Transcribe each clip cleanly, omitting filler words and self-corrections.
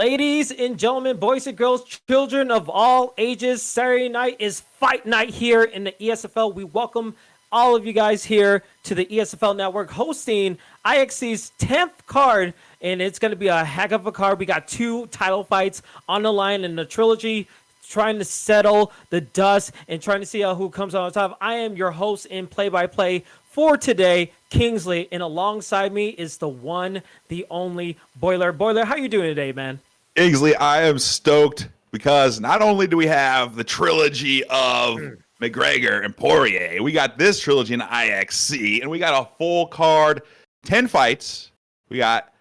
Ladies and gentlemen, boys and girls, children of all ages, Saturday night is fight night here in the ESFL. We welcome all of you guys here to the ESFL Network hosting IXC's 10th card, and it's going to be a heck of a card. We got two title fights on the line in the trilogy, trying to settle the dust and trying to see who comes out on top. I am your host and play-by-play for today, Kingsley, and alongside me is the one, the only Boiler. Boiler, how you doing today, man? Kingsley, I am stoked because not only do we have the trilogy of McGregor and Poirier, we got this trilogy in IXC, and we got a full card, 10 fights. We got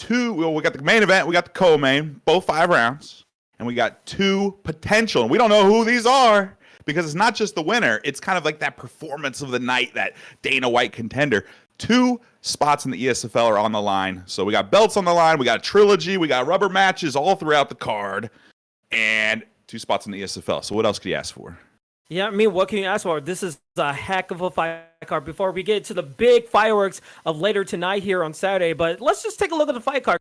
we got the main event, we got the co-main, both 5 rounds, and we got 2 potential, and we don't know who these are, because it's not just the winner. It's kind of like that performance of the night, that Dana White contender. 2 spots in the ESFL are on the line. So we got belts on the line. We got a trilogy. We got rubber matches all throughout the card. And 2 spots in the ESFL. So what else could you ask for? Yeah, I mean, what can you ask for? This is a heck of a fight card before we get to the big fireworks of later tonight here on Saturday. But let's just take a look at the fight card.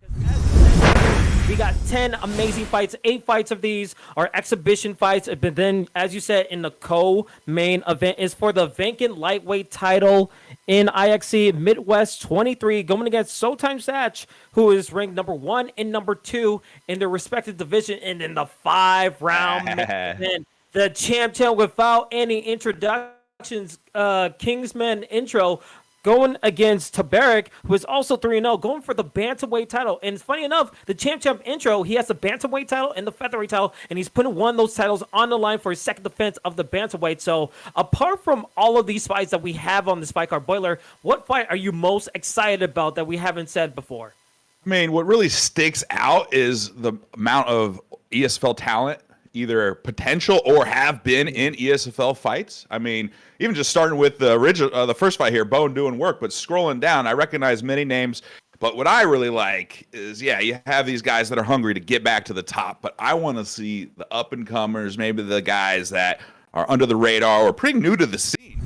We got 10 amazing fights. 8 fights of these are exhibition fights. But then, as you said, in the co-main event is for the vacant lightweight title in IXC Midwest 23, going against Showtime Satch, who is ranked number 1 and number 2 in their respective division. And in the 5-round event, the champ without any introductions, Kingsman intro, going against Tabaric, who is also 3-0, going for the bantamweight title. And it's funny enough, the champ intro, he has the bantamweight title and the featherweight title, and he's putting one of those titles on the line for his second defense of the bantamweight. So apart from all of these fights that we have on this fight card, Boiler, what fight are you most excited about that we haven't said before? I mean, what really sticks out is the amount of ESFL talent, either potential or have been in ESFL fights. I mean, even just starting with the original, the first fight here, Bone doing work, but scrolling down, I recognize many names. But what I really like is, yeah, you have these guys that are hungry to get back to the top, but I want to see the up-and-comers, maybe the guys that are under the radar or pretty new to the scene.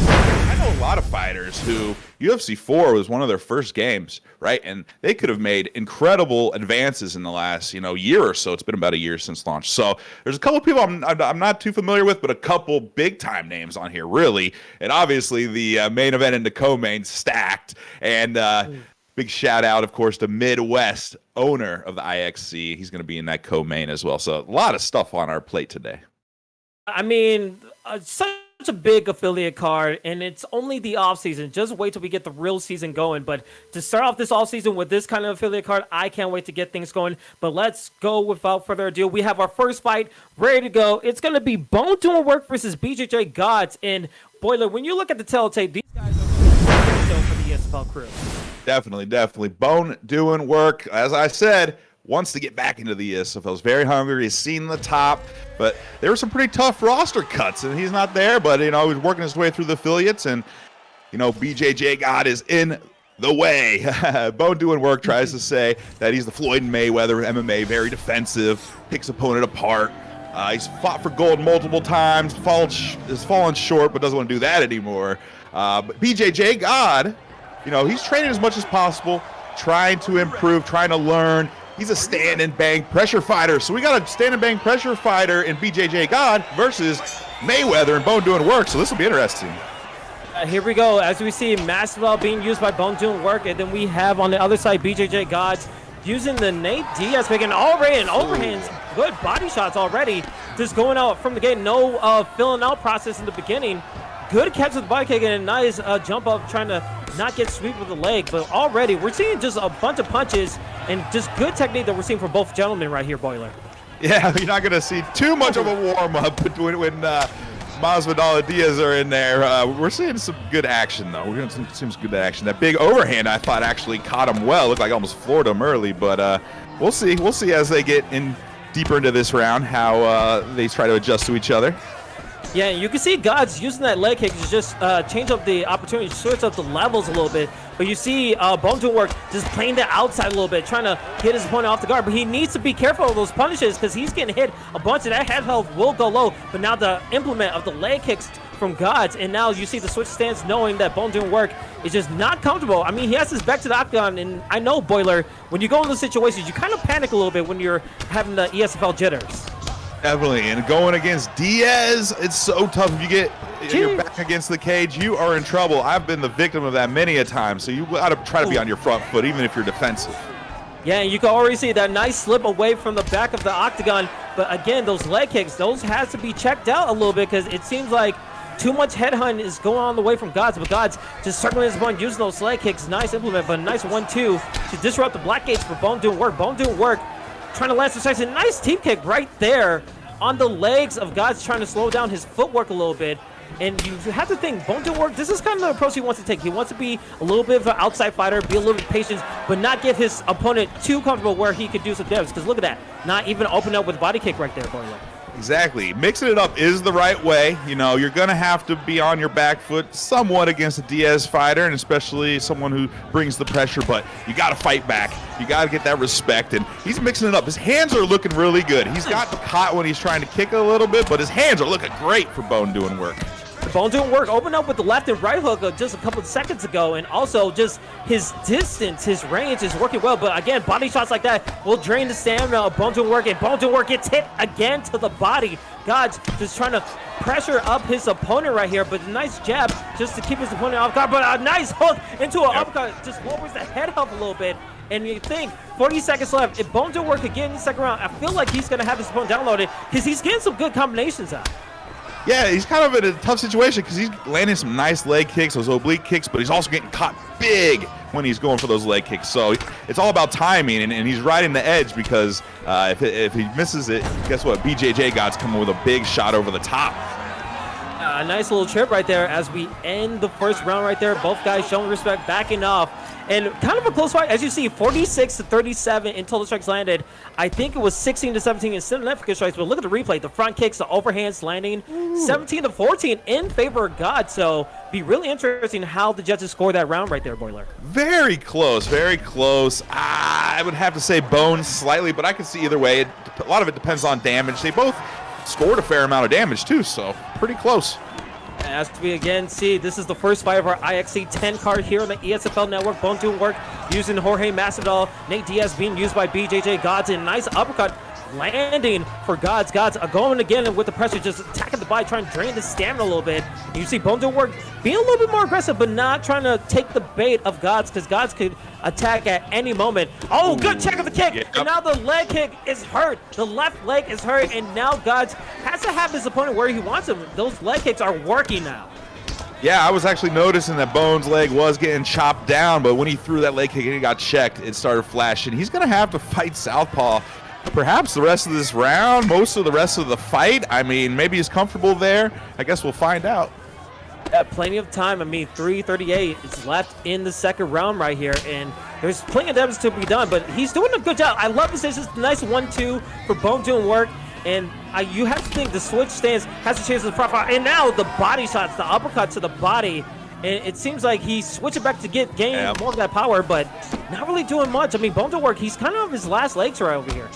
I know a lot of fighters who UFC 4 was one of their first games, right? And they could have made incredible advances in the last, year or so. It's been about a year since launch. So there's a couple of people I'm not too familiar with, but a couple big-time names on here, really. And obviously the main event and the co-main stacked. And big shout-out, of course, to Midwest, owner of the IXC. He's going to be in that co-main as well. So a lot of stuff on our plate today. I mean, such a big affiliate card, and it's only the off season. Just wait till we get the real season going. But to start off this off season with this kind of affiliate card, I can't wait to get things going. But let's go without further ado. We have our first fight ready to go. It's going to be Bone Doing Work versus BJJ Gods. And Boiler, when you look at the teletape, these guys are going to show for the ESFL crew. Definitely. Bone doing work, as I said, wants to get back into the ESFL. He's very hungry. He's seen the top, but there were some pretty tough roster cuts, and he's not there. But he's working his way through the affiliates, and BJJ God is in the way. Bone doing work tries to say that he's the Floyd Mayweather of MMA, very defensive, picks opponent apart. He's fought for gold multiple times, has fallen short, but doesn't want to do that anymore. But BJJ God, he's training as much as possible, trying to improve, trying to learn. He's a stand and bang pressure fighter. So we got a stand and bang pressure fighter in BJJ God versus Mayweather and Bone doing work. So this will be interesting. Here we go. As we see, Masvidal being used by Bone doing work, and then we have on the other side BJJ Gods using the Nate Diaz, making already an overhands, good body shots already. Just going out from the gate, no filling out process in the beginning. Good catch with the body kick and a nice jump up, trying to not get swept with the leg. But already we're seeing just a bunch of punches and just good technique that we're seeing from both gentlemen right here, Boiler. Yeah, you're not going to see too much of a warm-up when Masvidal and Diaz are in there. We're seeing some good action, though. We're going to see some good action. That big overhand, I thought, actually caught him well. Looked like almost floored him early, but we'll see. We'll see as they get in deeper into this round how they try to adjust to each other. Yeah, you can see Gods using that leg kick to just change up the opportunity, switch up the levels a little bit. But you see Bone doing work just playing the outside a little bit, trying to get his opponent off the guard. But he needs to be careful of those punishes because he's getting hit a bunch, and that head health will go low. But now the implement of the leg kicks from Gods, and now you see the switch stance knowing that Bone doing work is just not comfortable. I mean, he has his back to the octagon, and I know, Boiler, when you go in those situations, you kind of panic a little bit when you're having the ESFL jitters. Definitely, and going against Diaz, it's so tough. If you get your back against the cage, you are in trouble. I've been the victim of that many a time, so you got to try to be on your front foot, even if you're defensive. Yeah, and you can already see that nice slip away from the back of the octagon, but again, those leg kicks, those has to be checked out a little bit because it seems like too much headhunt is going on the way from Gods, but Gods just circling his opponent, using those leg kicks. Nice implement, but a nice 1-2 to disrupt the black gates for Bone doing work. Bone doing work, trying to land some strikes. A nice team kick right there on the legs of Gods, trying to slow down his footwork a little bit. And you have to think, Bone doing work, this is kind of the approach he wants to take. He wants to be a little bit of an outside fighter, be a little bit patient, but not get his opponent too comfortable where he could do some damage. Because look at that, not even open up with body kick right there, Boiler. Exactly. Mixing it up is the right way. You know, you're going to have to be on your back foot somewhat against a Diaz fighter, and especially someone who brings the pressure, but you got to fight back. You got to get that respect, and he's mixing it up. His hands are looking really good. He's got caught when he's trying to kick a little bit, but his hands are looking great for Bone doing work. Bone doing work, open up with the left and right hook just a couple of seconds ago, and also just his distance, his range is working well. But again, body shots like that will drain the stamina of Bone doing work, and Bone doing work gets hit again to the body. Gods just trying to pressure up his opponent right here, but a nice jab just to keep his opponent off guard. But a nice hook into an uppercut just lowers the head up a little bit. And you think 40 seconds left, if Bone doing work could get in the second round, I feel like he's going to have his opponent downloaded because he's getting some good combinations out. Yeah, he's kind of in a tough situation because he's landing some nice leg kicks, those oblique kicks, but he's also getting caught big when he's going for those leg kicks. So it's all about timing, and he's riding the edge because if he misses it, guess what? BJJ God's coming with a big shot over the top. A nice little trip right there as we end the first round right there. Both guys showing respect, backing off. And kind of a close fight. As you see, 46-37 in total strikes landed. I think it was 16-17 in significant strikes, but look at the replay. The front kicks, the overhands landing. 17-14 in favor of God. So be really interesting how the judges score that round right there, Boiler. Very close, very close. I would have to say Bone slightly, but I can see either way. A lot of it depends on damage. They both scored a fair amount of damage too, so pretty close. As we again see, this is the first fight of our IXC 10 card here on the ESFL Network. Bone doing work using Jorge Masvidal. Nate Diaz being used by BJJ Gods. And nice uppercut landing for Gods. Gods are going again with the pressure, just attacking the body, trying to drain the stamina a little bit. And you see Bone doing work being a little bit more aggressive, but not trying to take the bait of Gods because Gods could attack at any moment. Oh, good check of the kick. Yep. And now the leg kick is hurt. The left leg is hurt, and now Gods has to have his opponent where he wants him. Those leg kicks are working now. Yeah, I was actually noticing that Bone's leg was getting chopped down, but when he threw that leg kick and it got checked, it started flashing. He's going to have to fight southpaw perhaps the rest of this round, most of the rest of the fight. I mean, maybe he's comfortable there. I guess we'll find out. Yeah, plenty of time. I mean, 3:38 is left in the second round right here, and there's plenty of damage to be done, but he's doing a good job. I love this. This is a nice 1-2 for Bone doing work, and you have to think the switch stance has a chance of the profile, and now the body shots, the uppercut to the body, and it seems like he's switching back to gain more of that power, but not really doing much. I mean, Bone doing work, he's kind of on his last legs right over here.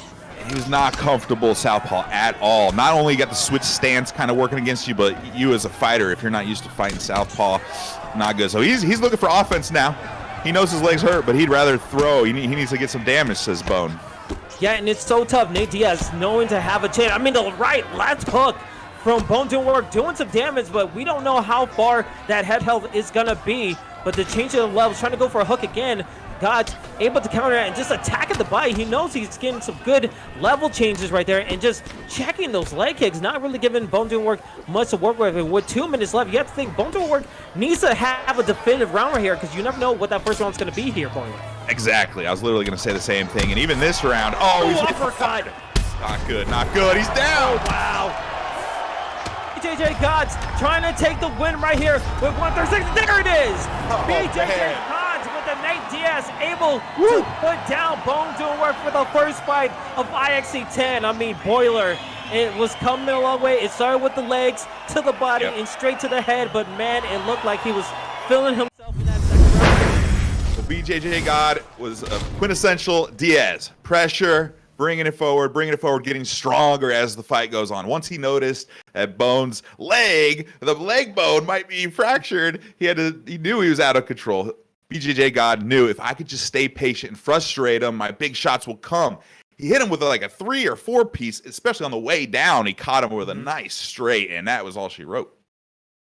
He was not comfortable southpaw at all. Not only got the switch stance kind of working against you, but you as a fighter, if you're not used to fighting southpaw, not good. So he's looking for offense now. He knows his legs hurt, but he'd rather throw. He needs to get some damage, says Bone. Yeah, and it's so tough. Nate Diaz knowing to have a chance. I mean, the right left hook from Bone doing work, doing some damage, but we don't know how far that head health is going to be. But the change of the levels, trying to go for a hook again. God's able to counter it and just attack at the body. He knows he's getting some good level changes right there and just checking those leg kicks, not really giving Bone doing work much to work with. And with 2 minutes left, you have to think Bone doing work needs to have a definitive round right here because you never know what that first round's going to be here for you. Exactly. I was literally going to say the same thing. And even this round, he's uppercut. Not good, not good. He's down. Oh, wow. BJJ Gods trying to take the win right here with 136. There it is. BJJ Gods with the Nate Diaz able to put down Bone doing work for the first fight of IXC 10. I mean, Boiler, it was coming a long way. It started with the legs to the body and straight to the head, but man, it looked like he was feeling himself in that second round. So BJJ God was a quintessential Diaz. Pressure, bringing it forward, getting stronger as the fight goes on. Once he noticed that Bone's leg, the leg bone might be fractured, he knew he was out of control. BJJ God knew if I could just stay patient and frustrate him, my big shots will come. He hit him with like a 3 or 4 piece, especially on the way down. He caught him with a nice straight, and that was all she wrote.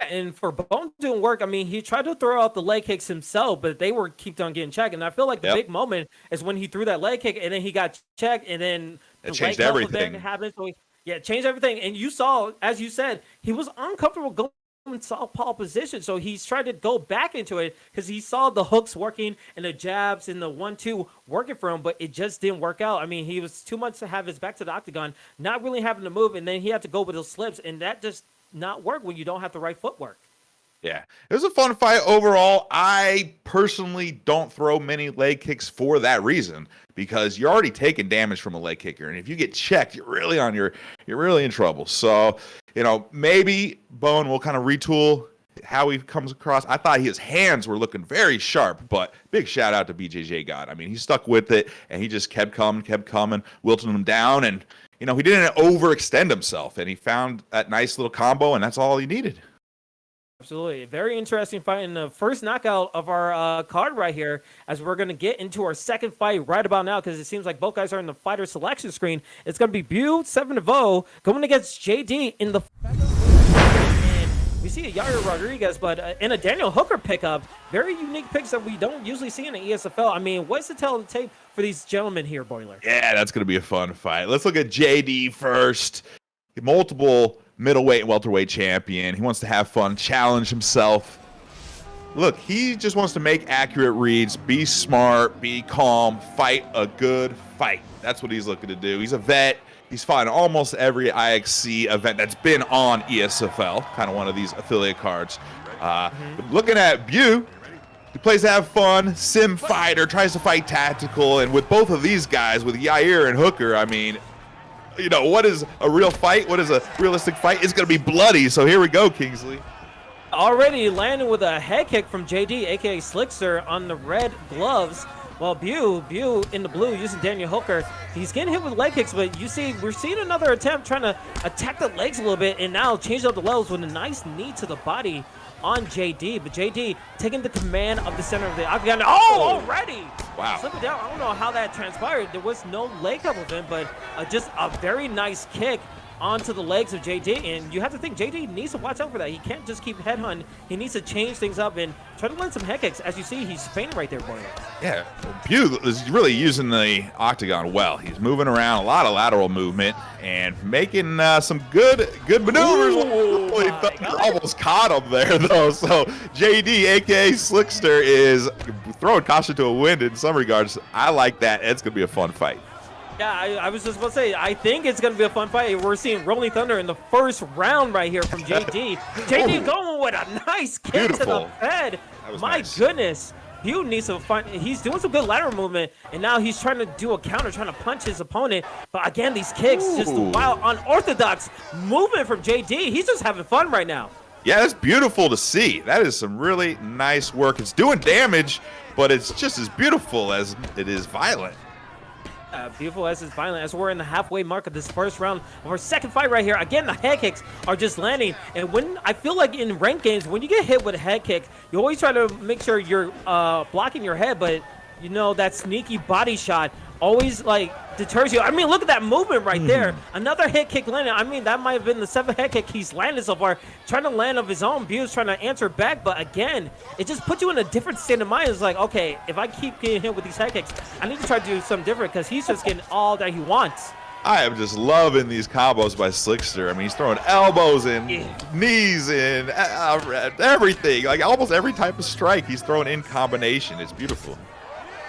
And for Bone doing work, I mean, he tried to throw out the leg kicks himself, but they kept on getting checked. And I feel like the big moment is when he threw that leg kick, and then he got checked, and then it changed everything. Happened. So it changed everything. And you saw, as you said, he was uncomfortable going in southpaw position, so he's trying to go back into it because he saw the hooks working and the jabs and the 1-2 working for him, but it just didn't work out. I mean, he was too much to have his back to the octagon, not really having to move, and then he had to go with those slips, and that just not work when you don't have the right footwork. Yeah, it was a fun fight overall. I personally don't throw many leg kicks for that reason, because you're already taking damage from a leg kicker, and if you get checked, you're really in trouble. So, maybe Bone will kind of retool how he comes across. I thought his hands were looking very sharp, but big shout out to BJJ God. I mean, he stuck with it, and he just kept coming, wilting him down, and he didn't overextend himself, and he found that nice little combo, and that's all he needed. Absolutely. Very interesting fight, in the first knockout of our card right here, as we're going to get into our second fight right about now, because it seems like both guys are in the fighter selection screen. It's going to be Bu 7-0 going against JD in the and we see a Yair Rodriguez, but in a Daniel Hooker pickup. Very unique picks that we don't usually see in the ESFL. I mean, what's the tell of the tape for these gentlemen here, Boiler? Yeah, that's going to be a fun fight. Let's look at JD first. Multiple middleweight and welterweight champion. He wants to have fun, challenge himself. Look, he just wants to make accurate reads, be smart, be calm, fight a good fight. That's what he's looking to do. He's a vet. He's fought in almost every IXC event that's been on ESFL, kind of one of these affiliate cards. Looking at Bu, he plays to have fun, sim fighter, tries to fight tactical, and with both of these guys, with Yair and Hooker, I mean, what is a real fight? What is a realistic fight? It's going to be bloody. So here we go, Kingsley. Already landing with a head kick from JD, a.k.a. Slickster, on the red gloves. Well, Bu in the blue using Daniel Hooker. He's getting hit with leg kicks, but we're seeing another attempt trying to attack the legs a little bit, and now change up the levels with a nice knee to the body on JD. But JD taking the command of the center of the octagon. Oh, already! Wow. Slipping down. I don't know how that transpired. There was no leg up of him, but just a very nice kick onto the legs of JD. And you have to think JD needs to watch out for that. He can't just keep headhunting. He needs to change things up and try to land some head kicks. As you see, he's fainting right there, boy. Yeah, Bu is really using the octagon well. He's moving around, a lot of lateral movement, and making some good maneuvers. Almost caught him there, though. So JD, a.k.a. Slickster, is throwing caution to a wind in some regards. I like that. It's going to be a fun fight. Yeah, I was just about to say, I think it's going to be a fun fight. We're seeing Rolling Thunder in the first round right here from JD. JD going with a nice kick to the head. My goodness. Bu needs to find, he's doing some good lateral movement, and now he's trying to do a counter, trying to punch his opponent. But again, these kicks, just wild, unorthodox movement from JD. He's just having fun right now. Yeah, that's beautiful to see. That is some really nice work. It's doing damage, but it's just as beautiful as it is violent. Beautiful as it's violent, as we're in the halfway mark of this first round of our second fight right here. Again, the head kicks are just landing, and when I feel like in ranked games, when you get hit with a head kick, you always try to make sure you're blocking your head, but that sneaky body shot always deters you. I mean, look at that movement right there. Another head kick landed. I mean, that might have been the 7th head kick he's landed so far, trying to land of his own. Bu's trying to answer back, but again, it just puts you in a different state of mind. It's like, okay, if I keep getting hit with these head kicks, I need to try to do something different, because he's just getting all that he wants. I am just loving these combos by Slickster. I mean, he's throwing elbows and knees and everything. Like almost every type of strike he's throwing in combination. It's beautiful.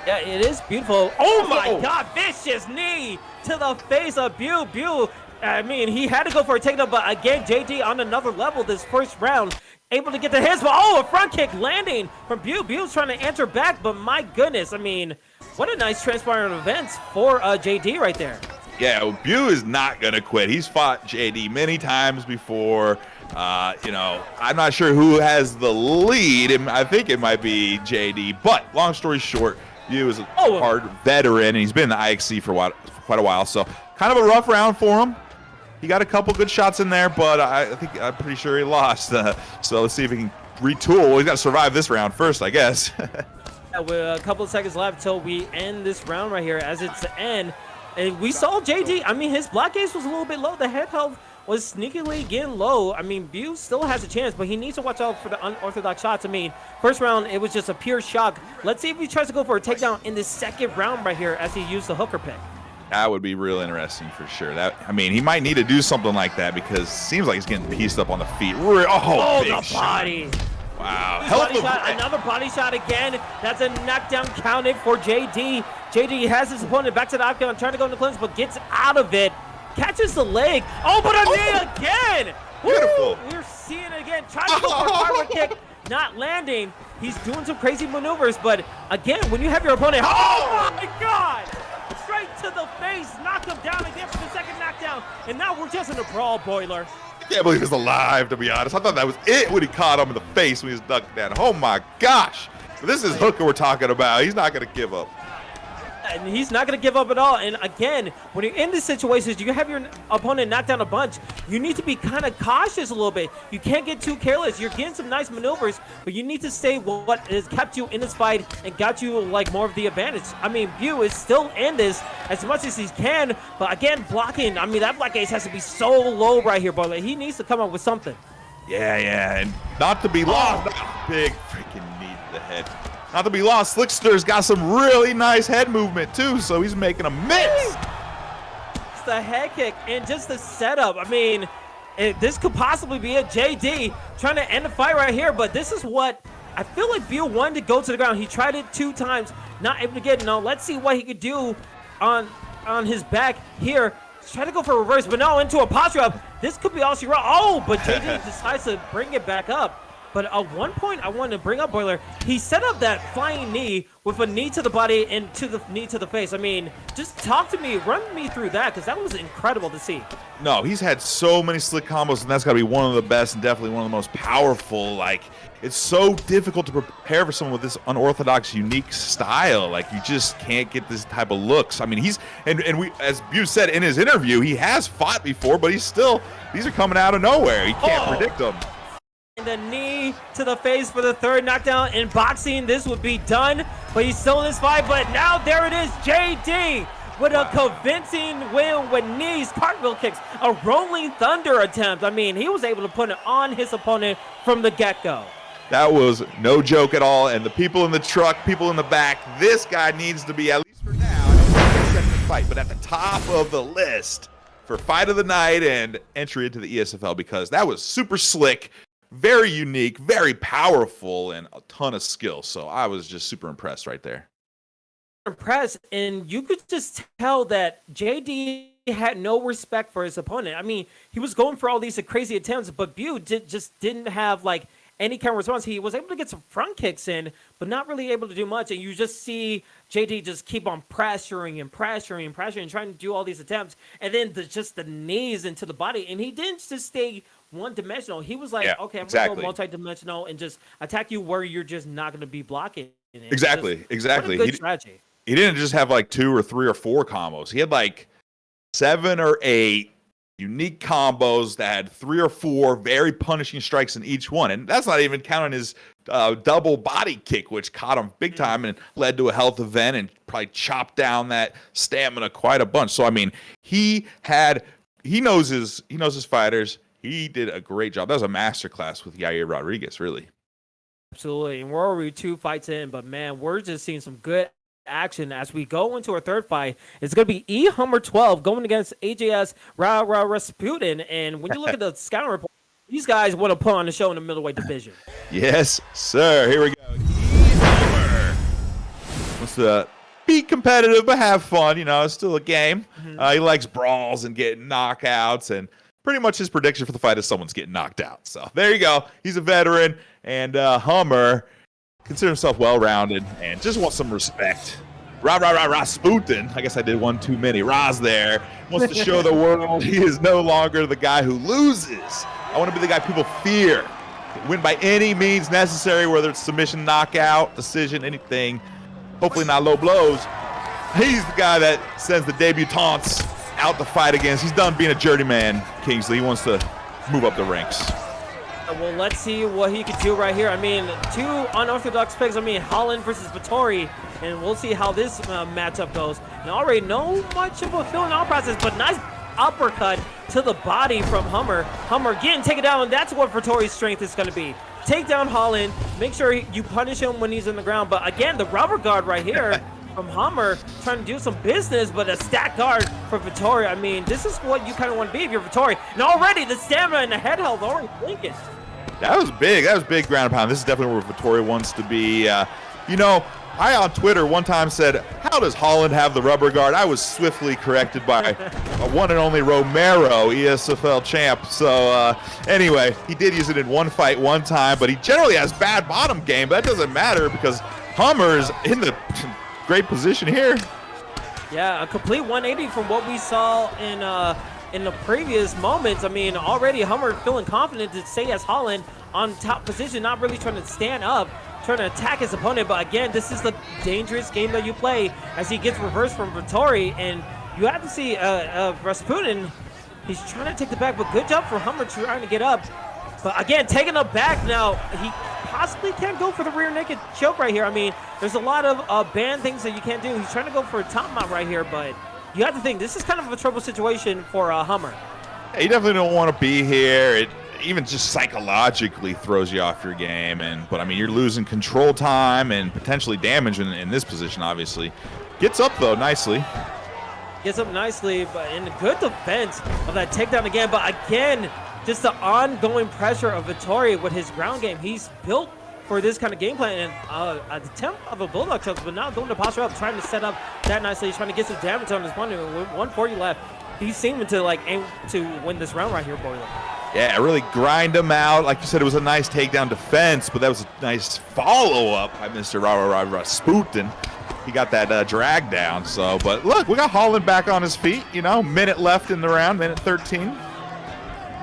Yeah, it is beautiful. Oh my God, vicious knee to the face of Bu. I mean, he had to go for a takedown, but again, JD on another level this first round, able to get the hands, but a front kick landing from Bu. Bu's trying to answer back, but my goodness, I mean, what a nice transpiring events for JD right there. Yeah, Bu is not going to quit. He's fought JD many times before. I'm not sure who has the lead. I think it might be JD, but long story short, Bu is a hard veteran, and he's been in the IXC for for quite a while. So kind of a rough round for him. He got a couple good shots in there, but I'm pretty sure he lost. So let's see if he can retool. Well, he's got to survive this round first, I guess. Yeah, with a couple of seconds left until we end this round right here. As it's the end, and we saw JD. I mean, his block ace was a little bit low. The head health was sneakily getting low. I mean, Bu still has a chance, but he needs to watch out for the unorthodox shots. I mean, first round, it was just a pure shock. Let's see if he tries to go for a takedown in this second round right here as he used the hooker pick. That would be real interesting for sure. I mean, he might need to do something like that because it seems like he's getting pieced up on the feet. Oh, big the body. Wow. Body shot, another body shot again. That's a knockdown counted for JD. JD has his opponent back to the octagon, trying to go in the clinch, but gets out of it. Catches the leg. Oh, but a knee again. Beautiful. Woo! We're seeing it again. Trying to go for a power kick, not landing. He's doing some crazy maneuvers, but again, when you have your opponent, oh my God! Straight to the face, knock him down again for the second knockdown, and now we're just in a brawl, Boiler. I can't believe he's alive, to be honest. I thought that was it when he caught him in the face when he was ducked down. Oh my gosh. So this is Hooker we're talking about. He's not going to give up. And he's not going to give up at all. And again, when you're in these situations, you have your opponent knocked down a bunch. You need to be kind of cautious a little bit. You can't get too careless. You're getting some nice maneuvers, but you need to stay what has kept you in this fight and got you like more of the advantage. I mean, Bu is still in this as much as he can, but again, blocking. I mean, that block ace has to be so low right here, but he needs to come up with something. Yeah, and not to be lost. Big freaking knee to the head. Not to be lost, Slickster's got some really nice head movement too, so he's making a miss. It's the head kick and just the setup. I mean, this could possibly be a JD trying to end the fight right here, but this is what I feel like Bu wanted to go to the ground. He tried it 2 times, not able to get it. No, let's see what he could do on his back here. Try to go for a reverse, but no, into a posture up. This could be all she wrote. Oh, but JD decides to bring it back up. But at one point, I wanted to bring up Boiler. He set up that flying knee with a knee to the body and to the knee to the face. I mean, just talk to me, run me through that, because that was incredible to see. No, he's had so many slick combos, and that's got to be one of the best and definitely one of the most powerful. Like, it's so difficult to prepare for someone with this unorthodox, unique style. Like, you just can't get this type of looks. I mean, and we, as Bu said in his interview, he has fought before, but these are coming out of nowhere. He can't predict them. And the knee to the face for the third knockdown. In boxing, this would be done, but he's still in this fight. But now there it is, JD with a convincing win with knees, cartwheel kicks, a rolling thunder attempt. I mean, he was able to put it on his opponent from the get-go. That was no joke at all. And the people in the truck, people in the back, this guy needs to be, at least for now, I don't think he's fight, but at the top of the list for fight of the night and entry into the ESFL, because that was super slick. Very unique, very powerful, and a ton of skill. So I was just super impressed right there. Impressed, and you could just tell that JD had no respect for his opponent. I mean, he was going for all these crazy attempts, but Bu just didn't have like any kind of response. He was able to get some front kicks in, but not really able to do much. And you just see JD just keep on pressuring, trying to do all these attempts, and then just the knees into the body. And he didn't just stay one-dimensional. He was like, okay, I'm going to go multi-dimensional and just attack you where you're just not going to be blocking. Exactly. What a good strategy. He didn't just have like 2 or 3 or 4 combos. He had like 7 or 8 unique combos that had 3 or 4 very punishing strikes in each one. And that's not even counting his double body kick, which caught him big time and led to a health event and probably chopped down that stamina quite a bunch. So, I mean, he knows his fighters. He did a great job. That was a masterclass with Yair Rodriguez, really. Absolutely. And we're already 2 fights in, but man, we're just seeing some good action as we go into our third fight. It's going to be E Hummer 12 going against AJS Rasputin. And when you look at the scouting report, these guys want to put on the show in the middleweight division. Yes, sir. Here we go. E Hummer wants to be competitive but have fun. You know, it's still a game. He likes brawls and getting knockouts, and pretty much his prediction for the fight is someone's getting knocked out. So there you go. He's a veteran, and Hummer considers himself well-rounded and just wants some respect. Rasputin, I guess I did one too many. Raz there wants to show the world he is no longer the guy who loses. I want to be the guy people fear. Win by any means necessary, whether it's submission, knockout, decision, anything. Hopefully not low blows. He's the guy that sends the debutantes out to fight against. He's done being a journeyman, Kingsley. He wants to move up the ranks. Well, let's see what he can do right here. I mean, two unorthodox picks. I mean, Holland versus Vettori, and we'll see how this matchup goes. And already no much of a feeling out process, but nice uppercut to the body from Hummer. Hummer getting taken down, and that's what Vettori's strength is going to be. Take down Holland, make sure you punish him when he's in the ground. But again, the rubber guard right here from Hummer trying to do some business, but a stack guard for Vettori. I mean, this is what you kind of want to be if you're Vettori. And already the stamina and the head health already blinking. That was big. That was big ground and pound. This is definitely where Vettori wants to be. You know, I on Twitter one time said, how does Holland have the rubber guard? I was swiftly corrected by one and only Romero, ESFL champ. So anyway, he did use it in one fight one time, but he generally has bad bottom game. But that doesn't matter because Hummer's in the great position here. Yeah, a complete 180 from what we saw in the previous moments. I mean, already Hummer feeling confident to stay as Holland on top position, not really trying to stand up, trying to attack his opponent. But again, this is the dangerous game that you play as he gets reversed from Vettori. And you have to see Rasputin, he's trying to take the back, but good job for Hummer trying to get up. But again, taking the back now, he possibly can't go for the rear naked choke right here. I mean, there's a lot of banned things that you can't do. He's trying to go for a top mount right here, but you have to think this is kind of a trouble situation for Hummer. Yeah, you definitely don't want to be here. It even just psychologically throws you off your game. But I mean, you're losing control time and potentially damage in this position, obviously. Gets up, though, nicely. Gets up nicely, but in a good defense of that takedown again. But again, just the ongoing pressure of Vettori with his ground game. He's built for this kind of game plan, and an attempt of a bulldog choke, but now going to posture up, trying to set up that nicely. He's trying to get some damage on his opponent with 140 left. He's seeming to like aim to win this round right here, Boiler. Yeah, really grind him out. Like you said, it was a nice takedown defense, but that was a nice follow-up by Mr. Rasputin. He got that drag down. So, but look, we got Holland back on his feet. You know, minute left in the round, minute 13.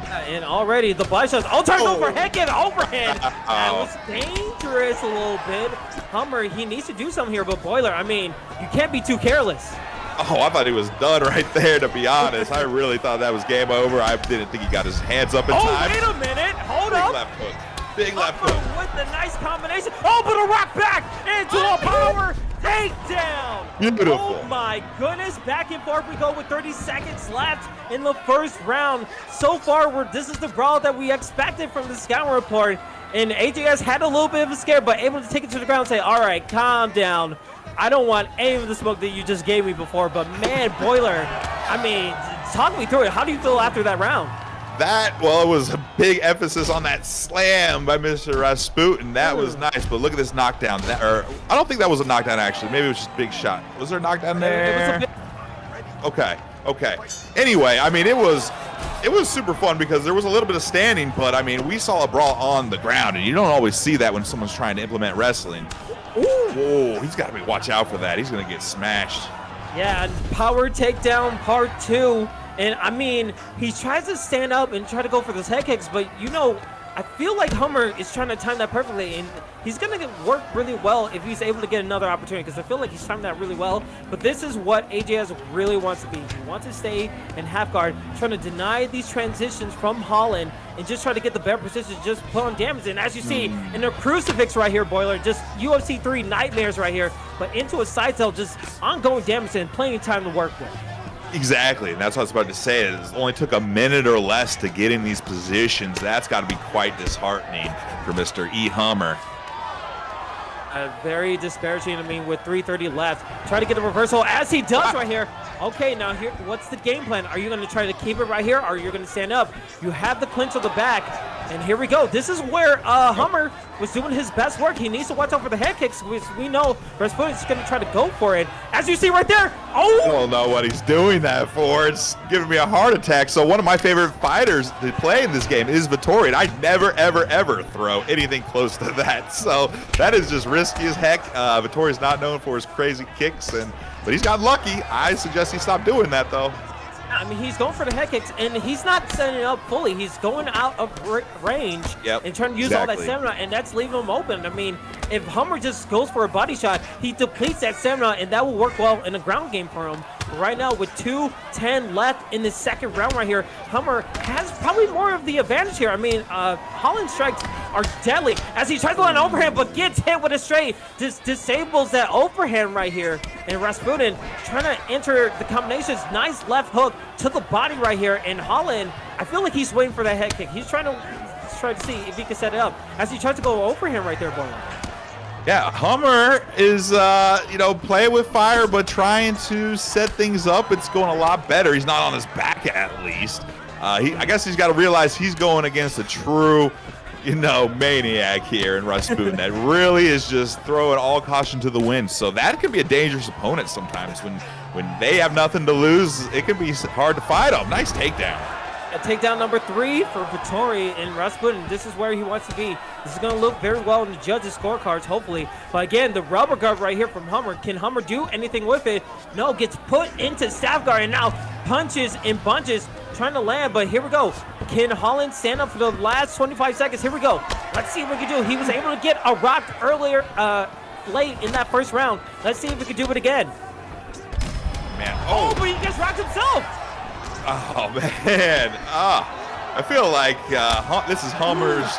And already the body shots. Oh, turned over head kick, overhand. That was dangerous a little bit. Hummer, he needs to do something here, but Boiler, I mean, you can't be too careless. Oh, I thought he was done right there, to be honest. I really thought that was game over. I didn't think he got his hands up in time. Oh, wait a minute. Hold up. Big left hook. Big left hook. With the nice combination. Oh, but a rock back into a power takedown. Beautiful. Oh, my goodness. Back and forth we go with 30 seconds left in the first round. So far, this is the brawl that we expected from the scout report. And AJS had a little bit of a scare, but able to take it to the ground and say, all right, calm down. I don't want any of the smoke that you just gave me before, but man, Boiler, I mean, talk me through it. How do you feel after that round? Well, it was a big emphasis on that slam by Mr. Rasputin. That was nice, but look at this knockdown. I don't think that was a knockdown, actually. Maybe it was just a big shot. Was there a knockdown there? Okay. Anyway, I mean, it was super fun because there was a little bit of standing, but I mean, we saw a brawl on the ground, and you don't always see that when someone's trying to implement wrestling. Ooh, he's got to watch out for that. He's going to get smashed. Yeah, power takedown part 2. And I mean, he tries to stand up and try to go for those head kicks, but you know, I feel like Hummer is trying to time that perfectly, and he's going to work really well if he's able to get another opportunity, because I feel like he's timed that really well. But this is what AJS really wants to be. He wants to stay in half guard, trying to deny these transitions from Holland and just try to get the better position, just put on damage. And as you see in the crucifix right here, Boiler, just UFC 3 nightmares right here, but into a side cell, just ongoing damage and plenty of time to work with. Exactly, and that's what I was about to say. It only took a minute or less to get in these positions. That's got to be quite disheartening for Mr. E. Hummer. Very disparaging. I mean, with 3:30 left, try to get a reversal as he does right here. Okay, now here, what's the game plan? Are you going to try to keep it right here, or are you going to stand up? You have the clinch on the back, and here we go. This is where Hummer was doing his best work. He needs to watch out for the head kicks, because we know Rasputin's going to try to go for it. As you see right there, I don't know what he's doing that for. It's giving me a heart attack. So one of my favorite fighters to play in this game is Vettori, and I never, ever, ever throw anything close to that. So that is just risky as heck. Vettori's not known for his crazy kicks, but he's got lucky. I suggest he stop doing that, though. I mean, he's going for the head kicks, and he's not setting it up fully. He's going out of range and trying to use all that stamina, and that's leaving him open. I mean, if Hummer just goes for a body shot, he depletes that stamina, and that will work well in a ground game for him. Right now, with 2:10 left in the second round right here, Hummer has probably more of the advantage here. I mean, Holland's strikes are deadly as he tries to land an overhand, but gets hit with a straight. Just disables that overhand right here. And Rasputin trying to enter the combinations. Nice left hook to the body right here. And Holland, I feel like he's waiting for that head kick. He's trying to see if he can set it up as he tries to go overhand right there, boy. Yeah, Hummer is, playing with fire, but trying to set things up. It's going a lot better. He's not on his back at least. I guess he's got to realize he's going against a true, maniac here in Rasputin that really is just throwing all caution to the wind. So that can be a dangerous opponent sometimes. When they have nothing to lose, it can be hard to fight them. Nice takedown. A takedown number 3 for Vittori and Rasputin. This is where he wants to be. This is going to look very well in the judges' scorecards, hopefully. But again, the rubber guard right here from Hummer. Can Hummer do anything with it? No, gets put into staff guard and now punches and bunches trying to land. But here we go. Can Holland stand up for the last 25 seconds? Here we go. Let's see what we can do. He was able to get a rock earlier, late in that first round. Let's see if we can do it again. Man, but he just rocked himself. Oh, man. I feel like this is Hummer's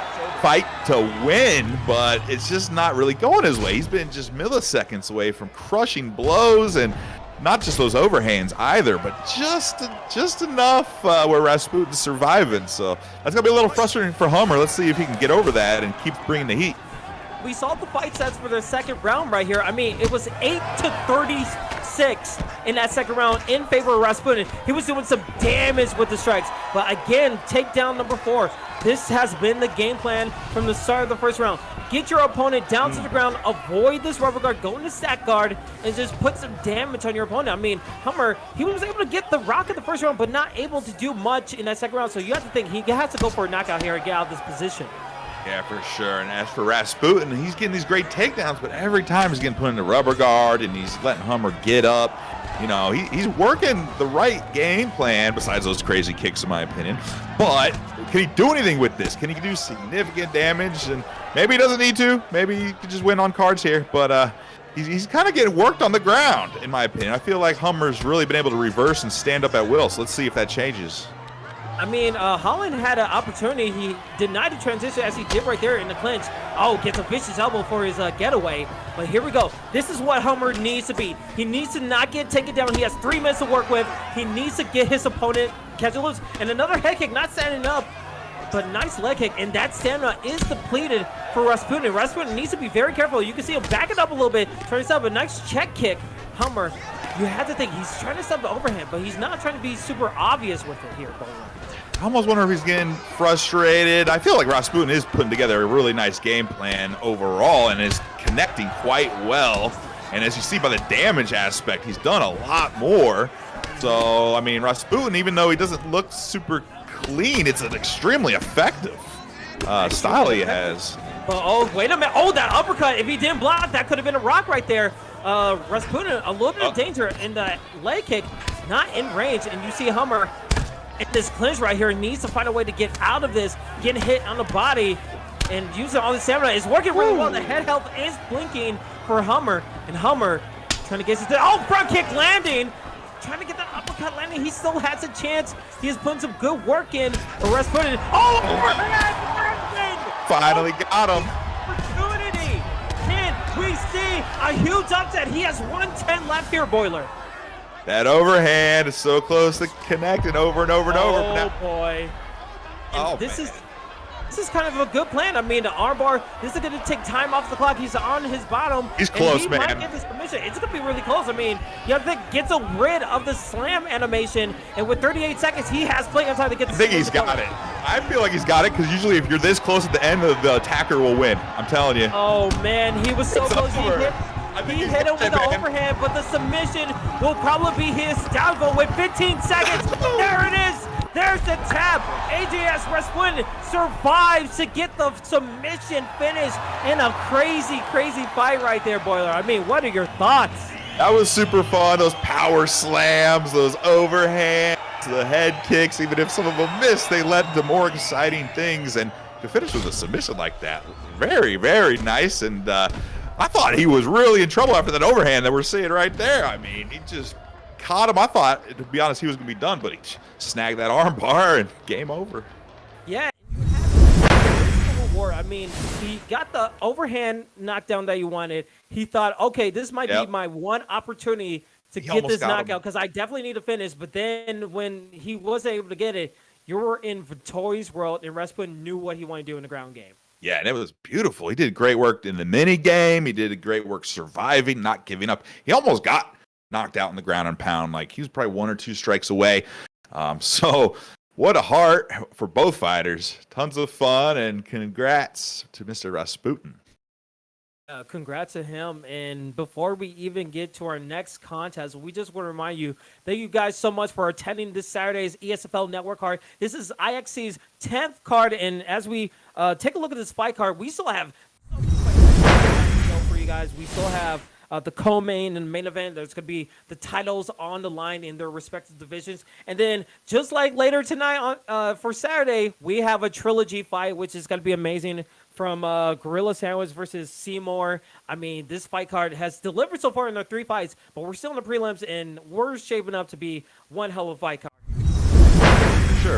fight to win, but it's just not really going his way. He's been just milliseconds away from crushing blows, and not just those overhands either, but just enough where Rasputin's surviving. So that's going to be a little frustrating for Hummer. Let's see if he can get over that and keep bringing the heat. We saw the fight sets for the second round right here. I mean, it was 8-36 in that second round in favor of Rasputin. He was doing some damage with the strikes. But again, takedown number 4. This has been the game plan from the start of the first round. Get your opponent down to the ground, avoid this rubber guard, go into stack guard, and just put some damage on your opponent. I mean, Hummer, he was able to get the rock in the first round, but not able to do much in that second round. So you have to think he has to go for a knockout here and get out of this position. Yeah, for sure. And as for Rasputin, he's getting these great takedowns, but every time he's getting put in the rubber guard and he's letting Hummer get up. He's working the right game plan, besides those crazy kicks, in my opinion. But can he do anything with this? Can he do significant damage? And maybe he doesn't need to. Maybe he could just win on cards here. But he's kind of getting worked on the ground, in my opinion. I feel like Hummer's really been able to reverse and stand up at will. So let's see if that changes. I mean, Holland had an opportunity. He denied the transition as he did right there in the clinch. Oh, gets a vicious elbow for his getaway. But here we go. This is what Hummer needs to be. He needs to not get taken down. He has 3 minutes to work with. He needs to get his opponent catch it loose. And another head kick, not standing up, but nice leg kick. And that stamina is depleted for Rasputin. Rasputin needs to be very careful. You can see him backing up a little bit, trying to stop a nice check kick. Hummer, you have to think he's trying to stop the overhand, but he's not trying to be super obvious with it here. I almost wonder if he's getting frustrated. I feel like Rasputin is putting together a really nice game plan overall and is connecting quite well. And as you see by the damage aspect, he's done a lot more. So, I mean, Rasputin, even though he doesn't look super clean, it's an extremely effective style he has. Oh, wait a minute. Oh, that uppercut. If he didn't block, that could have been a rock right there. Rasputin, a little bit of danger in the leg kick, not in range. And you see Hummer in this clinch right here, needs to find a way to get out of this, getting hit on the body, and using all the stamina. It's working really well. The head health is blinking for Hummer, and Hummer trying to get his front kick landing, trying to get the uppercut landing. He still has a chance. He is putting some good work in for Rasputin. Finally got him. Opportunity. Can we see a huge upset? He has 110 left here, Boiler. That overhand is so close to connecting over and over and over. Oh, boy. And this is kind of a good plan. I mean, the armbar, this is going to take time off the clock. He's on his bottom. He's close, he man. Might get this permission. It's going to be really close. I mean, you have to get rid of the slam animation, and with 38 seconds, he has plenty of time to get the I think he's got it. I feel like he's got it, because usually if you're this close at the end, the attacker will win. I'm telling you. Oh, man, he was so close. He hit him with the overhand, but the submission will probably be his down goal with 15 seconds. There it is. There's the tap. AJS Rasputin survives to get the submission finish in a crazy, crazy fight right there, Boiler. I mean, what are your thoughts? That was super fun. Those power slams, those overhand. the head kicks, even if some of them miss, they led to more exciting things. And to finish with a submission like that, very, very nice. And I thought he was really in trouble after that overhand that we're seeing right there. I mean, he just caught him. I thought, to be honest, he was going to be done, but he snagged that arm bar and game over. Yeah, you have war. I mean, he got the overhand knockdown that you wanted. He thought, okay, this might be my one opportunity to get this knockout because I definitely need to finish. But then when he wasn't able to get it, you were in Vittori's world, and Rasputin knew what he wanted to do in the ground game. Yeah, and it was beautiful. He did great work in the mini game. He did great work surviving, not giving up. He almost got knocked out in the ground and pound. Like, he was probably 1 or 2 strikes away. So what a heart for both fighters. Tons of fun, and congrats to Mr. Rasputin. Congrats to him. And before we even get to our next contest, we just want to remind you, thank you guys so much for attending this Saturday's ESFL Network card. This is IXC's 10th card, and as we take a look at this fight card, we still have so many fights for you guys. We still have the co-main and main event. There's going to be the titles on the line in their respective divisions. And then just like later tonight for Saturday, we have a trilogy fight, which is going to be amazing, from Gorilla Sandwich versus Seymour. I mean, this fight card has delivered so far in the 3 fights, but we're still in the prelims, and we're shaping up to be one hell of a fight card.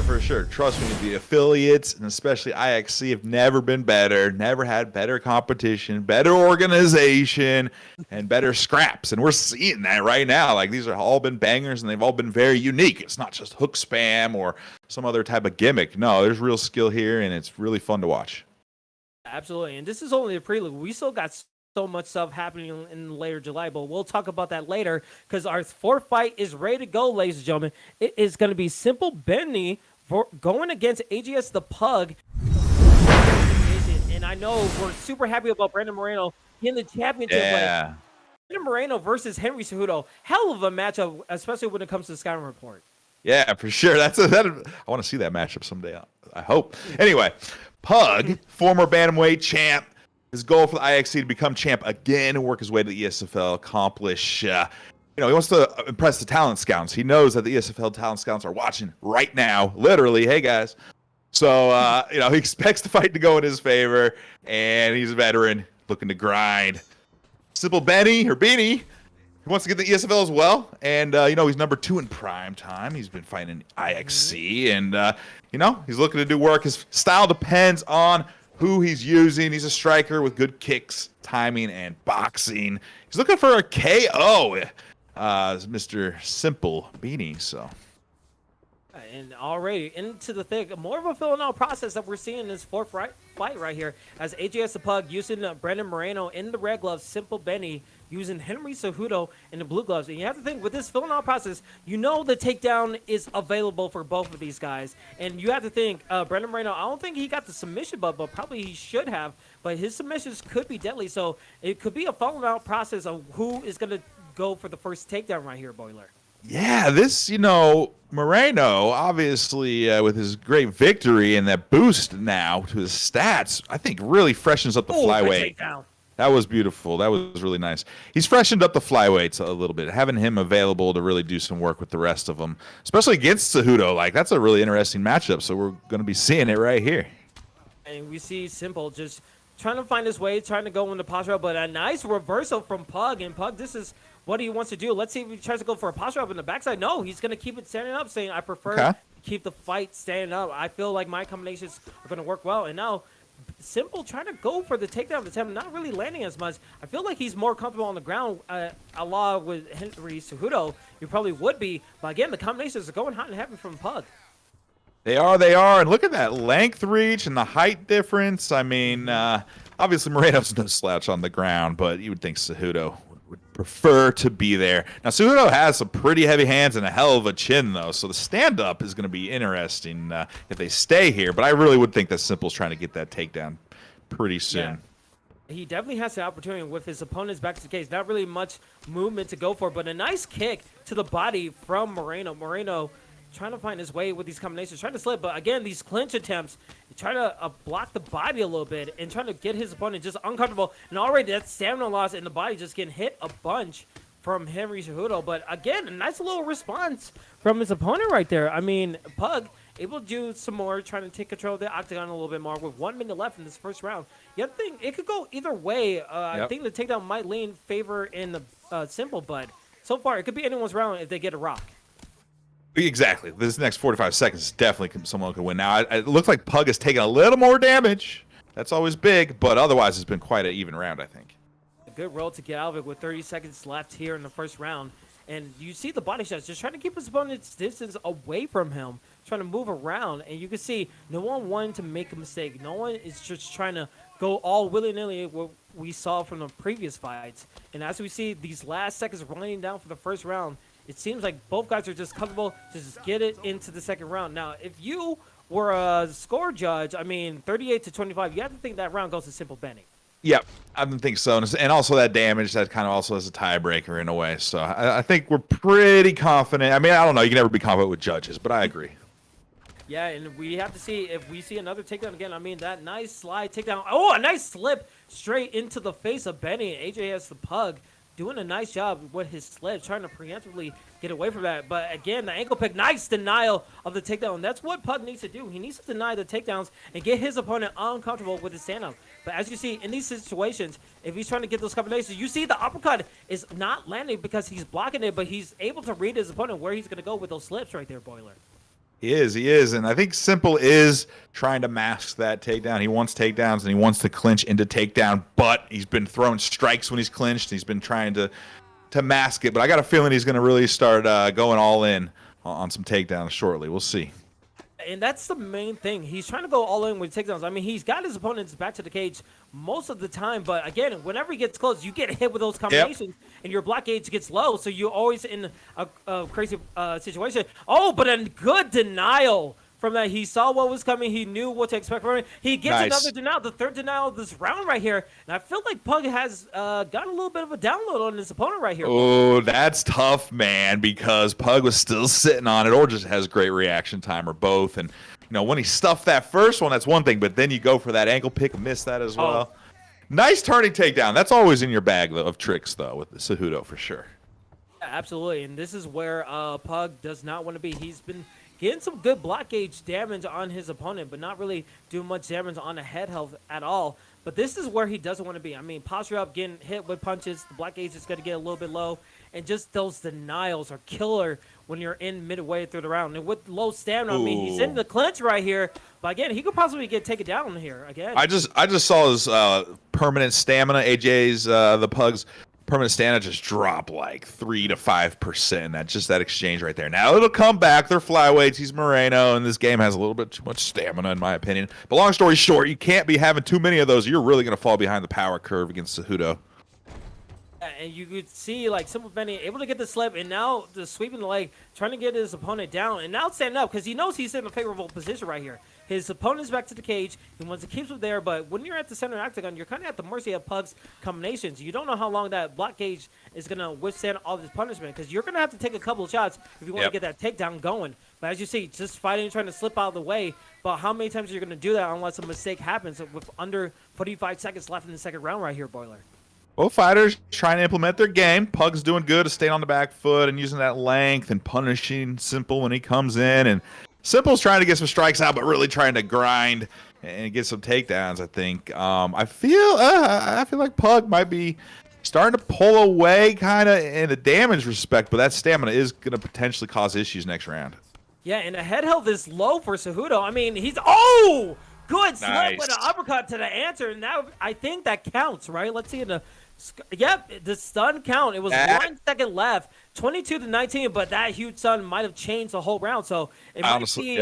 For sure. Trust me, the affiliates, and especially IXC, have never been better, never had better competition, better organization, and better scraps. And we're seeing that right now. Like, these have all been bangers, and they've all been very unique. It's not just hook spam or some other type of gimmick. No, there's real skill here, and it's really fun to watch. Absolutely. And this is only the prelude. We still got so much stuff happening in later July, but we'll talk about that later because our 4th fight is ready to go, ladies and gentlemen. It is going to be Simple Benny going against AGS the Pug. And I know we're super happy about Brandon Moreno in the championship. Yeah. Brandon Moreno versus Henry Cejudo. Hell of a matchup, especially when it comes to the Scouting Report. Yeah, for sure. I want to see that matchup someday. I hope. Anyway, Pug, former bantamweight champ. His goal for the IXC to become champ again and work his way to the ESFL, accomplish. He wants to impress the talent scouts. He knows that the ESFL talent scouts are watching right now, literally. Hey guys, so he expects the fight to go in his favor, and he's a veteran looking to grind. Simple Benny or Beanie, he wants to get the ESFL as well, and he's number 2 in prime time. He's been fighting IXC, and he's looking to do work. His style depends on who he's using. He's a striker with good kicks, timing, and boxing. He's looking for a KO, Mr. Simple Beanie. So, and already into the thick, more of a fill-out process that we're seeing in this 4th fight right here, as AJS the Pug using Brandon Moreno in the red gloves, Simple Benny using Henry Cejudo in the blue gloves. And you have to think, with this fill-out process, the takedown is available for both of these guys. And you have to think, Brandon Moreno, I don't think he got the submission, but probably he should have. But his submissions could be deadly, so it could be a fill-out process of who is going to go for the first takedown right here, Boiler. Yeah, this, Moreno, obviously, with his great victory and that boost now to his stats, I think really freshens up the flyweight. That was beautiful. That was really nice. He's freshened up the flyweights a little bit, having him available to really do some work with the rest of them, especially against Cejudo. Like, that's a really interesting matchup, so we're going to be seeing it right here. And we see Simple just trying to find his way, trying to go into posture, but a nice reversal from Pug. And Pug, this is what he wants to do. Let's see if he tries to go for a posture up in the backside. No, he's going to keep it standing up, saying, I prefer to keep the fight standing up. I feel like my combinations are going to work well. And now Simple trying to go for the takedown attempt, not really landing as much. I feel like he's more comfortable on the ground, a la with Henry Cejudo. He probably would be. But again, the combinations are going hot and heavy from Pug. They are. And look at that length reach and the height difference. I mean, obviously Moreno's no slouch on the ground, but you would think Cejudo would prefer to be there. Now, Cejudo has some pretty heavy hands and a hell of a chin, though, so the stand-up is going to be interesting if they stay here. But I really would think that Simple's trying to get that takedown pretty soon. Yeah. He definitely has the opportunity with his opponent's back to the cage. Not really much movement to go for, but a nice kick to the body from Moreno. Moreno trying to find his way with these combinations, trying to slip. But again, these clinch attempts, trying to block the body a little bit and trying to get his opponent just uncomfortable. And already that stamina loss in the body just getting hit a bunch from Henry Cejudo. But again, a nice little response from his opponent right there. I mean, Pug able to do some more, trying to take control of the octagon a little bit more with 1 minute left in this first round. The other thing, it could go either way. I think the takedown might lean favor in the Simple, but so far it could be anyone's round if they get a rock. Exactly. This next 45 seconds is definitely someone could win. Now, it looks like Pug has taken a little more damage. That's always big, but otherwise it's been quite an even round, I think. A good roll to get out of it with 30 seconds left here in the first round. And you see the body shots, just trying to keep his opponent's distance away from him, trying to move around. And you can see no one wanted to make a mistake. No one is just trying to go all willy-nilly what we saw from the previous fights. And as we see these last seconds running down for the first round, it seems like both guys are just comfortable to just get it into the second round. Now, if you were a score judge, I mean, 38-25, you have to think that round goes to Simple Benny. Yep, I don't think so. And also that damage, that kind of also is a tiebreaker in a way. So I think we're pretty confident. I mean, I don't know. You can never be confident with judges, but I agree. Yeah, and we have to see if we see another takedown again. I mean, that nice slide takedown. Oh, a nice slip straight into the face of Benny. AJ has the Pug doing a nice job with his slip, trying to preemptively get away from that. But again, the ankle pick, nice denial of the takedown. And that's what Pug needs to do. He needs to deny the takedowns and get his opponent uncomfortable with his stand-up. But as you see, in these situations, if he's trying to get those combinations, you see the uppercut is not landing because he's blocking it, but he's able to read his opponent where he's going to go with those slips right there, Boiler. He is. And I think Simple is trying to mask that takedown. He wants takedowns and he wants to clinch into takedown, but he's been throwing strikes when he's clinched. He's been trying to mask it, but I got a feeling he's going to really start going all in on some takedowns shortly. We'll see. And that's the main thing. He's trying to go all in with takedowns. I mean, he's got his opponents back to the cage most of the time, but again, whenever he gets close, you get hit with those combinations, and your block gauge gets low, so you're always in a crazy situation. Oh, but a good denial from that. He saw what was coming. He knew what to expect from it. He gets another denial, the third denial of this round right here, and I feel like Pug has got a little bit of a download on his opponent right here. Oh, that's tough, man, because Pug was still sitting on it or just has great reaction time or both. And, you know, when he stuffed that first one, that's one thing, but then you go for that ankle pick and miss that as well. Oh. Nice turning takedown. That's always in your bag though, of tricks, though, with the Cejudo for sure. Yeah, absolutely, and this is where Pug does not want to be. He's been getting some good block gauge damage on his opponent, but not really doing much damage on the head health at all. But this is where he doesn't want to be. I mean, posture up, getting hit with punches. The block gauge is going to get a little bit low. And just those denials are killer when you're in midway through the round. And with low stamina, I mean, he's in the clinch right here. But again, he could possibly get taken down here again. I just saw his permanent stamina, AJ's, the Pug's permanent stamina just drop like 3 to 5%. That's just that exchange right there. Now it'll come back. They're flyweights. He's Moreno, and this game has a little bit too much stamina, in my opinion. But long story short, you can't be having too many of those. You're really going to fall behind the power curve against Cejudo. And you could see, like, Simple Benny able to get the slip, and now the sweeping the leg, trying to get his opponent down, and now standing up, because he knows he's in a favorable position right here. His opponent's back to the cage. He wants to keep him there, but when you're at the center octagon, you're kind of at the mercy of Pug's combinations. You don't know how long that block gauge is going to withstand all this punishment, because you're going to have to take a couple of shots if you want to get that takedown going. But as you see, just fighting, trying to slip out of the way, but how many times are you going to do that unless a mistake happens with under 45 seconds left in the second round right here, Boiler? Both fighters trying to implement their game. Pug's doing good at staying on the back foot and using that length and punishing Simple when he comes in. And Simple's trying to get some strikes out, but really trying to grind and get some takedowns, I think. I feel like Pug might be starting to pull away kind of in the damage respect, but that stamina is going to potentially cause issues next round. Yeah, and the head health is low for Cejudo. I mean, he's... Oh! Good slip with an uppercut to the answer, and now I think that counts, right? Let's see the... Yep, the stun count. It was 1 second left, 22-19, but that huge stun might have changed the whole round. So it might be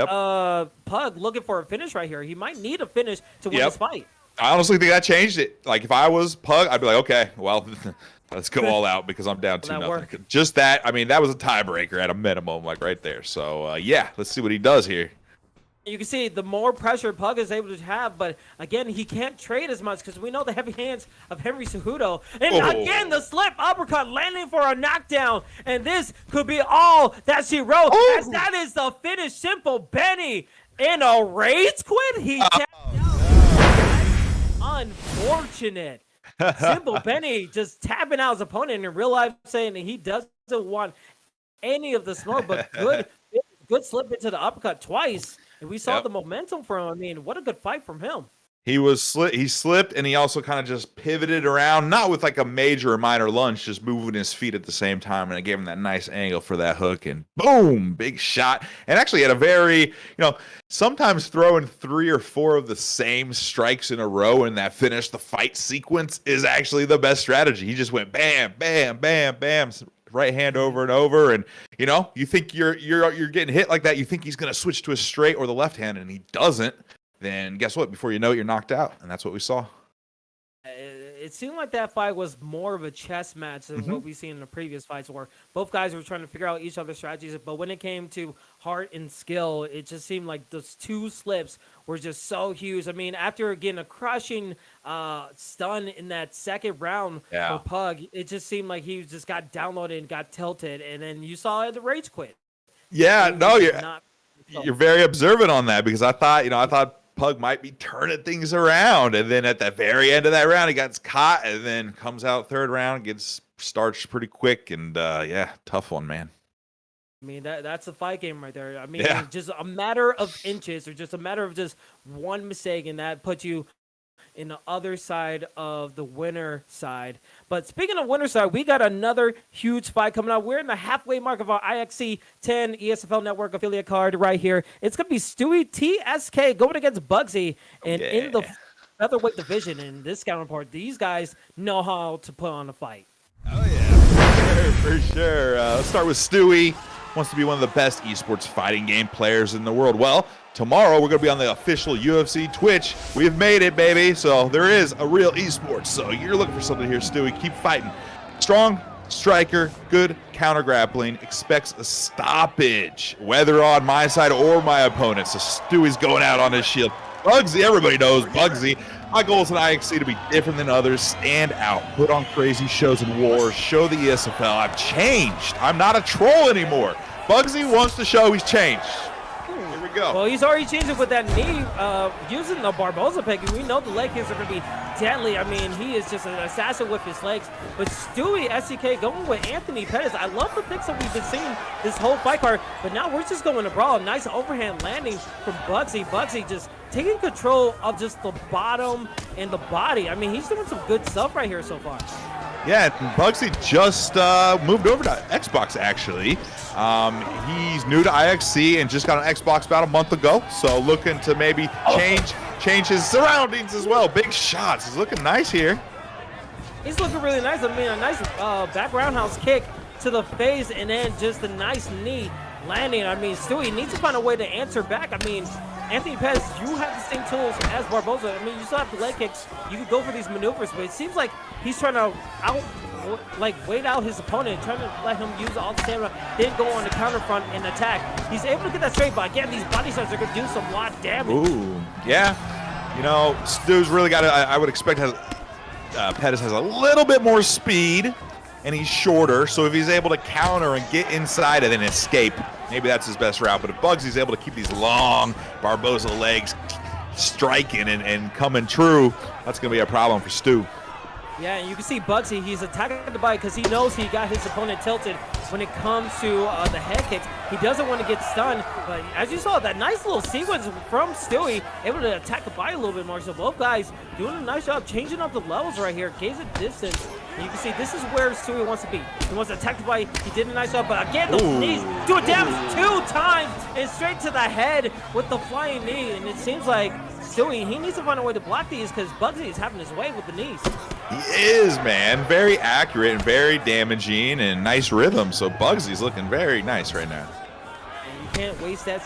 Pug looking for a finish right here. He might need a finish to win this fight. I honestly think that changed it. Like, if I was Pug, I'd be like, okay, well, let's go all out because I'm down 2-0. Just that, I mean, that was a tiebreaker at a minimum, like right there. So, yeah, let's see what he does here. You can see the more pressure Pug is able to have, but again, he can't trade as much because we know the heavy hands of Henry Cejudo. And again, the slip uppercut landing for a knockdown. And this could be all that she wrote. As that is the finish. Simple Benny in a rage quit. He tapped out. Unfortunate. Simple Benny just tapping out his opponent in real life, saying that he doesn't want any of the smoke, but good slip into the uppercut twice. And we saw the momentum from him. I mean, what a good fight from him. He slipped, and he also kind of just pivoted around, not with like a major or minor lunge, just moving his feet at the same time, and it gave him that nice angle for that hook, and boom, big shot. And actually had a very, sometimes throwing 3 or 4 of the same strikes in a row and that finish the fight sequence is actually the best strategy. He just went bam, bam, bam, bam, right hand over and over, and you think you're getting hit like that, you think he's gonna switch to a straight or the left hand, and he doesn't. Then guess what? Before you know it, you're knocked out, and that's what we saw. It seemed like that fight was more of a chess match than what we've seen in the previous fights, where both guys were trying to figure out each other's strategies. But when it came to heart and skill, it just seemed like those 2 slips were just so huge. I mean, after getting a crushing stun in that second round for Pug, it just seemed like he just got downloaded and got tilted, and then you saw the rage quit. Yeah, no, you're very observant on that, because I thought Pug might be turning things around, and then at the very end of that round he gets caught, and then comes out third round, gets starched pretty quick, and tough one, man. I mean, that's a fight game right there. I mean, just a matter of inches, or just a matter of just one mistake, and that puts you in the other side of the winner side. But speaking of winner side, we got another huge fight coming up. We're in the halfway mark of our IXC 10 ESFL Network affiliate card right here. It's going to be Stewie TSK going against Bugsy, and in the featherweight division. In this counterpart, these guys know how to put on a fight. Oh yeah, for sure. Let's start with Stewie. Wants to be one of the best esports fighting game players in the world. Well, tomorrow we're going to be on the official UFC Twitch. We've made it, baby. So there is a real esports. So you're looking for something here, Stewie. Keep fighting. Strong striker, good counter grappling. Expects a stoppage, whether on my side or my opponent. So Stewie's going out on his shield. Bugsy, everybody knows Bugsy. My goal is an IXC to be different than others, stand out, put on crazy shows and wars, show the ESFL I've changed. I'm not a troll anymore. Bugsy wants to show he's changed. Here we go. Well, he's already changed it with that knee, using the Barboza pick. We know the leg kicks are going to be deadly. I mean, he is just an assassin with his legs. But Stewie, SCK, going with Anthony Pettis. I love the picks that we've been seeing this whole fight card, but now we're just going to brawl. Nice overhand landing from Bugsy. Bugsy just taking control of just the bottom and the body. I mean, he's doing some good stuff right here so far. Yeah, Bugsy just moved over to Xbox, actually. He's new to IXC and just got an Xbox about a month ago, so looking to maybe change his surroundings as well. Big shots. He's looking nice here. He's looking really nice. I mean, a nice back roundhouse kick to the face, and then just a nice knee landing. I mean, Stewie needs to find a way to answer back. I mean, Anthony Pettis, you have the same tools as Barboza. I mean, you still have the leg kicks. You can go for these maneuvers, but it seems like he's trying to wait out his opponent, trying to let him use all the stamina, then go on the counter front and attack. He's able to get that straight, but again, these body shots are going to do some lot of damage. Ooh, yeah. You know, Stu's really got to, I would expect Pettis has a little bit more speed, and he's shorter, so if he's able to counter and get inside and then escape, maybe that's his best route. But if Bugsy's able to keep these long Barboza legs striking and coming true, that's going to be a problem for Stu. Yeah, and you can see Bugsy, he's attacking the body because he knows he got his opponent tilted when it comes to the head kicks. He doesn't want to get stunned, but as you saw, that nice little sequence from Stewie, able to attack the body a little bit more. So both guys doing a nice job changing up the levels right here, gauging distance. And you can see this is where Stewie wants to be. He wants to attack the body. He did a nice job, but again, those knees doing damage 2 times and straight to the head with the flying knee. And it seems like Stewie, he needs to find a way to block these because Bugsy is having his way with the knees. He is, man. Very accurate and very damaging and nice rhythm. So Bugsy's looking very nice right now. And you can't waste that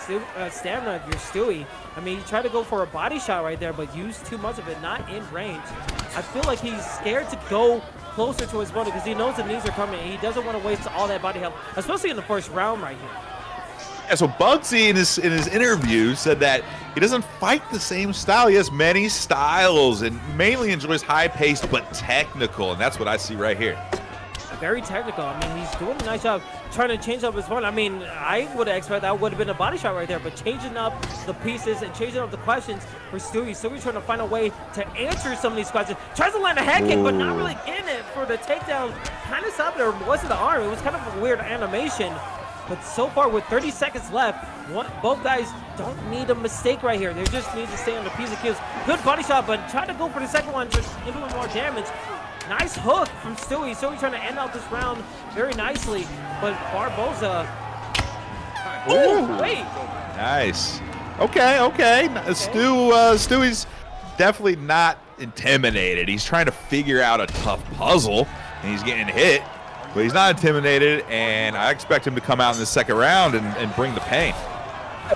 stamina if you're Stewie. I mean, he tried to go for a body shot right there, but used too much of it, not in range. I feel like he's scared to go closer to his opponent because he knows the knees are coming and he doesn't want to waste all that body health, especially in the first round right here. Yeah, so Bugsy in his interview said that he doesn't fight the same style. He has many styles and mainly enjoys high-paced but technical, and that's what I see right here. very technical. I mean, he's doing a nice job trying to change up his opponent. I mean, I would have expected that would have been a body shot right there, but changing up the pieces and changing up the questions for Stewie. Stewie's trying to find a way to answer some of these questions. Tries to land a head kick, but not really getting it for the takedown. Kind of stopped there. It wasn't the arm. It was kind of a weird animation. But so far, with 30 seconds left, both guys don't need a mistake right here. They just need to stay on the P's and Q's. Good body shot, but try to go for the second one, just implement more damage. Nice hook from Stewie. Stewie trying to end out this round very nicely, but Barboza. Oh, wait. Nice. Okay. Stewie's definitely not intimidated. He's trying to figure out a tough puzzle, and he's getting hit. But he's not intimidated, and I expect him to come out in the second round and bring the pain.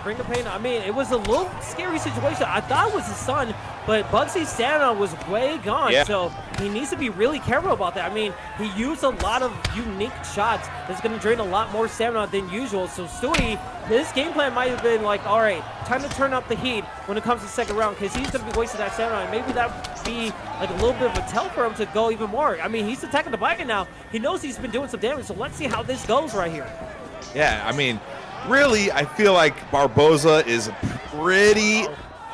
Bring the pain. I mean, it was a little scary situation. I thought it was his son, but Bugsy's stamina was way gone, so he needs to be really careful about that. I mean, he used a lot of unique shots that's going to drain a lot more stamina than usual. So Stewie, his game plan might have been like, all right, time to turn up the heat when it comes to the second round, because he's going to be wasting that stamina, and maybe that would be like a little bit of a tell for him to go even more. I mean, he's attacking the bike now. He knows he's been doing some damage, so let's see how this goes right here. Yeah, I mean, really, I feel like Barboza is a pretty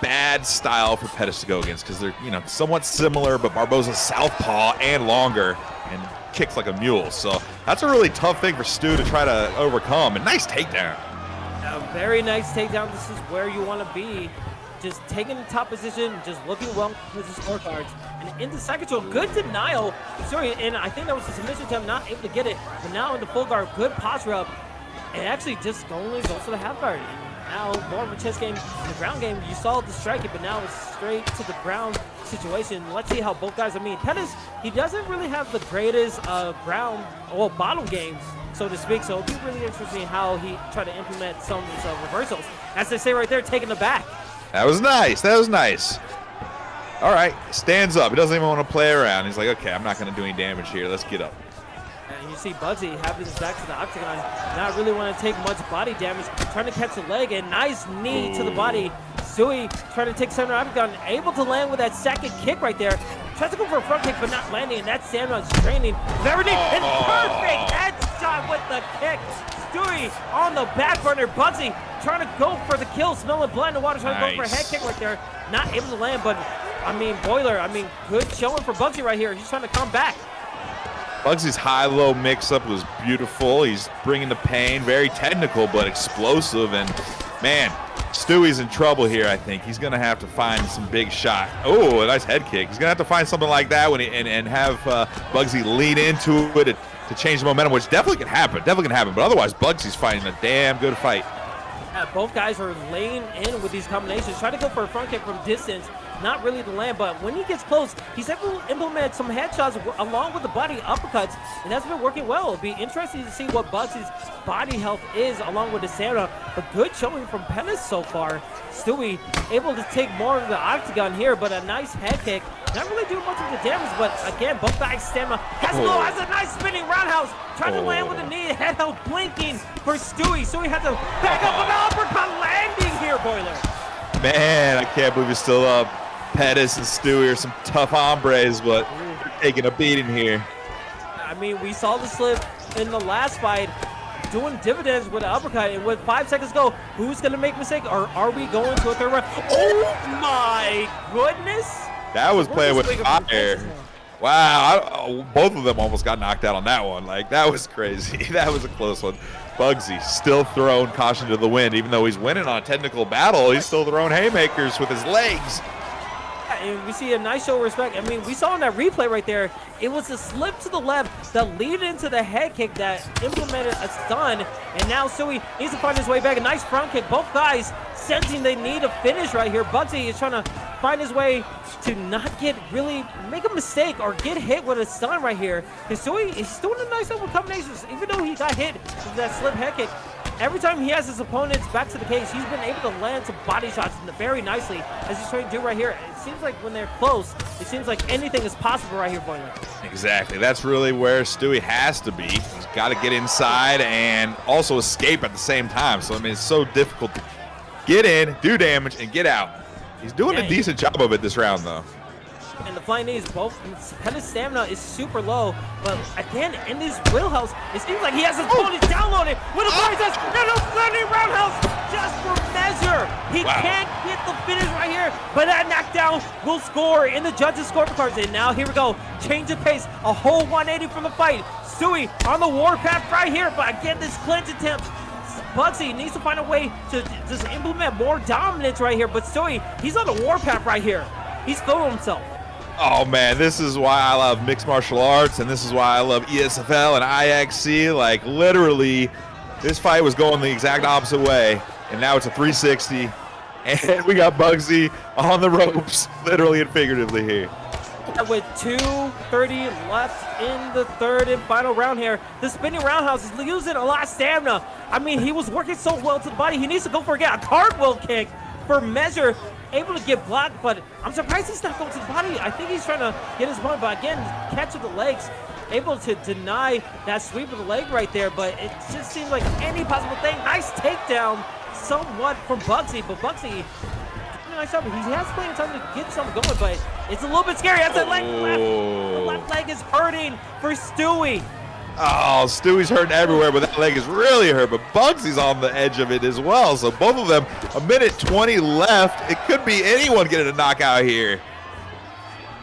bad style for Pettis to go against, because they're, somewhat similar, but Barboza's southpaw and longer and kicks like a mule. So that's a really tough thing for Stu to try to overcome. And nice takedown. A very nice takedown. This is where you want to be. Just taking the top position, just looking well with the scorecards. And in the second show, good denial. Sorry, and I think that was a submission attempt, not able to get it. But now in the full guard, good posture up. And actually just only goes for the half guard. And now more of a chest game. In the ground game, you saw the strike it, but now it's straight to the ground situation. Let's see how both guys, Pettis, he doesn't really have the greatest bottom games, so to speak. So it'll be really interesting how he tried to implement some of these reversals. As they say right there, taking the back. That was nice. All right, stands up. He doesn't even want to play around. He's like, okay, I'm not going to do any damage here. Let's get up. And you see Bugsy having his back to the octagon, not really want to take much body damage, trying to catch the leg, and nice knee to the body. Stewie trying to take center octagon, able to land with that second kick right there. Tries to go for a front kick, but not landing, and that stamina is draining. Very deep, and perfect headshot with the kick. Stewie on the back burner. Bugsy trying to go for the kill, smelling blood in the water, trying to go for a head kick right there. Not able to land, but Boiler, good showing for Bugsy right here. He's trying to come back. Bugsy's high-low mix-up was beautiful. He's bringing the pain, very technical but explosive. And, man, Stewie's in trouble here, I think. He's going to have to find some big shot. Oh, a nice head kick. He's going to have to find something like that and have Bugsy lean into it to change the momentum, which definitely can happen. But otherwise, Bugsy's fighting a damn good fight. Both guys are laying in with these combinations. Try to go for a front kick from distance. Not really the land, but when he gets close, he's able to implement some headshots along with the body uppercuts, and that's been working well. It'll be interesting to see what Bugsy's body health is along with the stamina, but good showing from Pettis so far. Stewie able to take more of the octagon here, but a nice head kick. Not really doing much of the damage, but again, both guys' stamina has a nice spinning roundhouse. Trying to land with the knee, head held blinking for Stewie. Stewie had to back up an uppercut landing here, Boiler. Man, I can't believe he's still up. Pettis and Stewie are some tough hombres, but they're taking a beating here. We saw the slip in the last fight, doing dividends with an uppercut, and with 5 seconds to go, who's going to make a mistake, or are we going to a third round? Oh my goodness! That was playing with fire. Wow, both of them almost got knocked out on that one. Like, that was crazy. That was a close one. Bugsy still throwing caution to the wind. Even though he's winning on a technical battle, he's still throwing haymakers with his legs. And we see a nice show of respect. We saw in that replay right there, it was a slip to the left that lead into the head kick that implemented a stun. And now Stewie needs to find his way back. A nice front kick. Both guys sensing they need a finish right here. Bugsy is trying to find his way to not make a mistake or get hit with a stun right here. And Stewie is doing a nice little combinations, even though he got hit with that slip head kick. Every time he has his opponents back to the cage, he's been able to land some body shots very nicely, as he's trying to do right here. It seems like when they're close, it seems like anything is possible right here, Boiler. Exactly. That's really where Stewie has to be. He's got to get inside and also escape at the same time. So, it's so difficult to get in, do damage, and get out. He's doing a decent job of it this round, though. And the flying knees, both Pettis' stamina is super low, but again, in his wheelhouse, it seems like he has his opponent downloaded with a process and a flying roundhouse just for measure. He can't get the finish right here, but that knockdown will score in the judges' scorecards. And now here we go, change of pace, a whole 180 from the fight. Stewie on the warpath right here, but again, this clinch attempt. Bugsy needs to find a way to just implement more dominance right here, but Stewie, he's on the warpath right here. He's feeling himself. Oh man, this is why I love mixed martial arts, and this is why I love ESFL and IXC. Like literally, this fight was going the exact opposite way, and now it's a 360, and we got Bugsy on the ropes, literally and figuratively here. With 2:30 left in the third and final round here, the spinning roundhouse is using a lot of stamina. I mean, he was working so well to the body. He needs to go for a cartwheel kick for measure. Able to get blocked, but I'm surprised he's not going to the body. I think he's trying to get his point, but again, catch with the legs, able to deny that sweep of the leg right there, but it just seems like any possible thing. Nice takedown somewhat from Bugsy, but Bugsy, nice job. He has plenty of time to get something going, but it's a little bit scary. That's that leg left. The left leg is hurting for Stewie. Oh, Stewie's hurting everywhere, but that leg is really hurt. But Bugsy's on the edge of it as well. So both of them, 1:20 left. It could be anyone getting a knockout here.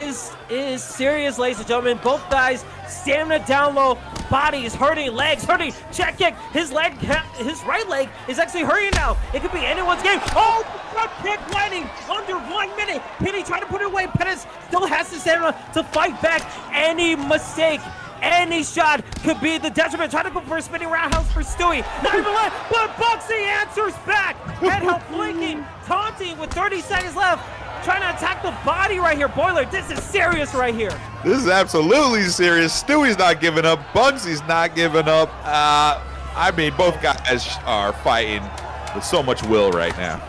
Is serious, ladies and gentlemen. Both guys, stamina down low, body is hurting, legs hurting. Check kick. His right leg is actually hurting now. It could be anyone's game. Oh, front kick landing under 1 minute. Penny trying to put it away. Pettis still has the stamina to fight back. Any mistake, any shot could be the detriment. Trying to go for a spinning roundhouse for Stewie. Not even left, but Bugsy answers back. Head help blinking, taunting with 30 seconds left. Trying to attack the body right here. Boiler, this is serious right here. This is absolutely serious. Stewie's not giving up. Bugsy's not giving up. I mean, both guys are fighting with so much will right now.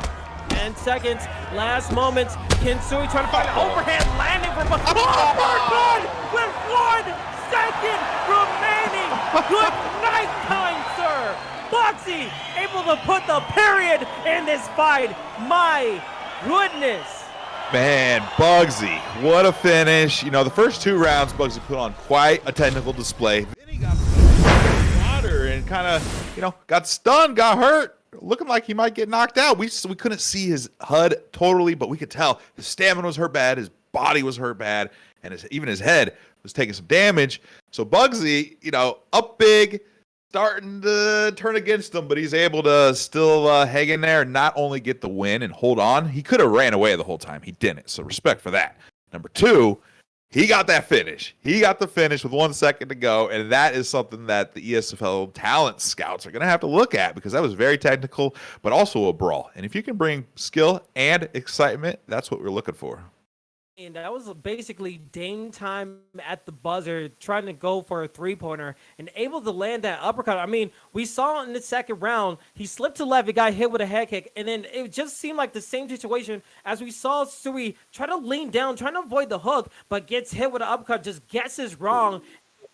10 seconds, last moments. Can Stewie try to find an overhand landing for Bugsy? Oh, we're good with 1 second remaining. Good night time, sir. Bugsy able to put the period in this fight. My goodness. Man, Bugsy, what a finish. You know, the first 2 rounds, Bugsy put on quite a technical display. Then he got water and kind of, got stunned, got hurt, looking like he might get knocked out. We couldn't see his HUD totally, but we could tell his stamina was hurt bad, his body was hurt bad, and even his head was taking some damage. So Bugsy, up big, starting to turn against him, but he's able to still hang in there and not only get the win and hold on. He could have ran away the whole time. He didn't, so respect for that. Number 2, he got that finish. He got the finish with 1 second to go, and that is something that the ESFL talent scouts are going to have to look at because that was very technical, but also a brawl. And if you can bring skill and excitement, that's what we're looking for. And that was basically Dame time at the buzzer, trying to go for a three-pointer and able to land that uppercut. I mean, we saw in the second round, he slipped to left, he got hit with a head kick, and then it just seemed like the same situation as we saw Stewie try to lean down, trying to avoid the hook, but gets hit with an uppercut, just guesses wrong.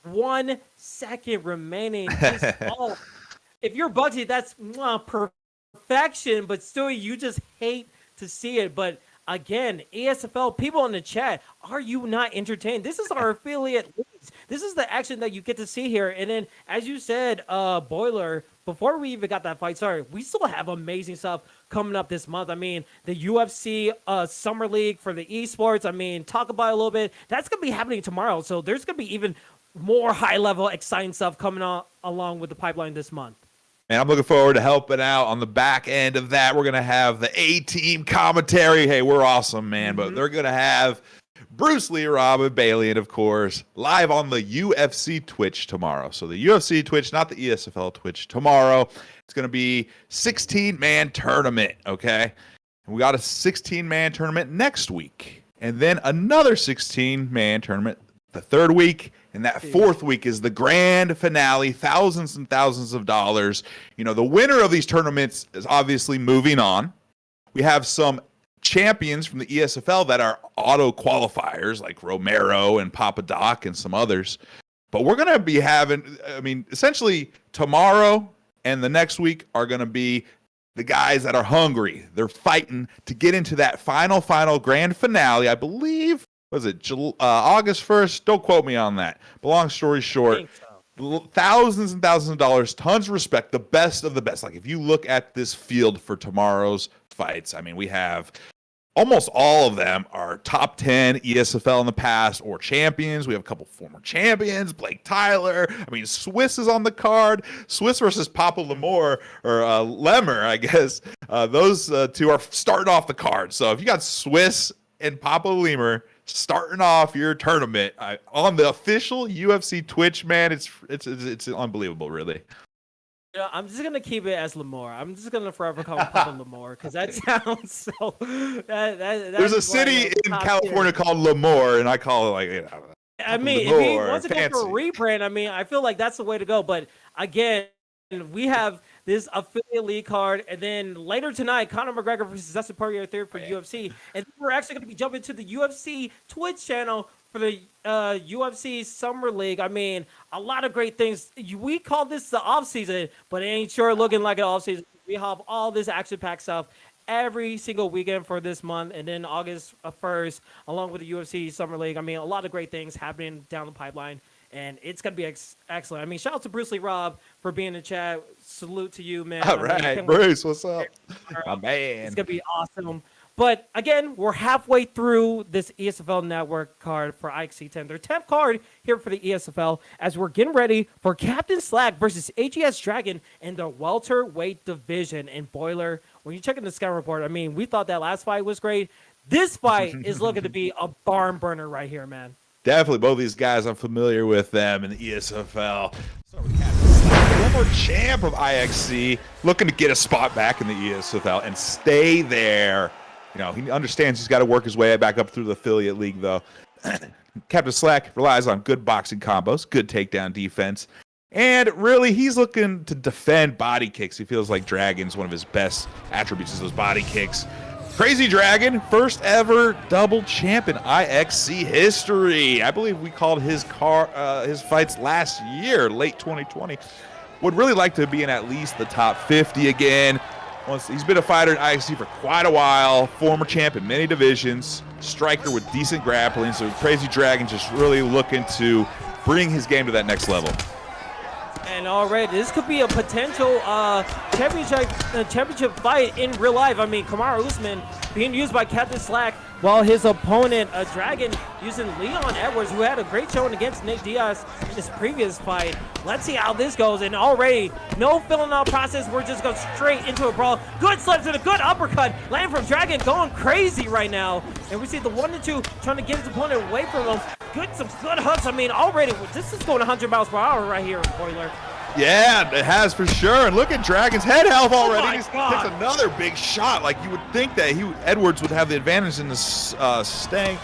1 second remaining. If you're Bugsy, that's perfection, but Stewie, you just hate to see it, but again, ESFL people in the chat, are you not entertained? This is our affiliate leagues. This is the action that you get to see here. And then, as you said, Boiler, before we even got that fight started, we still have amazing stuff coming up this month. I mean, the UFC Summer League for the esports. I mean, talk about it a little bit. That's going to be happening tomorrow. So there's going to be even more high-level, exciting stuff coming on along with the pipeline this month. And I'm looking forward to helping out on the back end of that. We're going to have the A-Team commentary. Hey, we're awesome, man. But they're going to have Bruce Lee, Robin Bailey, and, of course, live on the UFC Twitch tomorrow. So the UFC Twitch, not the ESFL Twitch, tomorrow. It's going to be 16-man tournament, okay? And we got a 16-man tournament next week. And then another 16-man tournament the third week. And that 4th week is the grand finale, thousands and thousands of dollars. The winner of these tournaments is obviously moving on. We have some champions from the ESFL that are auto qualifiers, like Romero and Papa Doc and some others. But we're going to be having, essentially tomorrow and the next week are going to be the guys that are hungry. They're fighting to get into that final grand finale. I believe was it August 1st? Don't quote me on that. But long story short, thousands and thousands of dollars, tons of respect, the best of the best. Like if you look at this field for tomorrow's fights, I mean, we have almost all of them are top 10 ESFL in the past or champions. We have a couple former champions, Blake Tyler. I mean, Swiss is on the card. Swiss versus Papa Lemur, or Lemmer, I guess. Those two are starting off the card. So if you got Swiss and Papa Lemur starting off your tournament on the official UFC Twitch, man, it's unbelievable, really. You know, I'm just gonna keep it as Lemore. I'm just gonna forever call him Papa Lemore because that sounds so. There's a city in California called Lemoore, and I call it like. You know, I mean, if he wants to go for a rebrand, I mean, I feel like that's the way to go. But again, we have this affiliate league card, and then later tonight, Conor McGregor versus Dustin Poirier third for UFC, and we're actually going to be jumping to the UFC Twitch channel for the UFC Summer League. I mean, a lot of great things. We call this the off season, but it ain't sure looking like an off season. We have all this action-packed stuff every single weekend for this month, and then August 1st, along with the UFC Summer League. I mean, a lot of great things happening down the pipeline, and it's going to be excellent. I mean, shout out to Bruce Lee Rob for being in the chat. Salute to you, man. All right, Bruce, what's up? My man. It's going to be awesome. But again, we're halfway through this ESFL Network card for IXC 10. Their 10th card here for the ESFL as we're getting ready for Captain Slack versus AGS Dragon in the welterweight division. And Boiler, when you check in the scout report, I mean, we thought that last fight was great. This fight is looking to be a barn burner right here, man. Definitely. Both these guys, I'm familiar with them in the ESFL. Start with Captain Slack, former champ of IXC, looking to get a spot back in the ESFL and stay there. You know, he understands he's got to work his way back up through the affiliate league, though. Captain Slack relies on good boxing combos, good takedown defense, and really, he's looking to defend body kicks. He feels like Dragon's one of his best attributes is those body kicks. Crazy Dragon, first ever double champ in IXC history. I believe we called his fights last year, late 2020. Would really like to be in at least the top 50 again. He's been a fighter in IXC for quite a while, former champ in many divisions, striker with decent grappling, so Crazy Dragon just really looking to bring his game to that next level. And already, this could be a potential championship fight in real life. I mean, Kamaru Usman being used by Captain Slack, while his opponent, Dragon, using Leon Edwards, who had a great showing against Nick Diaz in his previous fight. Let's see how this goes. And already, no filling out process. We're just going straight into a brawl. Good slips and a good uppercut. Landing from Dragon, going crazy right now. And we see the 1-2 trying to get his opponent away from him. Some good hooks. I mean, already, this is going 100 miles per hour right here in Boiler. Yeah, it has for sure. And look at Dragon's head health already. Oh He takes another big shot. Like you would think that Edwards would have the advantage in the stand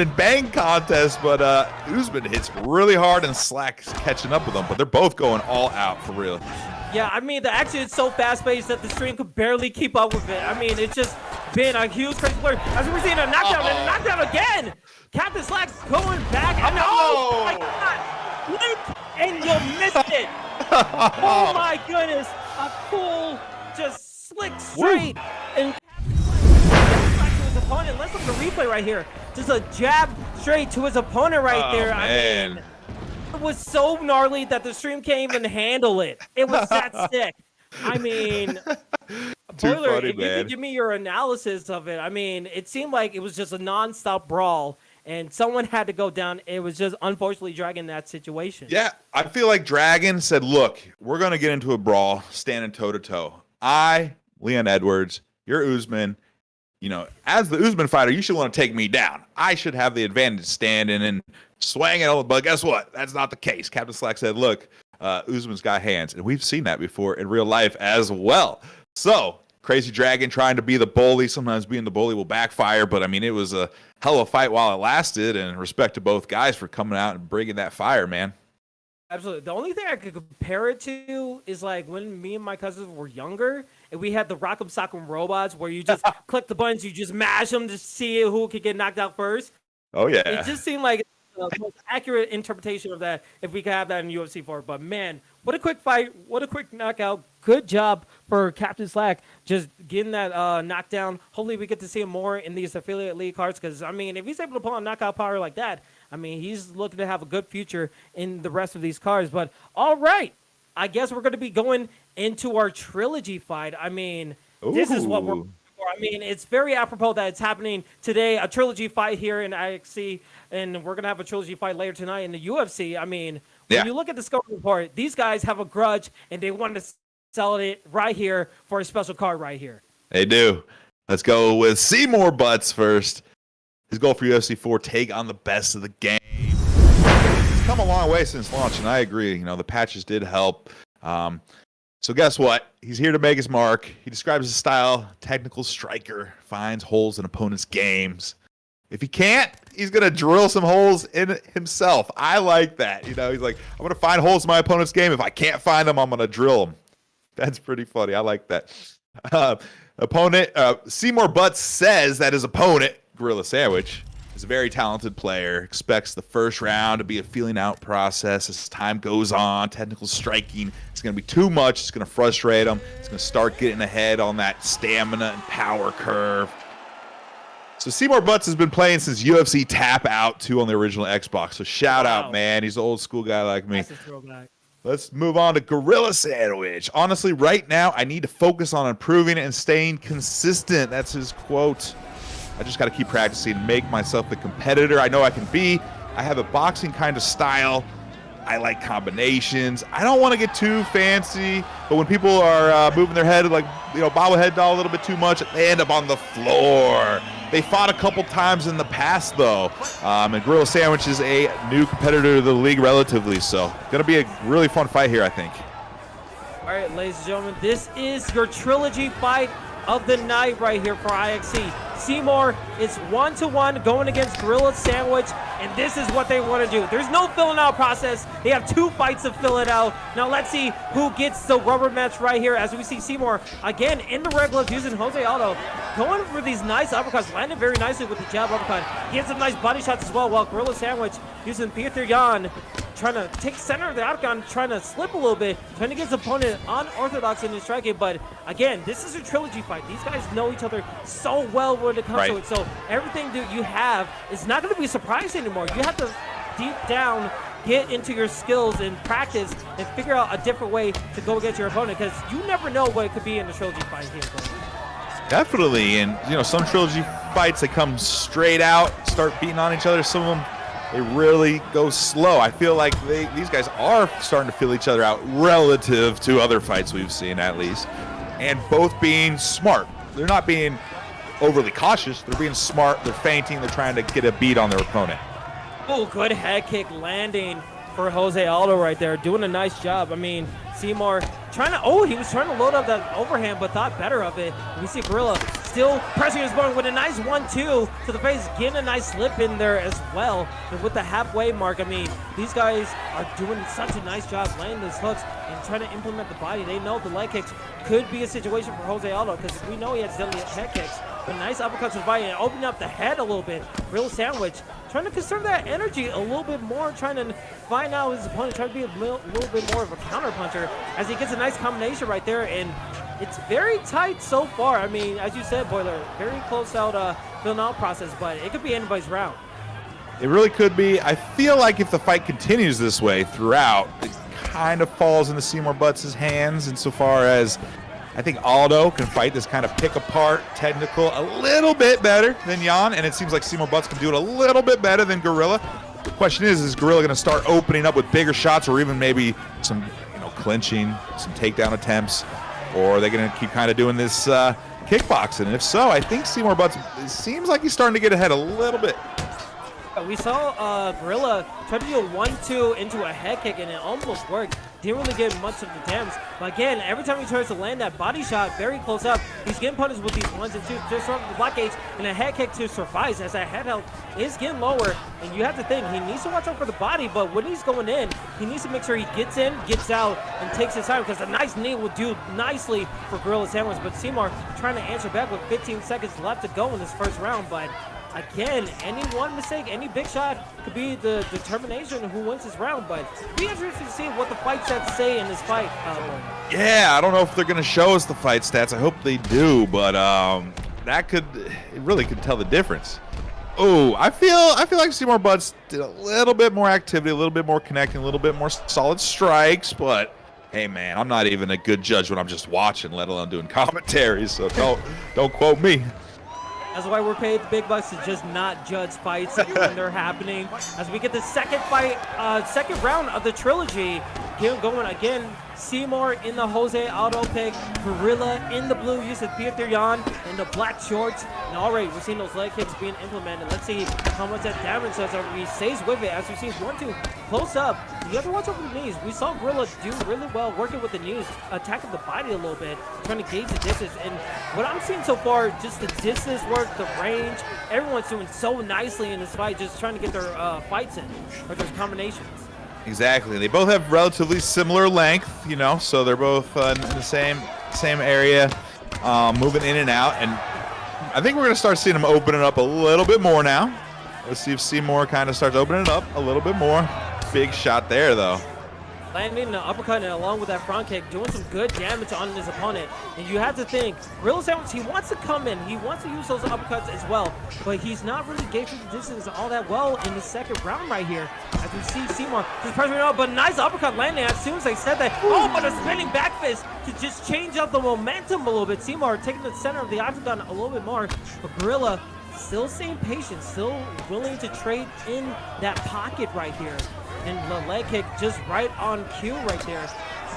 and bang contest, but Usman hits really hard and Slack's catching up with them. But they're both going all out for real. Yeah, I mean, the action is so fast-paced that the stream could barely keep up with it. I mean, it's just been a huge crazy blur. As we're seeing a knockdown and a knockdown again. Captain Slack's going back. And oh my God! Blink and you missed it. Oh my goodness! A cool, just slick straight. And Captain Slack to his opponent. Let's look at the replay right here. Just a jab straight to his opponent right there. Man. I mean, it was so gnarly that the stream can't even handle it. It was that sick. I mean, Boiler, funny, if you could give me your analysis of it, I mean, it seemed like it was just a non-stop brawl, and someone had to go down. It was just unfortunately Dragon that situation. Yeah, I feel like Dragon said, look, we're going to get into a brawl standing toe-to-toe. Leon Edwards, you're Usman. You know, as the Usman fighter, you should want to take me down. I should have the advantage standing and swinging. But guess what? That's not the case. Captain Slack said, look, Usman's got hands. And we've seen that before in real life as well. So, Crazy Dragon trying to be the bully. Sometimes being the bully will backfire. But, I mean, it was a hell of a fight while it lasted. And respect to both guys for coming out and bringing that fire, man. Absolutely. The only thing I could compare it to is like when me and my cousins were younger and we had the Rock'em Sock'em robots where you just click the buttons, you just mash them to see who could get knocked out first. Oh, yeah. It just seemed like the most accurate interpretation of that if we could have that in UFC 4. But, man, What a quick fight. What a quick knockout. Good job for Captain Slack just getting that knockdown. Hopefully we get to see him more in these affiliate league cards because, I mean, if he's able to pull on knockout power like that, I mean, he's looking to have a good future in the rest of these cards. But, all right, I guess we're going to be going into our trilogy fight. I mean, this is what we're looking for. I mean, it's very apropos that it's happening today, a trilogy fight here in IXC, and we're going to have a trilogy fight later tonight in the UFC. I mean, when you look at the scope report, these guys have a grudge, and they want to sell it right here for a special card right here. They do. Let's go with Seymour Butts first. His goal for UFC 4, take on the best of the game. It's come a long way since launch, and I agree. You know, the patches did help. So guess what? He's here to make his mark. He describes his style, technical striker, finds holes in opponents' games. If he can't, he's going to drill some holes in himself. I like that. You know, he's like, I'm going to find holes in my opponent's game. If I can't find them, I'm going to drill them. That's pretty funny. I like that. Seymour Butts says that his opponent, Gorilla Sandwich, is a very talented player, expects the first round to be a feeling out process as time goes on. Technical striking, it's going to be too much. It's going to frustrate him. It's going to start getting ahead on that stamina and power curve. So Seymour Butts has been playing since UFC Tap Out 2 on the original Xbox. So shout out, man. He's an old school guy like me. Let's move on to Gorilla Sandwich. Honestly, right now, I need to focus on improving and staying consistent. That's his quote. I just got to keep practicing and make myself the competitor I know I can be. I have a boxing kind of style. I like combinations. I don't want to get too fancy, but when people are moving their head like, you know, bobblehead doll a little bit too much, they end up on the floor. They fought a couple times in the past, though, and Gorilla Sandwich is a new competitor to the league relatively, so going to be a really fun fight here, I think. All right, ladies and gentlemen, this is your trilogy fight of the night right here for IXC. Seymour is 1-1 going against Gorilla Sandwich, and this is what they want to do. There's no filling out process. They have 2 fights to fill it out. Now let's see who gets the rubber match right here as we see Seymour again in the red gloves using Jose Aldo, going for these nice uppercuts, landed very nicely with the jab uppercut. He had some nice body shots as well, while Gorilla Sandwich using Peter Yan, trying to take center of the octagon, trying to slip a little bit, trying to get his opponent unorthodox in his striking. But again, this is a trilogy fight. These guys know each other so well when it comes to it. So everything that you have is not going to be a surprise anymore. You have to deep down get into your skills and practice and figure out a different way to go against your opponent, because you never know what it could be in a trilogy fight here. Definitely, and you know, some trilogy fights, they come straight out, start beating on each other. Some of them, they really go slow. I feel like these guys are starting to feel each other out relative to other fights we've seen, at least, and both being smart. They're not being overly cautious. They're being smart. They're feinting. They're trying to get a beat on their opponent. Oh, good head kick landing for Jose Aldo right there, doing a nice job. I mean, Seymour he was trying to load up that overhand, but thought better of it. We see Gorilla still pressing his opponent with a nice 1-2 to the face, getting a nice slip in there as well. And with the halfway mark, I mean, these guys are doing such a nice job landing these hooks and trying to implement the body. They know the leg kicks could be a situation for Jose Aldo, because we know he has deadly head kicks. But nice uppercuts to the body and opening up the head a little bit. Gorilla Sandwich trying to conserve that energy a little bit more, trying to find out his opponent, trying to be a little bit more of a counter puncher as he gets a nice combination right there. And it's very tight so far. I mean, as you said, Boiler, very close out filling out process, but it could be anybody's round. It really could be. I feel like if the fight continues this way throughout, it kind of falls into Seymour Butts' hands insofar as I think Aldo can fight this kind of pick-apart technical a little bit better than Yan, and it seems like Seymour Butts can do it a little bit better than Gorilla. The question is Gorilla going to start opening up with bigger shots, or even maybe some, you know, clinching, some takedown attempts, or are they going to keep kind of doing this kickboxing? And if so, I think Seymour Butts, it seems like he's starting to get ahead a little bit. We saw Gorilla try to do a 1-2 into a head kick, and it almost worked. Didn't really get much of the damage. But again, every time he tries to land that body shot very close up, he's getting punished with these 1s and 2s just from the blockades, and a head kick to suffice, as that head health is getting lower. And you have to think, he needs to watch out for the body, but when he's going in, he needs to make sure he gets in, gets out, and takes his time, because a nice knee will do nicely for Gorilla Sandwich. But Seymour trying to answer back with 15 seconds left to go in this first round, but again, any one mistake, any big shot could be the determination of who wins this round. But be interesting to see what the fight stats say in this fight. Yeah, I don't know if they're going to show us the fight stats. I hope they do, but it really could tell the difference. Oh, I feel like Seymour Butts did a little bit more activity, a little bit more connecting, a little bit more solid strikes, but hey man, I'm not even a good judge when I'm just watching, let alone doing commentaries, so don't quote me. That's why we're paid the big bucks to just not judge fights when they're happening. As we get the second round of the trilogy, going again. Seymour in the Jose Aldo pick, Gorilla in the blue, Yusuf Pietrian in the black shorts, and already we're seeing those leg kicks being implemented. Let's see how much that damage does. He stays with it as we see 1-2 close up. You have to watch over the knees. We saw Gorilla do really well working with the knees, attacking the body a little bit, trying to gauge the distance. And what I'm seeing so far, just the distance work, the range, everyone's doing so nicely in this fight, just trying to get their fights in, or their combinations. Exactly. They both have relatively similar length, you know, so they're both in the same area, moving in and out. And I think we're going to start seeing them open it up a little bit more now. Let's see if Seymour kind of starts opening it up a little bit more. Big shot there, though. Landing an uppercut and along with that front kick, doing some good damage on his opponent. And you have to think, Gorilla Sandwich, he wants to come in. He wants to use those uppercuts as well. But he's not really gauging the distance all that well in the second round right here. As we see Seymour just pressuring out, but nice uppercut landing as soon as they said that. Oh, but a spinning back fist to just change up the momentum a little bit. Seymour taking the center of the octagon a little bit more. But Gorilla still staying patient, still willing to trade in that pocket right here. And the leg kick just right on cue right there.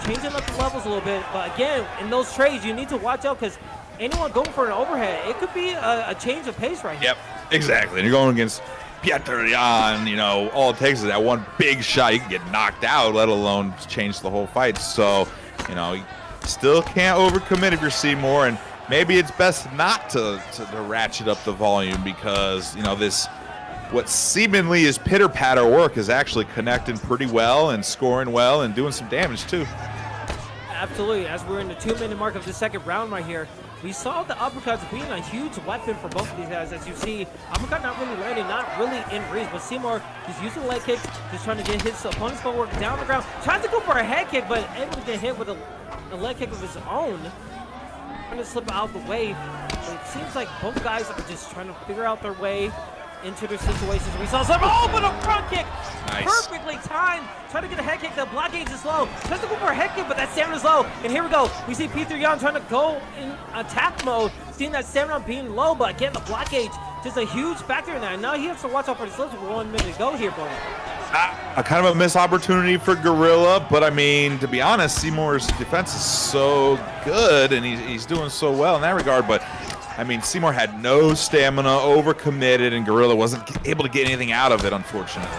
Changing up the levels a little bit. But again, in those trades, you need to watch out because anyone going for an overhead, it could be a change of pace right here. Yep, exactly. And you're going against Pietrian, you know, all it takes is that one big shot. You can get knocked out, let alone change the whole fight. So, you know, you still can't overcommit if you're Seymour. And maybe it's best not to ratchet up the volume because, you know, what seemingly is pitter-patter work is actually connecting pretty well and scoring well and doing some damage too. Absolutely. As we're in the 2-minute mark of the second round right here, we saw the uppercuts being a huge weapon for both of these guys. As you see, uppercut not really landing, not really in reach, but Seymour just using leg kicks, just trying to get his opponent's footwork down the ground. Tries to go for a head kick, but able to get hit with a leg kick of his own. Trying to slip out the way. But it seems like both guys are just trying to figure out their way into their situations. We saw some, oh, but a front kick, nice. Perfectly timed. Trying to get a head kick. The block gauge is low. Tries to go for a head kick, but that stamina's low. And here we go. We see Pietrian trying to go in attack mode, seeing that stamina being low, but again, the block gauge just a huge factor in that. And now he has to watch out for his lips with 1 minute to go here, boy. A kind of a missed opportunity for Gorilla, but I mean, to be honest, Seymour's defense is so good, and he's doing so well in that regard, but I mean, Seymour had no stamina, overcommitted, and Gorilla wasn't able to get anything out of it, unfortunately.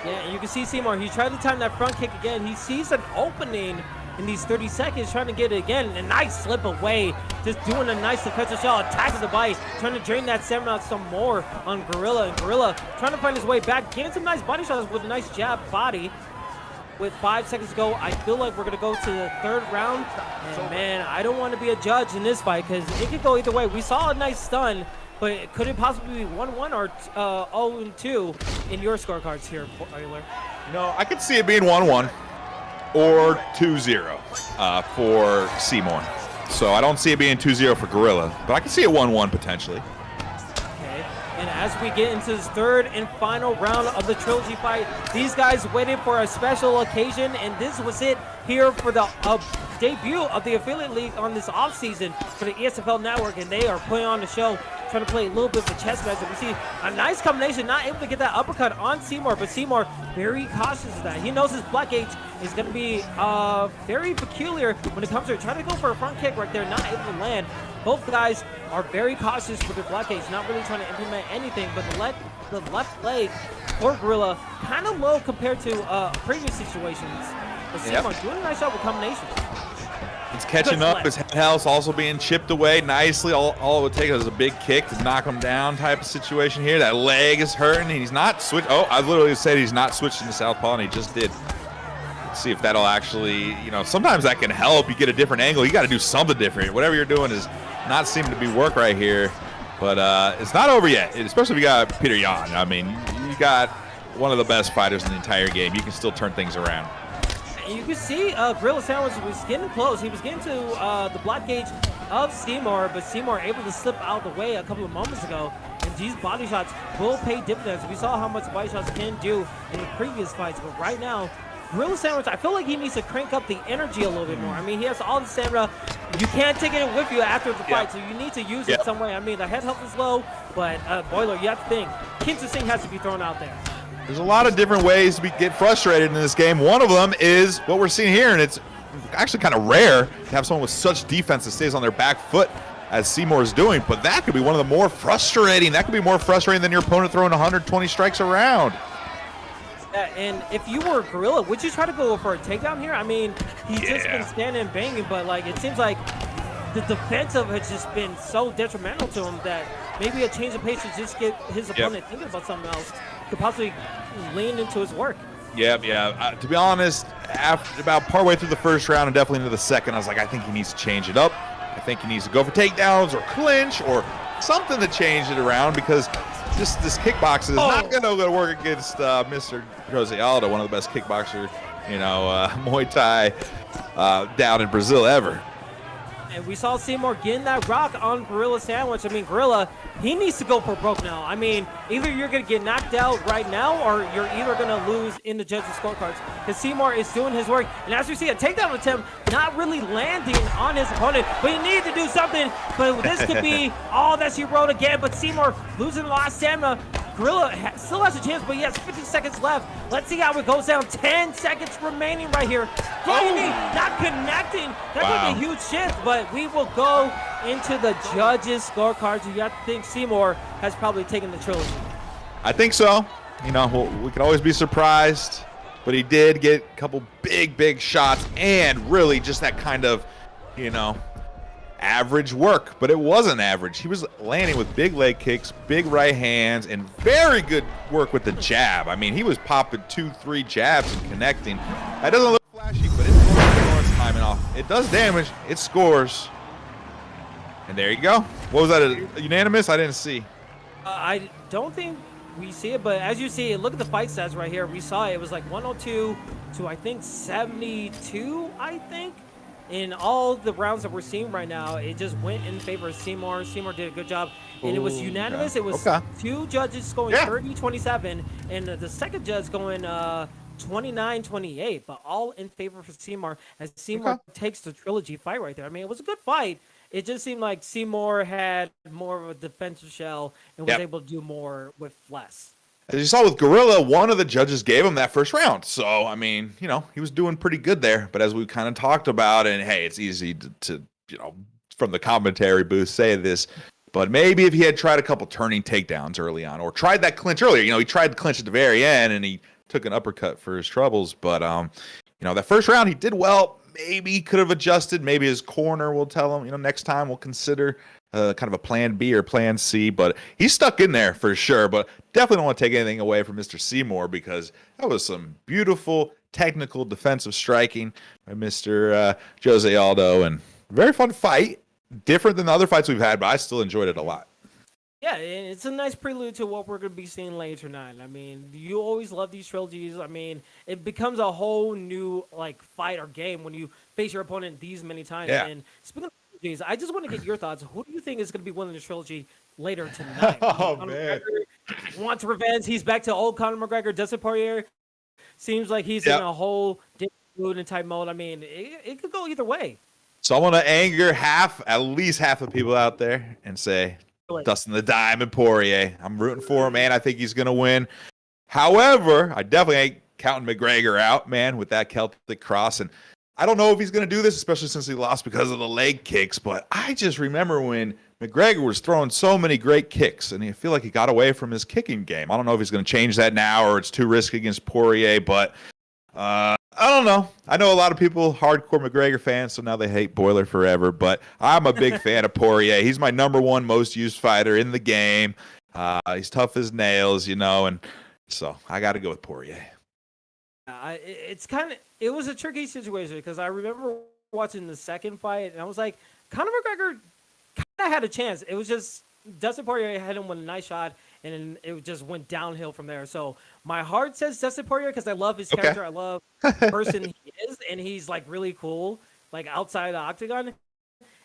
Yeah, and you can see Seymour, he tried to time that front kick again. He sees an opening in these 30 seconds, trying to get it again. A nice slip away, just doing a nice defensive shot, attacking the bite, trying to drain that stamina out some more on Gorilla. And Gorilla trying to find his way back, getting some nice body shots with a nice jab body. With 5 seconds to go, I feel like we're going to go to the third round. And man, I don't want to be a judge in this fight because it could go either way. We saw a nice stun, but could it possibly be 1-1 or 0-2 in your scorecards here, Euler? No, I could see it being 1-1 or 2-0 for Seymour. So I don't see it being 2-0 for Gorilla, but I can see it 1-1 potentially. And as we get into this third and final round of the trilogy fight, these guys waited for a special occasion, and this was it here for the debut of the affiliate league on this offseason for the ESFL network, and they are putting on the show, trying to play a little bit of a chess match. And we see a nice combination, not able to get that uppercut on Seymour, but Seymour very cautious of that. He knows his block gauge is going to be very peculiar when it comes to trying to go for a front kick right there, not able to land. Both guys are very cautious with their block gauge, not really trying to implement anything, but the left leg for Gorilla kind of low compared to previous situations. But Seymour doing a nice job with combinations. It's catching up. His head house also being chipped away nicely. All it would take is a big kick to knock him down type of situation here. That leg is hurting. He's not switch. Oh, I literally said he's not switching to southpaw, and he just did. Let's see if that'll actually, you know, sometimes that can help. You get a different angle. You got to do something different. Whatever you're doing is not seeming to be work right here. But it's not over yet, especially if you got Peter Yan. I mean, you got one of the best fighters in the entire game. You can still turn things around. And you can see Gorilla Sandwich was getting close. He was getting to the block gauge of Seymour, but Seymour able to slip out of the way a couple of moments ago. And these body shots will pay dividends. We saw how much body shots can do in the previous fights, but right now, Gorilla Sandwich, I feel like he needs to crank up the energy a little bit more. I mean, he has all the stamina. You can't take it with you after the fight, so you need to use it some way. I mean, the head health is low, but Boiler, you have to think, Kinsa Singh has to be thrown out there. There's a lot of different ways to get frustrated in this game. One of them is what we're seeing here, and it's actually kind of rare to have someone with such defense that stays on their back foot as Seymour is doing, but that could be one of the more frustrating. That could be more frustrating than your opponent throwing 120 strikes around. Yeah, and if you were Gorilla, would you try to go for a takedown here? I mean, he's just been standing and banging, but like it seems like the defensive has just been so detrimental to him that maybe a change of pace to just get his opponent thinking about something else could possibly lean into his work. Yeah. To be honest, after about partway through the first round and definitely into the second, I was like, I think he needs to change it up. I think he needs to go for takedowns or clinch or something to change it around, because just this kickboxer is not going to work against Mr. Jose Aldo, one of the best kickboxer, Muay Thai down in Brazil ever. And we saw Seymour getting that rock on Gorilla Sandwich. I mean, Gorilla, he needs to go for broke now. I mean, either you're going to get knocked out right now or you're either going to lose in the judges' scorecards, because Seymour is doing his work. And as we see, a takedown attempt not really landing on his opponent, but he needed to do something. But this could be all that she wrote again. But Seymour losing a lot of stamina. Gorilla still has a chance, but he has 50 seconds left. Let's see how it goes down. 10 seconds remaining right here. Not connecting. That would be a huge shift, but we will go into the judges' scorecards. You have to think Seymour has probably taken the trilogy. I think so. We can always be surprised, but he did get a couple big shots and really just that kind of, average work, but it wasn't average. He was landing with big leg kicks, big right hands, and very good work with the jab. I mean, he was popping 2-3 jabs and connecting. That doesn't look flashy, but it's timing off. It does damage. It scores. And there you go. What was that, a unanimous? I didn't see. I don't think we see it, but as you see, look at the fight stats right here. We saw it was like 102 to, I think, 72, I think. In all the rounds that we're seeing right now, it just went in favor of Seymour. Seymour did a good job, and it was unanimous. It was two judges going 30-27, and the second judge going 29-28, but all in favor for Seymour, as Seymour takes the trilogy fight right there. I mean, it was a good fight. It just seemed like Seymour had more of a defensive shell and was able to do more with less. As you saw with Gorilla, one of the judges gave him that first round. So, I mean, he was doing pretty good there. But as we kind of talked about, and hey, it's easy to from the commentary booth say this, but maybe if he had tried a couple turning takedowns early on or tried that clinch earlier, he tried to clinch at the very end and he took an uppercut for his troubles. But, that first round, he did well. Maybe he could have adjusted. Maybe his corner will tell him, next time we'll consider kind of a plan B or plan C, but he's stuck in there for sure. But definitely don't want to take anything away from Mr. Seymour, because that was some beautiful technical defensive striking by Mr. Jose Aldo, and very fun fight. Different than the other fights we've had, but I still enjoyed it a lot. Yeah, it's a nice prelude to what we're going to be seeing later tonight. I mean, you always love these trilogies. I mean, it becomes a whole new fight or game when you face your opponent these many times. Yeah. And speaking of trilogies, I just want to get your thoughts. Who do you think is going to be winning the trilogy later tonight? Man. McGregor wants revenge. He's back to old Conor McGregor. Dustin Poirier seems like he's in a whole different mood and type mode. I mean, it could go either way. So I want to anger at least half the people out there and say, Dustin the Diamond Poirier. I'm rooting for him, man. I think he's going to win. However, I definitely ain't counting McGregor out, man, with that Celtic cross. And I don't know if he's going to do this, especially since he lost because of the leg kicks. But I just remember when McGregor was throwing so many great kicks, and I feel like he got away from his kicking game. I don't know if he's going to change that now or it's too risky against Poirier, but I don't know. I know a lot of people, hardcore McGregor fans, so now they hate Boiler forever, but I'm a big fan of Poirier. He's my #1 most used fighter in the game. He's tough as nails, and so I got to go with Poirier. It was a tricky situation because I remember watching the second fight, and I was like, Conor McGregor kind of had a chance. It was just Dustin Poirier hit him with a nice shot, and then it just went downhill from there. So my heart says Dustin Poirier because I love his character. I love the person he is, and he's like really cool, like outside the octagon.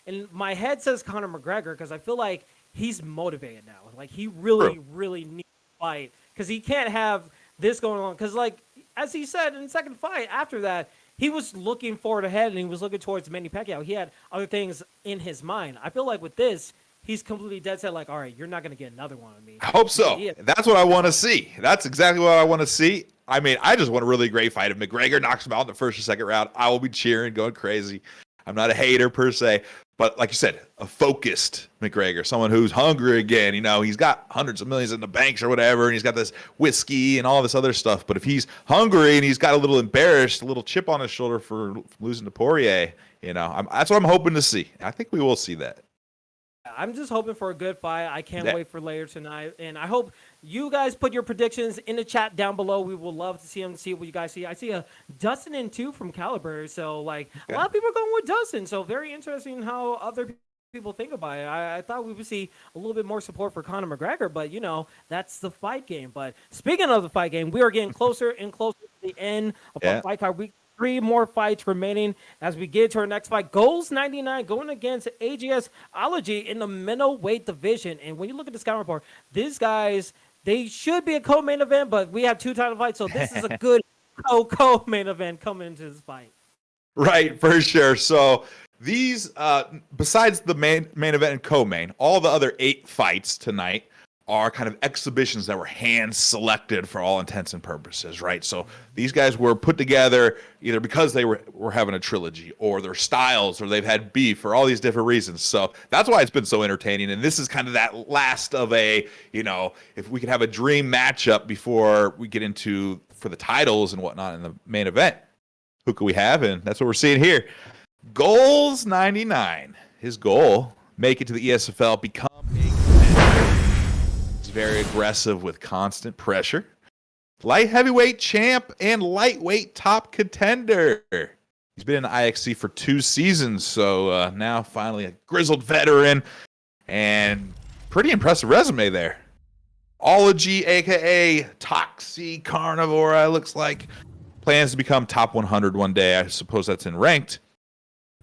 And my head says Conor McGregor because I feel like he's motivated now. Like he really, really needs to fight because he can't have this going on. Because like as he said in the second fight after that, he was looking forward ahead and he was looking towards Manny Pacquiao. He had other things in his mind. I feel like with this, he's completely dead set. Like, all right, you're not gonna get another one on me. I hope so. That's what I want to see. That's exactly what I want to see. I mean, I just want a really great fight. If McGregor knocks him out in the first or second round, I will be cheering, going crazy. I'm not a hater per se, but like you said, a focused McGregor, someone who's hungry again. You know, he's got hundreds of millions in the banks or whatever, and he's got this whiskey and all this other stuff. But if he's hungry and he's got a little embarrassed, a little chip on his shoulder for losing to Poirier, you know, that's what I'm hoping to see. I think we will see that. I'm just hoping for a good fight. I can't wait for later tonight. And I hope you guys put your predictions in the chat down below. We will love to see them, see what you guys see. I see a Dustin and 2 from Caliber. So, like, a lot of people are going with Dustin. So, very interesting how other people think about it. I thought we would see a little bit more support for Conor McGregor. But, you know, that's the fight game. But speaking of the fight game, we are getting closer and closer to the end of our fight card. 3 more fights remaining as we get to our next fight. Goals 99 going against AGS Ology in the middleweight division. And when you look at the scouting report, these guys, they should be a co-main event, but we have 2 title fights, so this is a good co-main event coming into this fight. Right, for sure. So these, besides the main event and co-main, all the other 8 fights tonight are kind of exhibitions that were hand-selected for all intents and purposes, right? So these guys were put together either because they were having a trilogy or their styles or they've had beef for all these different reasons. So that's why it's been so entertaining. And this is kind of that last of a, you know, if we could have a dream matchup before we get into for the titles and whatnot in the main event, who could we have? And that's what we're seeing here. Goals 99. His goal, make it to the ESFL, become very aggressive with constant pressure. Light heavyweight champ and lightweight top contender. He's been in the IXC for 2 seasons, so now finally a grizzled veteran and pretty impressive resume there. Ology, aka Toxie Carnivore, looks like. Plans to become top 100 one day. I suppose that's in ranked.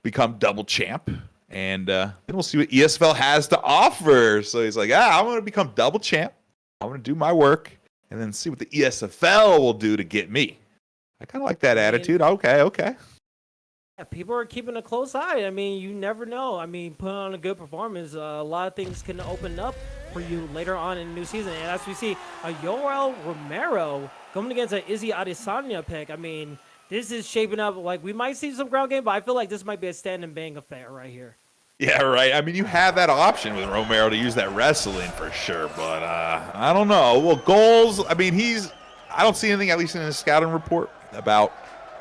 Become double champ. And then we'll see what ESFL has to offer. So he's like, I'm going to become double champ. I'm going to do my work and then see what the ESFL will do to get me. I kind of like that attitude. Okay. Yeah, people are keeping a close eye. I mean, you never know. I mean, put on a good performance. A lot of things can open up for you later on in the new season. And as we see, Yoel Romero coming against an Izzy Adesanya pick. I mean, this is shaping up like we might see some ground game, but I feel like this might be a stand and bang affair right here. Yeah, right. I mean, you have that option with Romero to use that wrestling for sure, but I don't know. Well, goals, I mean, I don't see anything, at least in his scouting report, about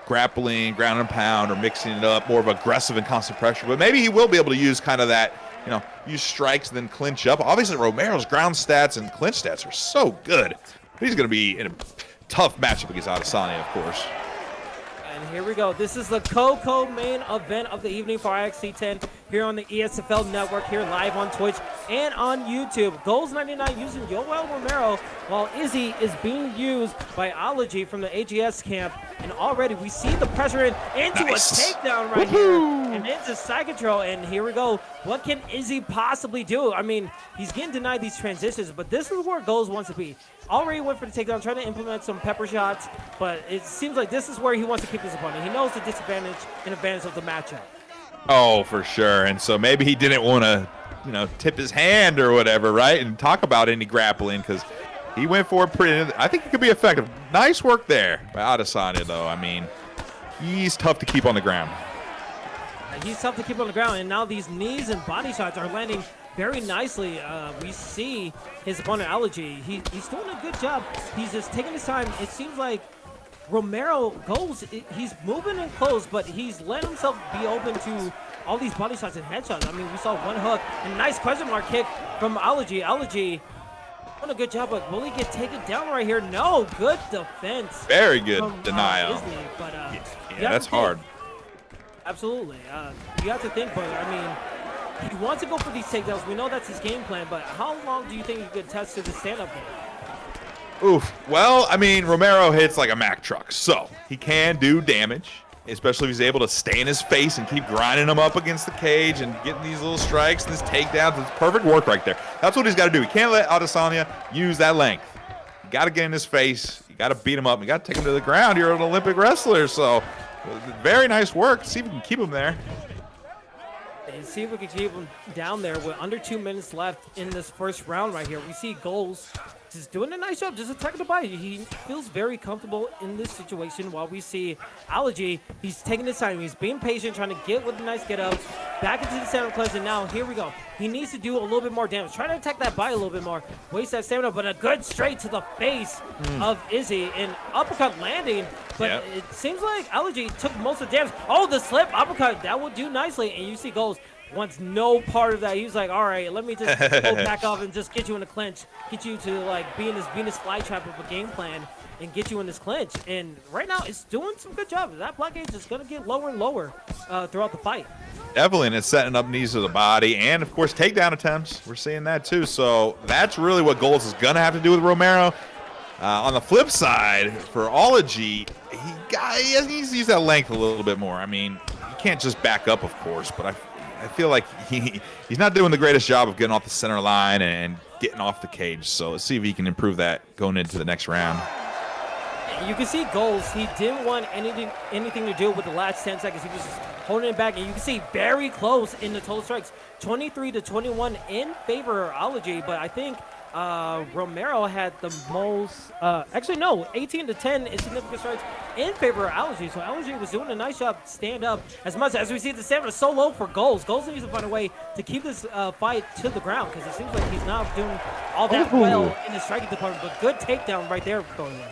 grappling, ground and pound, or mixing it up, more of aggressive and constant pressure, but maybe he will be able to use kind of that, you know, use strikes and then clinch up. Obviously, Romero's ground stats and clinch stats are so good. He's going to be in a tough matchup against Adesanya, of course. And here we go. This is the co-main event of the evening for IXC 10 here on the ESFL Network, here live on Twitch and on YouTube. Goals 99 using Yoel Romero, while Izzy is being used by Ology from the AGS camp. And already we see the pressure into a takedown right here. And into side control. And here we go. What can Izzy possibly do? I mean, he's getting denied these transitions, but this is where Goals wants to be. Already went for the takedown, trying to implement some pepper shots, but it seems like this is where he wants to keep his opponent. He knows the disadvantage and advantage of the matchup. Oh, for sure. And so maybe he didn't want to, you know, tip his hand or whatever, right? And talk about any grappling because he went for it pretty. I think it could be effective. Nice work there by Adesanya, though. I mean, he's tough to keep on the ground. He's tough to keep on the ground, and now these knees and body shots are landing very nicely. We see his opponent, Ology. He's doing a good job. He's just taking his time. It seems like Romero goes, he's moving in close, but he's letting himself be open to all these body shots and headshots. I mean, we saw one hook and a nice question mark kick from Ology. Ology doing a good job, but will he get taken down right here? No, good defense. Very good denial. Izzy, but, yeah, that's hard. Absolutely. You have to think, but I mean, he wants to go for these takedowns. We know that's his game plan, but how long do you think he could test to the stand-up game? Oof. Well, I mean, Romero hits like a Mack truck, so he can do damage, especially if he's able to stay in his face and keep grinding him up against the cage and getting these little strikes and these takedowns. It's perfect work right there. That's what he's got to do. He can't let Adesanya use that length. You got to get in his face. You got to beat him up. You got to take him to the ground. You're an Olympic wrestler, so very nice work. See if we can keep him there. And see if we can keep him down there with under 2 minutes left in this first round right here. We see Goals just doing a nice job, just attacking the body. He feels very comfortable in this situation, while we see Allergy, he's taking his time. He's being patient, trying to get with a nice get up, back into the center clutch, and now here we go. He needs to do a little bit more damage. Try to attack that body a little bit more. Waste that stamina, but a good straight to the face of Izzy. And uppercut landing, but it seems like Allergy took most of the damage. Oh, the slip uppercut, that will do nicely. And you see Goals wants no part of that. He's like, all right, let me just go back off and just get you in a clinch, get you to like be in this Venus flytrap of a game plan and get you in this clinch. And right now it's doing some good job. That blockade is going to get lower and lower throughout the fight. Definitely, and it's setting up knees to the body and, of course, takedown attempts. We're seeing that too. So that's really what Goals is going to have to do with Romero. On the flip side, for Ology, he needs to use that length a little bit more. I mean, you can't just back up, of course, but I feel like he's not doing the greatest job of getting off the center line and getting off the cage. So let's see if he can improve that going into the next round. You can see Goals, he didn't want anything to do with the last 10 seconds. He was just holding it back, and you can see very close in the total strikes, 23-21 in favor of Ology, but I think Romero had the most, actually no, 18-10 in significant strikes in favor of Allergy. So Allergy was doing a nice job stand up, as much as we see the stamina so low for Goals. Goals needs to find a way to keep this fight to the ground, because it seems like he's not doing all that well in the striking department, but good takedown right there going on.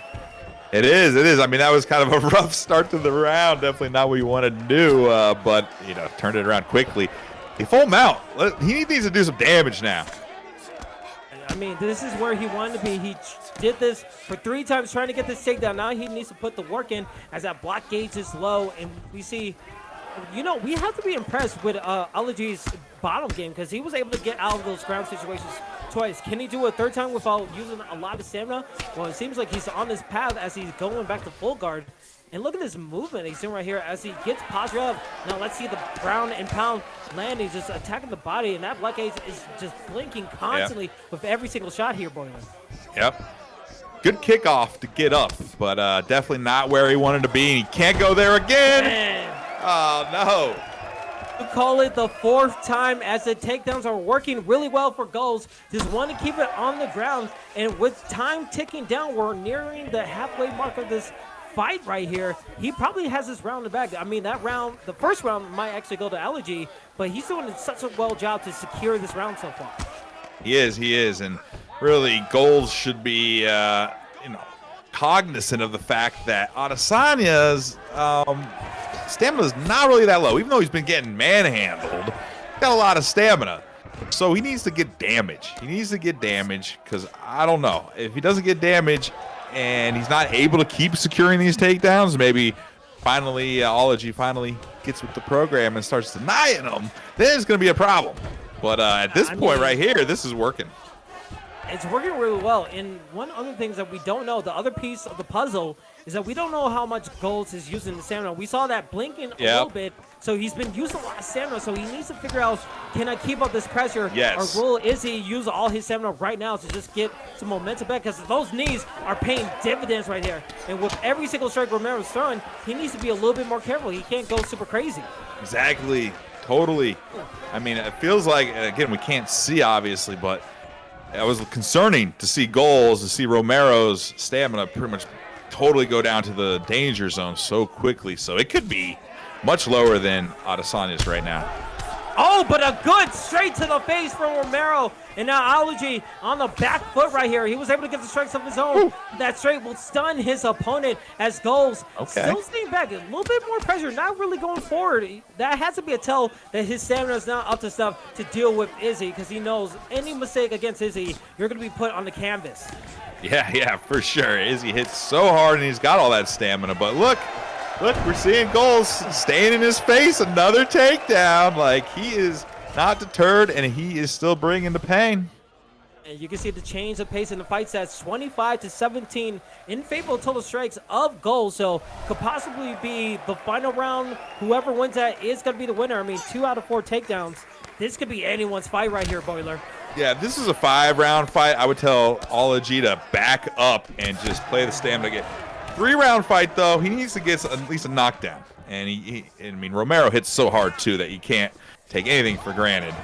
It is. I mean, that was kind of a rough start to the round. Definitely not what you wanted to do, but, you know, turned it around quickly. He full mount. He needs to do some damage now. I mean, this is where he wanted to be. He did this for 3 times trying to get this takedown. Now he needs to put the work in as that block gauge is low. And we see, you know, we have to be impressed with Ology's bottom game, because he was able to get out of those ground situations twice. Can he do a 3rd time without using a lot of stamina? Well, it seems like he's on this path as he's going back to full guard. And look at this movement he's doing right here as he gets posture up. Now let's see the ground and pound landing, just attacking the body, and that block ace is just blinking constantly with every single shot here, Boylan. Yep. Good kickoff to get up, but definitely not where he wanted to be, and he can't go there again. Man. Oh, no. You call it the 4th time, as the takedowns are working really well for Goals. Just want to keep it on the ground, and with time ticking down, we're nearing the halfway mark of this fight right here. He probably has this round in the bag. I mean, that round, the first round might actually go to Allergy, but he's doing such a well job to secure this round so far. He is, and really, Goals should be, cognizant of the fact that Adesanya's stamina is not really that low, even though he's been getting manhandled. He's got a lot of stamina, so he needs to get damage. Because I don't know, if he doesn't get damage and he's not able to keep securing these takedowns, maybe finally Ology finally gets with the program and starts denying them, then it's going to be a problem. But at this point right here, this is working. It's working really well. And one other thing that we don't know, the other piece of the puzzle, is that we don't know how much Goals is using the stamina. We saw that blinking a little bit, so he's been using a lot of stamina, so he needs to figure out, can I keep up this pressure? Yes. Or will Izzy use all his stamina right now to just get some momentum back? Because those knees are paying dividends right here. And with every single strike Romero's throwing, he needs to be a little bit more careful. He can't go super crazy. Exactly. Totally. I mean, it feels like, again, we can't see, obviously, but it was concerning to see Goals, to see Romero's stamina pretty much totally go down to the danger zone so quickly. So it could be much lower than Adesanya's right now. Oh, but a good straight to the face from Romero. And now Ology on the back foot right here. He was able to get the strikes of his own. Ooh. That straight will stun his opponent as Goals still staying back. A little bit more pressure, not really going forward. That has to be a tell that his stamina is not up to stuff to deal with Izzy, because he knows any mistake against Izzy, you're going to be put on the canvas. Yeah, for sure. Izzy hits so hard, and he's got all that stamina. But look, we're seeing Goals staying in his face. Another takedown. Like, he is not deterred, and he is still bringing the pain. And you can see the change of pace in the fight stats, 25-17 in favor of total strikes of goals. So could possibly be the final round. Whoever wins that is going to be the winner. I mean, 2 out of 4 takedowns. This could be anyone's fight right here, Boiler. Yeah, this is a 5-round fight. I would tell Ology to back up and just play the stamina game. 3-round fight, though, he needs to get at least a knockdown. And I mean, Romero hits so hard, too, that you can't take anything for granted.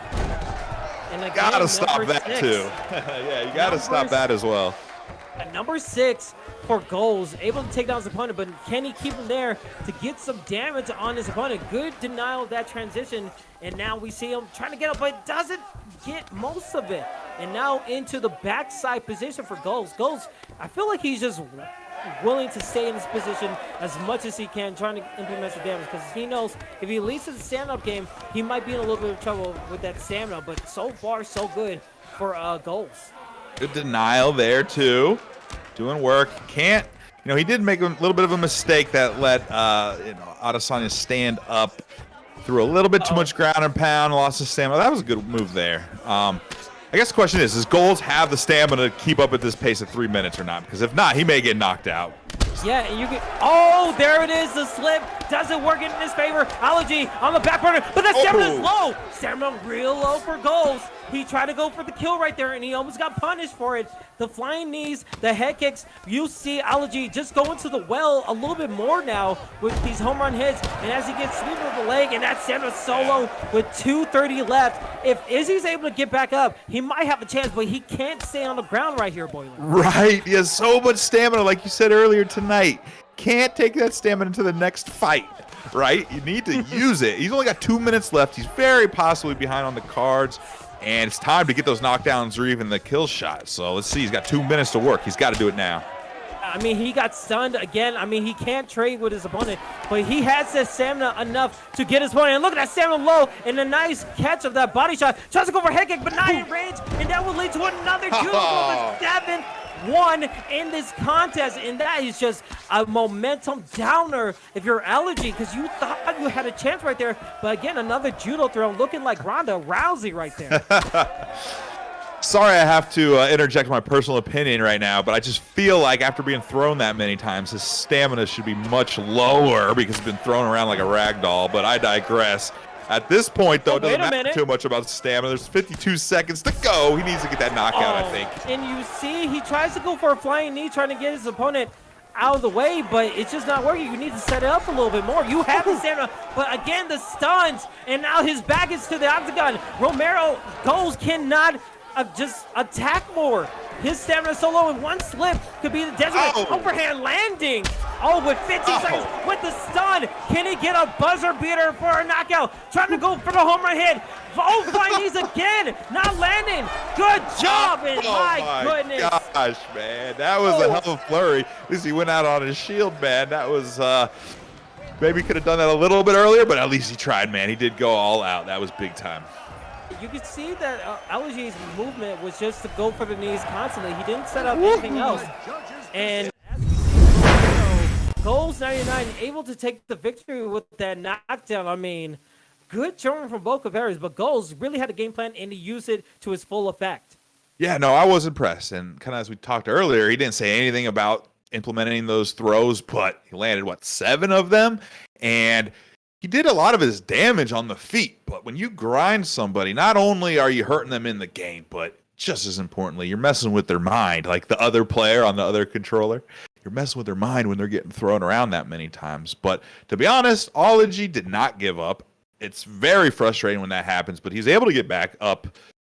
And again, Gotta stop that, 6. too. Yeah, you gotta stop that as well. Number 6 for goals, able to take down his opponent, but can he keep him there to get some damage on his opponent? Good denial of that transition, and now we see him trying to get up, but doesn't get most of it. And now into the backside position for goals. Goals, I feel like he's just willing to stay in this position as much as he can, trying to implement some damage, because he knows if he leads to the stand-up game, he might be in a little bit of trouble with that stamina, but so far, so good for goals. Good denial there, too. Doing work. Can't, he did make a little bit of a mistake that let, Adesanya stand up. Threw a little bit too much ground and pound, lost his stamina. That was a good move there. I guess the question is, does Goals have the stamina to keep up at this pace at 3 minutes or not? Because if not, he may get knocked out. Yeah, you can. Oh, there it is. The slip doesn't work in his favor. Ology on the back burner, but the stamina is low. Stamina real low for Goals. He tried to go for the kill right there, and he almost got punished for it. The flying knees, the head kicks. You see Ology just going to the well a little bit more now with these home run hits. And as he gets swept with the leg, and that stamina solo with 2:30 left. If Izzy's able to get back up, he might have a chance, but he can't stay on the ground right here, Boylan. Right. He has so much stamina, like you said earlier tonight. Can't take that stamina to the next fight, right? You need to use it. He's only got 2 minutes left. He's very possibly behind on the cards. And it's time to get those knockdowns or even the kill shot. So let's see. He's got 2 minutes to work. He's got to do it now. I mean, he got stunned again. I mean, he can't trade with his opponent, but he has the stamina enough to get his opponent. And look at that stamina low and a nice catch of that body shot. Tries to go for a head kick, but not in range. And that will lead to another beautiful 7-1 in this contest. And that is just a momentum downer if you're Ology, because you thought you had a chance right there. But again, another judo throw looking like Ronda Rousey right there. Sorry I have to interject my personal opinion right now, but I just feel like after being thrown that many times, his stamina should be much lower because he's been thrown around like a rag doll, but I digress. At this point, though, it doesn't matter too much about stamina. There's 52 seconds to go. He needs to get that knockout, I think. And you see he tries to go for a flying knee, trying to get his opponent out of the way, but it's just not working. You need to set it up a little bit more. You have the stamina, but again, the stuns, and now his back is to the octagon. Romero Goals cannot just attack more. His stamina is so low, and one slip could be the detriment. Overhand landing. Oh, with 15 seconds with the stun. Can he get a buzzer beater for a knockout? Trying to go for the home run hit. Oh, flying knees again. Not landing. Good job, and my goodness. Gosh, man. That was a hell of a flurry. At least he went out on his shield, man. That was, maybe could have done that a little bit earlier, but at least he tried, man. He did go all out. That was big time. You could see that Ology's movement was just to go for the knees constantly. He didn't set up anything else. And as we see, Goals 99 able to take the victory with that knockdown. I mean, good showing from both Cavares, but Goals really had a game plan and he used it to his full effect. Yeah, no, I was impressed. And kind of as we talked earlier, he didn't say anything about implementing those throws, but he landed, 7 of them? And he did a lot of his damage on the feet, but when you grind somebody, not only are you hurting them in the game, but just as importantly, you're messing with their mind, like the other player on the other controller. You're messing with their mind when they're getting thrown around that many times. But to be honest, Ology did not give up. It's very frustrating when that happens, but he's able to get back up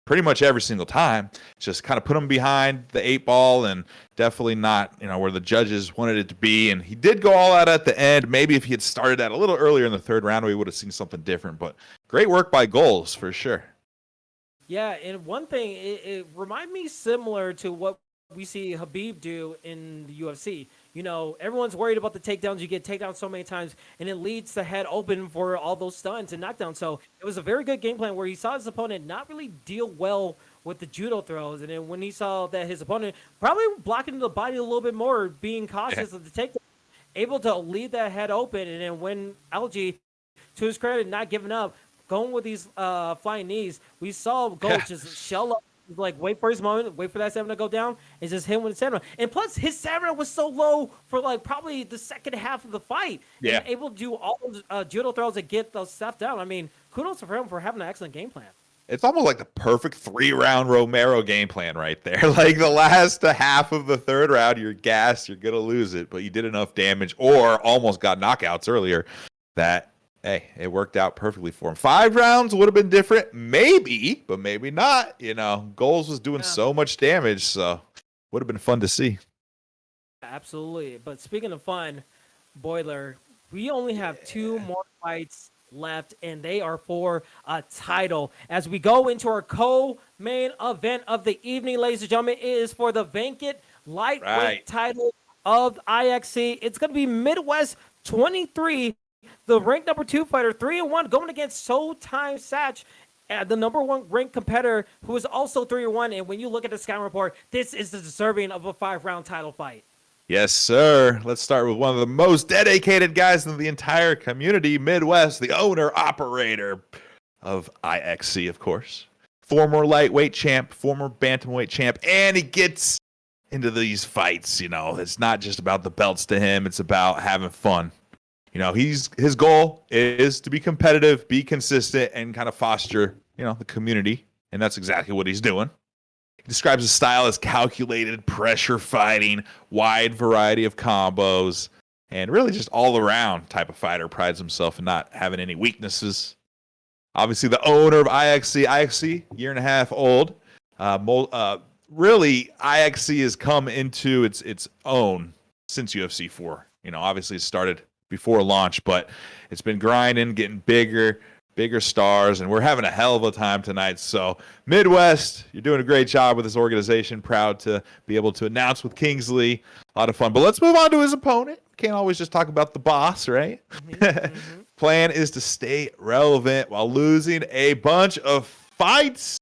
pretty much every single time. Just kind of put him behind the 8 ball and definitely not, where the judges wanted it to be. And he did go all out at the end. Maybe if he had started that a little earlier in the 3rd round, we would have seen something different. But great work by Goals for sure. Yeah, and one thing, it reminded me similar to what we see Khabib do in the UFC. Everyone's worried about the takedowns. You get takedowns so many times, and it leads the head open for all those stuns and knockdowns. So it was a very good game plan where he saw his opponent not really deal well with the judo throws. And then when he saw that his opponent probably blocking the body a little bit more, being cautious of the takedown, able to leave that head open. And then when Ology, to his credit, not giving up, going with these flying knees. We saw Gold just shell up, like wait for his moment, wait for that stamina to go down, and just hit him with the stamina. And plus, his stamina was so low for like probably the second half of the fight. Yeah. And able to do all those judo throws and get those stuff down. I mean, kudos for him for having an excellent game plan. It's almost like the perfect 3-round Romero game plan right there. Like the last half of the third round, you're gassed, you're going to lose it, but you did enough damage or almost got knockouts earlier that, hey, it worked out perfectly for him. 5 rounds would have been different, maybe, but maybe not. You know, Goals was doing so much damage, so would have been fun to see. Absolutely. But speaking of fun, Boiler, we only have 2 more fights left, and they are for a title. As we go into our co-main event of the evening, ladies and gentlemen, it is for the vacant lightweight title of IXC. It's going to be Midwest 23, the ranked number 2 fighter, 3-1, going against Showtime Satch, the number 1 ranked competitor who is also 3-1. And when you look at the scouting report, this is deserving of a 5-round title fight. Yes, sir. Let's start with one of the most dedicated guys in the entire community, Midwest, the owner, operator of IXC, of course. Former lightweight champ, former bantamweight champ, and he gets into these fights. You know, it's not just about the belts to him. It's about having fun. You know, his goal is to be competitive, be consistent, and kind of foster, you know, the community. And that's exactly what he's doing. He describes his style as calculated, pressure fighting, wide variety of combos, and really just all around type of fighter. Prides himself in not having any weaknesses. Obviously, the owner of IXC, year and a half old. Really, IXC has come into its own since UFC 4. You know, obviously it started before launch, but it's been grinding, getting bigger stars, and we're having a hell of a time tonight. So Midwest, you're doing a great job with this organization. Proud to be able to announce with Kingsley. A lot of fun. But let's move on to his opponent. Can't always just talk about the boss, right? Plan is to stay relevant while losing a bunch of fights.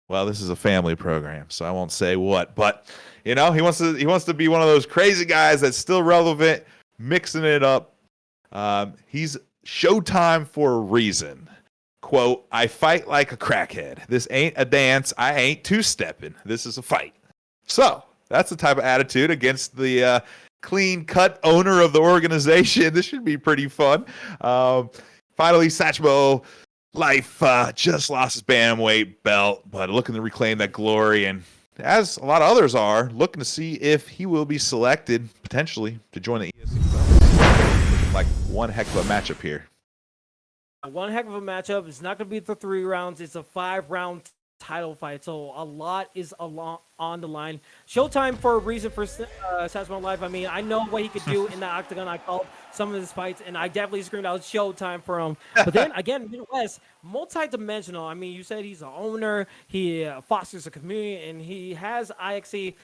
Well, this is a family program, so I won't say what, but you know, he wants to be one of those crazy guys that's still relevant, mixing it up. He's Showtime for a reason. Quote, I fight like a crackhead. This ain't a dance. I ain't two-stepping. This is a fight. So that's the type of attitude against the clean-cut owner of the organization. This should be pretty fun. Finally, Satchmo Life just lost his bantamweight belt, but looking to reclaim that glory, and as a lot of others are, looking to see if he will be selected potentially to join the ESFL. Like one heck of a matchup here. One heck of a matchup. It's not going to be the 3 rounds. It's a 5-round title fight. So a lot is on the line. Showtime for a reason for Satchmo Life. I mean, I know what he could do in the octagon. I called some of his fights, and I definitely screamed out Showtime for him. But then again, Midwest, multi-dimensional. I mean, you said he's an owner. He fosters a community, and he has IXC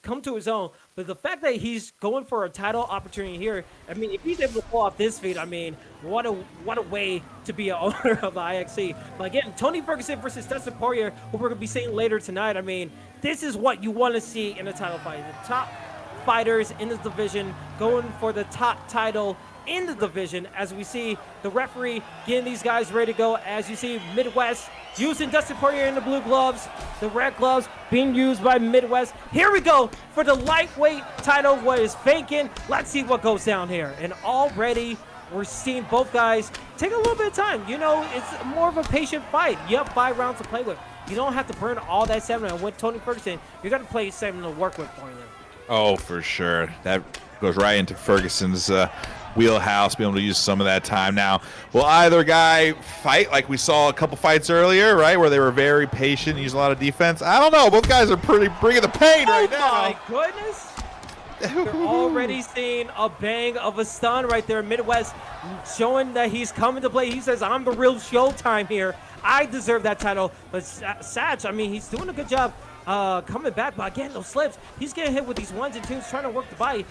come to his own. But the fact that he's going for a title opportunity here, I mean, if he's able to pull off this feat, I mean, what a way to be an owner of the IXC. But again, Tony Ferguson versus Dustin Poirier, who we're going to be seeing later tonight. I mean, this is what you want to see in a title fight. The top fighters in this division going for the top title in the division, as we see the referee getting these guys ready to go. As you see Midwest using Dustin Poirier in the blue gloves, the red gloves being used by Midwest. Here we go for the lightweight title, what is vacant. Let's see what goes down here. And already we're seeing both guys take a little bit of time. You know, it's more of a patient fight. You have 5 rounds to play with. You don't have to burn all that stamina. And with Tony Ferguson, you're going to play stamina to work with for you. Oh, for sure. That goes right into Ferguson's wheelhouse, be able to use some of that time. Now, will either guy fight like we saw a couple fights earlier, right, where they were very patient and used a lot of defense? I don't know. Both guys are pretty bringing the pain right now. Oh, my goodness. You're already seeing a bang of a stun right there. Midwest showing that he's coming to play. He says, I'm the real Showtime here. I deserve that title. But Satch, I mean, he's doing a good job coming back. But again, those slips, he's getting hit with these 1s and 2s, trying to work the body.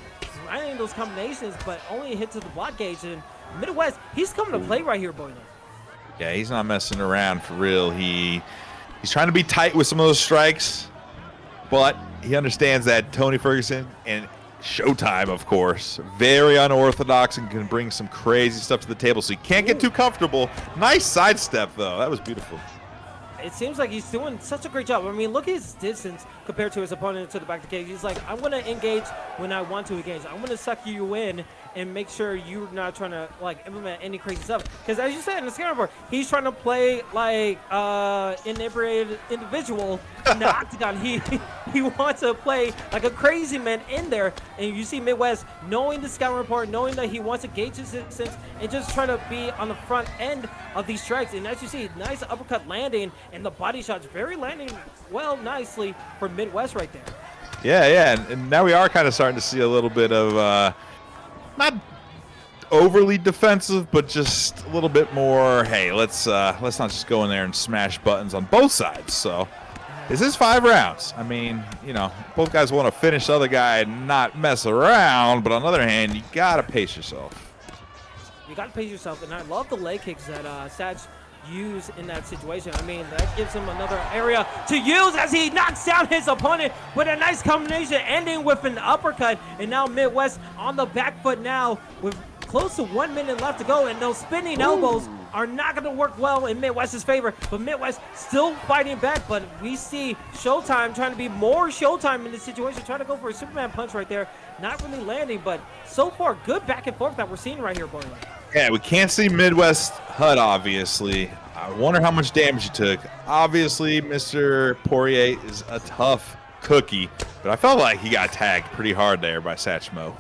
Finding those combinations, but only a hit to the block gauge. And Midwest, he's coming to play right here, boy. Yeah, he's not messing around for real. He's trying to be tight with some of those strikes, but he understands that Tony Ferguson and Showtime, of course, very unorthodox and can bring some crazy stuff to the table, so you can't get too comfortable. Nice sidestep, though. That was beautiful. It seems like he's doing such a great job. I mean, look at his distance compared to his opponent to the back of the cage. He's like, I'm going to engage when I want to engage. I'm going to suck you in and make sure you're not trying to, like, implement any crazy stuff. Because as you said in the scouting report, he's trying to play like inebriated individual in the octagon. He wants to play like a crazy man in there. And you see Midwest knowing the scouting report, knowing that he wants to gauge his distance and just trying to be on the front end of these strikes. And as you see, nice uppercut landing and the body shots very landing well nicely for Midwest right there. Yeah, and now we are kind of starting to see a little bit of not overly defensive, but just a little bit more, hey, let's not just go in there and smash buttons on both sides. So this is 5 rounds. I mean, you know, both guys want to finish the other guy and not mess around, but on the other hand, you gotta pace yourself. You gotta pace yourself, and I love the leg kicks that Sag use in that situation. I mean, that gives him another area to use as he knocks down his opponent with a nice combination, ending with an uppercut. And now Midwest on the back foot now with close to 1 minute left to go, and those spinning elbows are not going to work well in Midwest's favor, but Midwest still fighting back. But we see Showtime trying to be more Showtime in this situation, trying to go for a Superman punch right there, not really landing, but so far good back and forth that we're seeing right here, boy. Yeah, we can't see Midwest HUD, obviously. I wonder how much damage he took. Obviously, Mr. Poirier is a tough cookie, but I felt like he got tagged pretty hard there by Satchmo.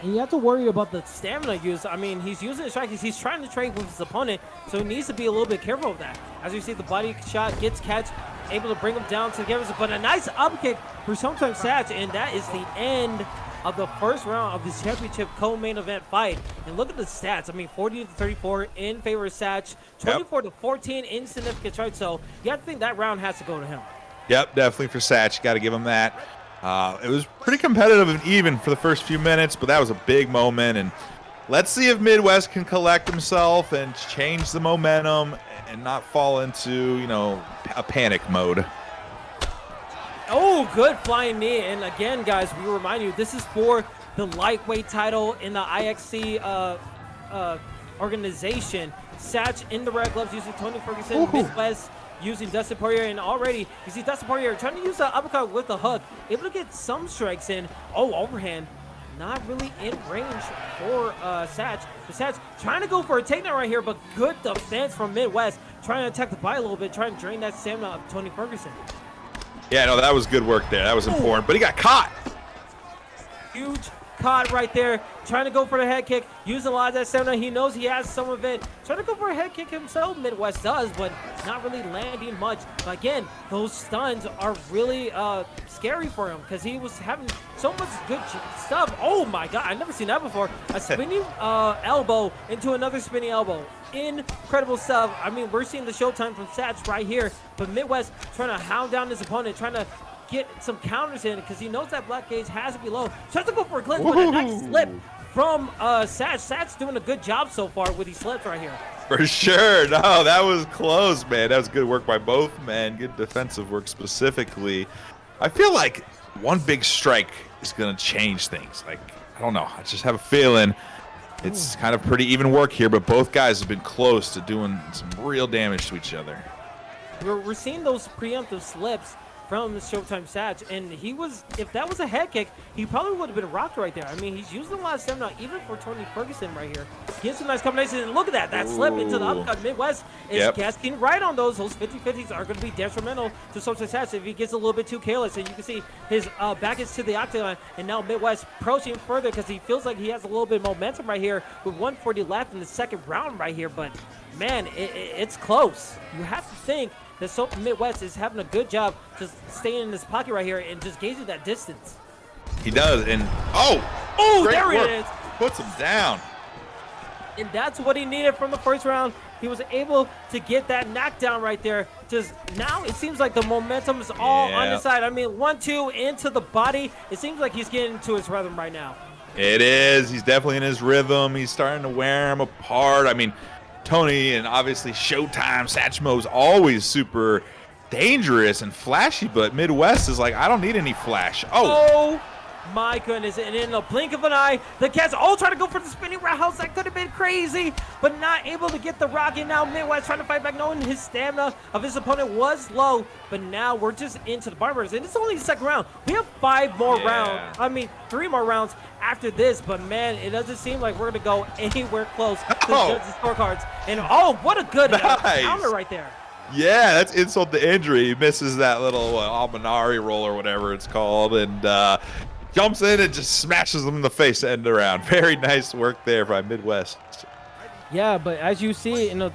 And you have to worry about the stamina use. I mean, he's using his strikes. He's trying to trade with his opponent, so he needs to be a little bit careful of that. As you see, the body shot gets catch, able to bring him down together, but a nice up kick for Showtime Satch, and that is the end of the first round of this championship co-main event fight. And look at the stats. I mean, 40-34 in favor of Satch, 24-14 in significant strikes. So you have to think that round has to go to him. Yep, definitely for Satch. Got to give him that. It was pretty competitive and even for the first few minutes, but that was a big moment. And let's see if Midwest can collect himself and change the momentum and not fall into, you know, a panic mode. Oh, good flying knee. And again, guys, we remind you, this is for the lightweight title in the IXC organization. Satch in the red gloves using Tony Ferguson. Midwest using Dustin Poirier, and already you see Dustin Poirier trying to use the uppercut with the hook, able to get some strikes in. Oh, overhand, not really in range for Satch. The Satch trying to go for a takedown right here, but good defense from Midwest, trying to attack the body a little bit, trying to drain that stamina of Tony Ferguson. Yeah, no, that was good work there. That was important, but he got caught. Huge caught right there, trying to go for the head kick, using a lot of that stamina. He knows he has some of it. Trying to go for a head kick himself, Midwest does, but not really landing much. But again, those stuns are really scary for him because he was having so much good stuff. Oh my God, I've never seen that before. A spinning elbow into another spinning elbow. Incredible stuff. I mean, we're seeing the showtime from Satch right here, but Midwest trying to hound down his opponent, trying to get some counters in because he knows that black gauge has to be low. Tries to go for a glitch, but a nice slip from Satch. Satch doing a good job so far with these slips right here. For sure. No, that was close, man. That was good work by both men. Good defensive work specifically. I feel like one big strike is going to change things. Like, I don't know. I just have a feeling it's kind of pretty even work here, but both guys have been close to doing some real damage to each other. We're seeing those preemptive slips from Showtime Satch, and he was, if that was a head kick, he probably would have been rocked right there. I mean, he's using a lot of stamina, even for Tony Ferguson right here. Gets a nice combination, and look at that slip into the uppercut. Midwest is casting right on those. Those 50-50s are going to be detrimental to Showtime Satch if he gets a little bit too careless, and you can see his back is to the octagon, and now Midwest approaching further because he feels like he has a little bit of momentum right here with 140 left in the second round right here, but man, it's close. You have to think that Midwest is having a good job just staying in this pocket right here and just gauging that distance. He does, and there it is. Puts him down. And that's what he needed from the first round. He was able to get that knockdown right there. Just now it seems like the momentum is all on his side. I mean, 1-2 into the body. It seems like he's getting into his rhythm right now. It is. He's definitely in his rhythm. He's starting to wear him apart. I mean, Tony and obviously Showtime, Satchmo's always super dangerous and flashy, but Midwest is like, I don't need any flash. My goodness, and in a blink of an eye, the Cats all trying to go for the spinning roundhouse. That could have been crazy, but not able to get the rocket. Now Midwest trying to fight back, knowing his stamina of his opponent was low, but now we're just into the barbers, and it's only the second round. We have 5 more rounds. I mean, 3 more rounds after this, but man, it doesn't seem like we're going to go anywhere close to the scorecards. And oh, what a good counter right there. Yeah, that's insult to injury. He misses that little Almanari roll or whatever it's called, and jumps in and just smashes them in the face end around. Very nice work there by Midwest. Yeah, but as you see in the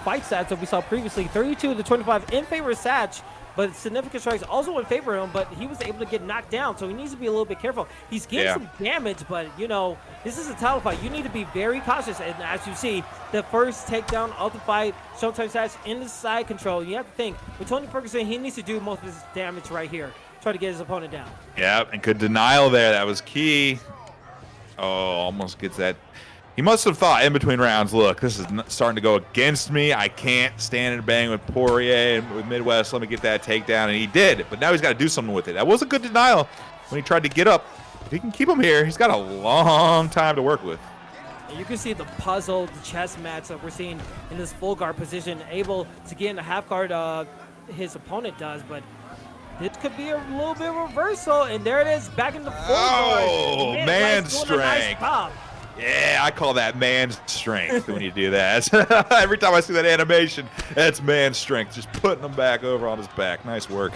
fight stats that we saw previously, 32-25 in favor of Satch, but significant strikes also in favor of him, but he was able to get knocked down, so he needs to be a little bit careful. He's getting some damage, but, you know, this is a title fight. You need to be very cautious, and as you see, the first takedown of the fight, Showtime Satch in the side control. You have to think, with Tony Ferguson, he needs to do most of his damage right here. Try to get his opponent down. Yeah, and good denial there. That was key. Oh, almost gets that. He must have thought in between rounds, look, this is starting to go against me. I can't stand and bang with Poirier and with Midwest. Let me get that takedown, and he did. But now he's got to do something with it. That was a good denial when he tried to get up. If he can keep him here, he's got a long time to work with. And you can see the puzzle, the chess match that we're seeing in this full guard position, able to get in the half guard his opponent does, but this could be a little bit of reversal, and there it is, back in the full guard. Oh, man strength. Yeah, I call that man strength when you do that. Every time I see that animation, that's man strength, just putting him back over on his back. Nice work.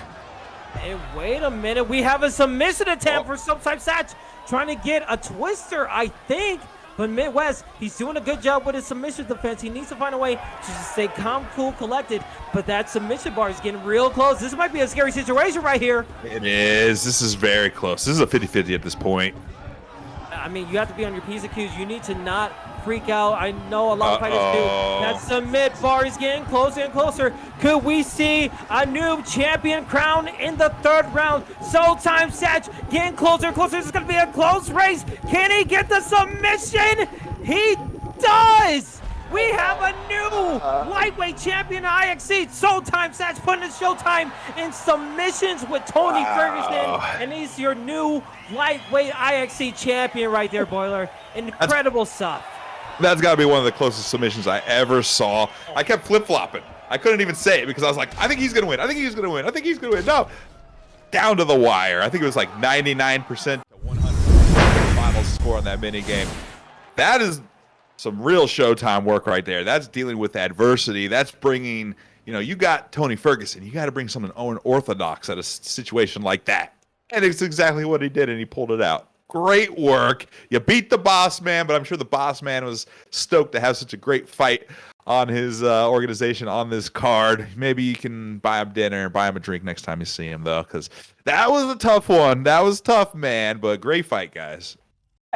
And wait a minute, we have a submission attempt for Showtime Satch, trying to get a twister, I think. But Midwest, he's doing a good job with his submission defense. He needs to find a way to just stay calm, cool, collected. But that submission bar is getting real close. This might be a scary situation right here. It is. This is very close. This is a 50-50 at this point. I mean, you have to be on your P's and Q's. You need to not freak out. I know a lot of fighters do. That submit bar is getting closer and closer. Could we see a new champion crown in the 3rd round? Showtime Satch getting closer and closer. This is going to be a close race. Can he get the submission? He does! We have a new lightweight champion in IXC. Showtime Satch putting his Showtime in submissions with Tony Ferguson. And he's your new lightweight IXC champion right there, Boiler. Incredible stuff. That's got to be one of the closest submissions I ever saw. I kept flip-flopping. I couldn't even say it because I was like, I think he's going to win. I think he's going to win. I think he's going to win. No. Down to the wire. I think it was like 99% to 100% final score on that mini game. That is some real Showtime work right there. That's dealing with adversity. That's bringing, you know, you got Tony Ferguson. You got to bring something unorthodox at a situation like that. And it's exactly what he did, and he pulled it out. Great work. You beat the boss man, but I'm sure the boss man was stoked to have such a great fight on his organization on this card. Maybe you can buy him dinner and buy him a drink next time you see him, though, because that was a tough one. That was tough, man, but great fight, guys.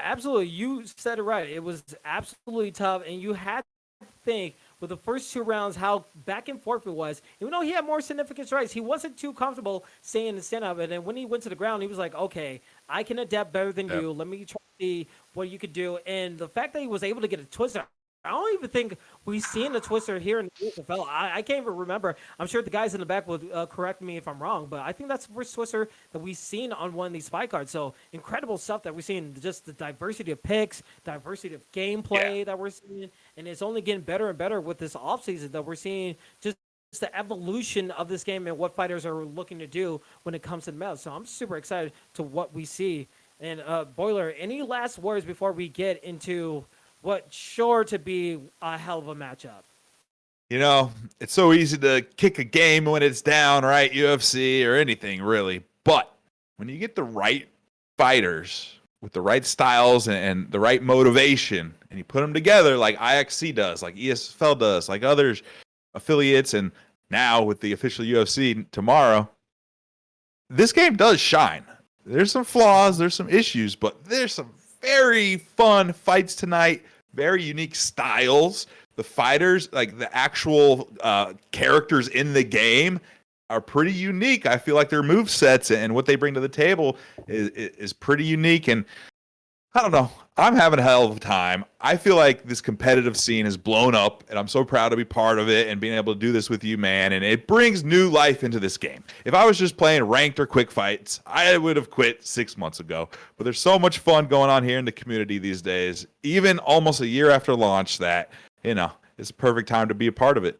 Absolutely. You said it right. It was absolutely tough, and you had to think with the first 2 rounds how back and forth it was. Even though he had more significant strikes, he wasn't too comfortable staying in the stand-up, and then when he went to the ground, he was like, okay, I can adapt better than you. Let me try to see what you could do. And the fact that he was able to get a twister, I don't even think we've seen a twister here in the ESFL. I can't even remember. I'm sure the guys in the back will correct me if I'm wrong, but I think that's the first twister that we've seen on one of these fight cards. So incredible stuff that we're seeing, just the diversity of picks, diversity of gameplay that we're seeing, and it's only getting better and better with this offseason that we're seeing just the evolution of this game and what fighters are looking to do when it comes to the medal. So I'm super excited to what we see. And Boiler, any last words before we get into what's sure to be a hell of a matchup? You know, it's so easy to kick a game when it's down, right? UFC or anything, really. But when you get the right fighters with the right styles and the right motivation, and you put them together like IXC does, like ESFL does, like others affiliates, and now with the official UFC tomorrow, this game does shine. There's some flaws, there's some issues, but there's some very fun fights tonight, very unique styles. The fighters, like the actual characters in the game, are pretty unique. I feel like their move sets and what they bring to the table is pretty unique. And I don't know. I'm having a hell of a time. I feel like this competitive scene has blown up, and I'm so proud to be part of it and being able to do this with you, man. And it brings new life into this game. If I was just playing ranked or quick fights, I would have quit 6 months ago. But there's so much fun going on here in the community these days, even almost a year after launch, that, it's a perfect time to be a part of it.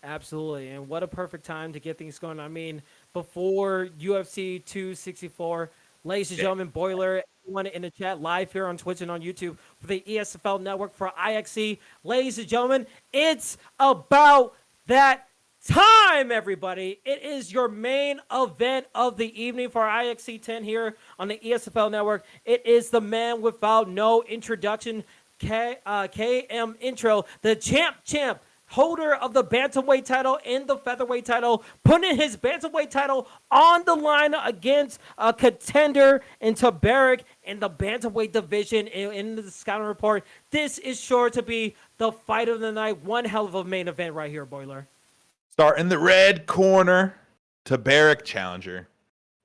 Absolutely. And what a perfect time to get things going. I mean, before UFC 264, ladies and gentlemen, Boiler, everyone in the chat, live here on Twitch and on YouTube for the ESFL Network for IXC. Ladies and gentlemen, it's about that time, everybody. It is your main event of the evening for IXC 10 here on the ESFL Network. It is the man without no introduction, KM Intro, the champ, holder of the bantamweight title and the featherweight title, putting his bantamweight title on the line against a contender in Tabaric in the bantamweight division in the scouting report. This is sure to be the fight of the night. One hell of a main event right here, Boiler. Start in the red corner, Tabaric challenger.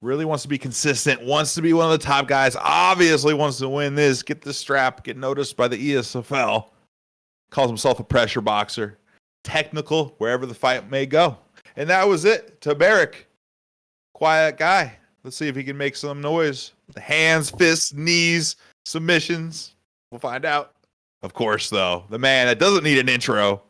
Really wants to be consistent, wants to be one of the top guys, obviously wants to win this, get the strap, get noticed by the ESFL. Calls himself a pressure boxer. Technical wherever the fight may go. And that was it. Tabaric, quiet guy. Let's see if he can make some noise. The hands, fists, knees, submissions. We'll find out. Of course, though, the man that doesn't need an intro.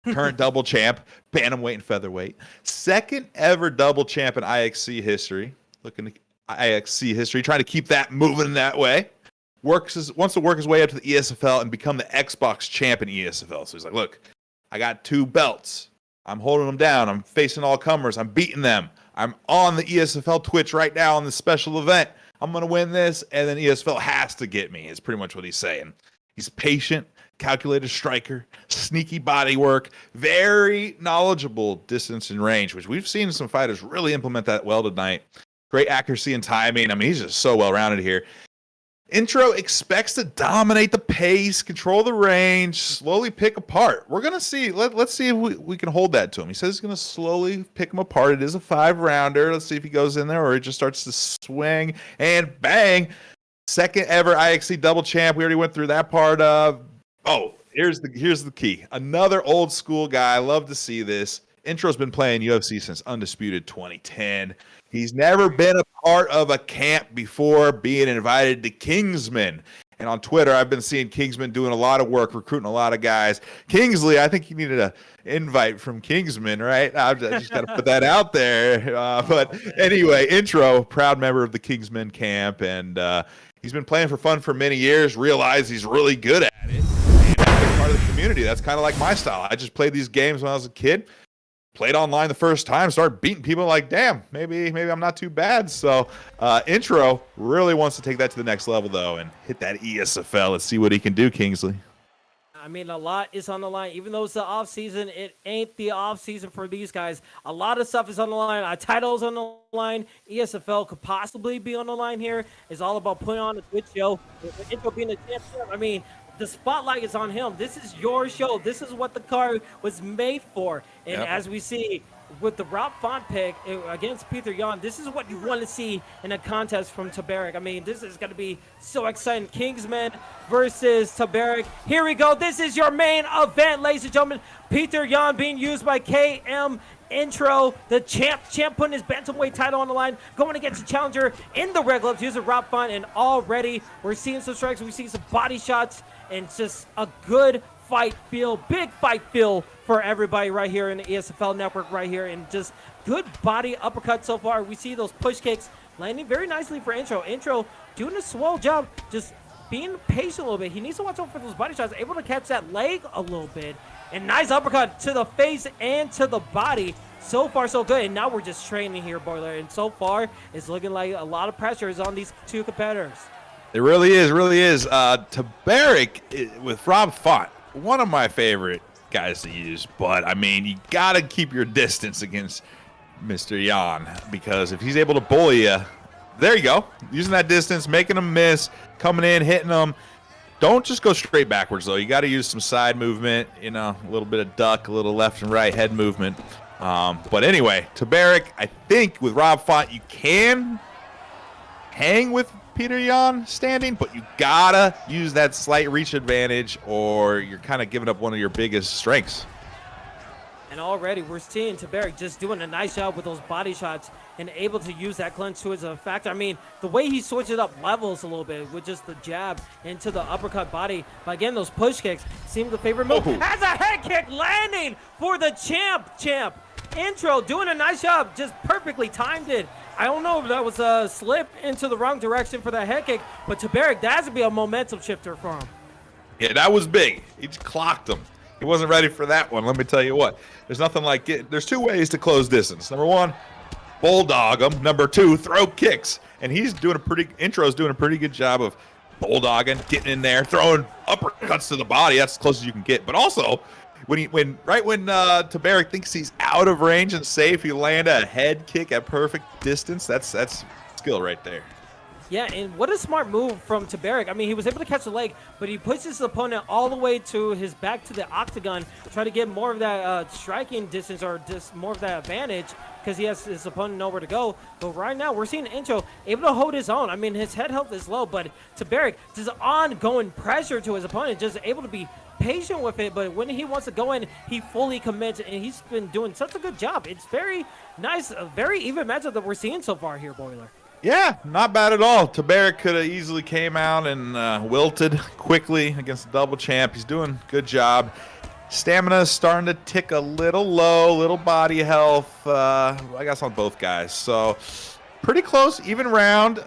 Current double champ, bantamweight and featherweight. Second ever double champ in IXC history. Looking at IXC history, trying to keep that moving that way. Wants to work his way up to the ESFL and become the Xbox champ in ESFL. So he's like, look, I got 2 belts. I'm holding them down. I'm facing all comers. I'm beating them. I'm on the ESFL Twitch right now on this special event. I'm going to win this, and then ESFL has to get me, is pretty much what he's saying. He's patient, calculated striker, sneaky body work, very knowledgeable distance and range, which we've seen some fighters really implement that well tonight. Great accuracy and timing. I mean, he's just so well-rounded here. Intro expects to dominate the pace, control the range, slowly pick apart. We're going to see. Let's see if we can hold that to him. He says he's going to slowly pick him apart. It is a 5-rounder. Let's see if he goes in there or he just starts to swing and bang. Second ever IXC double champ. We already went through that part of. Oh, here's the key. Another old school guy. I love to see this. Intro's been playing UFC since Undisputed 2010. He's never been a part of a camp before being invited to Kingsman. And on Twitter, I've been seeing Kingsman doing a lot of work, recruiting a lot of guys. Kingsley, I think you needed an invite from Kingsman, right? I just got to put that out there. But anyway, Intro, proud member of the Kingsman camp. And he's been playing for fun for many years, realized he's really good at it. And he's part of the community. That's kind of like my style. I just played these games when I was a kid. Played online the first time, started beating people like, damn, maybe I'm not too bad. So Intro really wants to take that to the next level, though, and hit that ESFL. Let's see what he can do, Kingsley. I mean, a lot is on the line. Even though it's the off season, it ain't the off season for these guys. A lot of stuff is on the line. Our title's on the line. ESFL could possibly be on the line here. It's all about putting on a good show. Intro being a champ. I mean, the spotlight is on him. This is your show. This is what the card was made for. And as we see with the Rob Font pick against Peter Yan, this is what you want to see in a contest from Tabaric. I mean, this is going to be so exciting. Kingsman versus Tabaric. Here we go. This is your main event, ladies and gentlemen. Peter Yan being used by KM Intro, the champ putting his bantamweight title on the line, going against the challenger in the red gloves using Rob Font, and already we're seeing some strikes, we see some body shots, and just a good fight feel, big fight feel for everybody right here in the ESFL Network right here, and just good body uppercut so far. We see those push kicks landing very nicely for Intro. Intro doing a swell job, just being patient a little bit. He needs to watch out for those body shots, able to catch that leg a little bit. And nice uppercut to the face and to the body. So far, so good. And now we're just training here, Boiler. And so far, it's looking like a lot of pressure is on these two competitors. It really is, Tabaric with Rob Font, one of my favorite guys to use. But, I mean, you got to keep your distance against Mr. Yan, because if he's able to bully you, there you go. Using that distance, making him miss, coming in, hitting him. Don't just go straight backwards, though. You got to use some side movement, a little bit of duck, a little left and right head movement. But anyway, Tabaric, I think with Rob Font, you can hang with Peter Yan standing, but you gotta use that slight reach advantage or you're kind of giving up one of your biggest strengths. And already we're seeing Tabaric just doing a nice job with those body shots and able to use that clinch to his factor. I mean, the way he switches up levels a little bit with just the jab into the uppercut body. But again, those push kicks seem the favorite move. Has a head kick landing for the champ. Intro doing a nice job, just perfectly timed it. I don't know if that was a slip into the wrong direction for that head kick, but Tabaric, that has to be a momentum shifter for him. Yeah, that was big. He just clocked him. He wasn't ready for that one. Let me tell you what. There's nothing like it. There's two ways to close distance. Number one, bulldog him. Number two, throw kicks. And Intro's doing a pretty good job of bulldogging, getting in there, throwing uppercuts to the body. That's as close as you can get. But also, when Tabaric thinks he's out of range and safe, he land a head kick at perfect distance. That's skill right there. Yeah, and what a smart move from Tabaric. I mean, he was able to catch the leg, but he pushes his opponent all the way to his back to the octagon, try to get more of that striking distance or just more of that advantage because he has his opponent nowhere to go. But right now, we're seeing Intro able to hold his own. I mean, his head health is low, but Tabaric just ongoing pressure to his opponent, just able to be patient with it. But when he wants to go in, he fully commits, and he's been doing such a good job. It's very nice, a very even matchup that we're seeing so far here, Boiler. Yeah, not bad at all. Tabaric could have easily came out and wilted quickly against the double champ. He's doing a good job. Stamina is starting to tick a little low, little body health, I guess, on both guys. So pretty close, even round.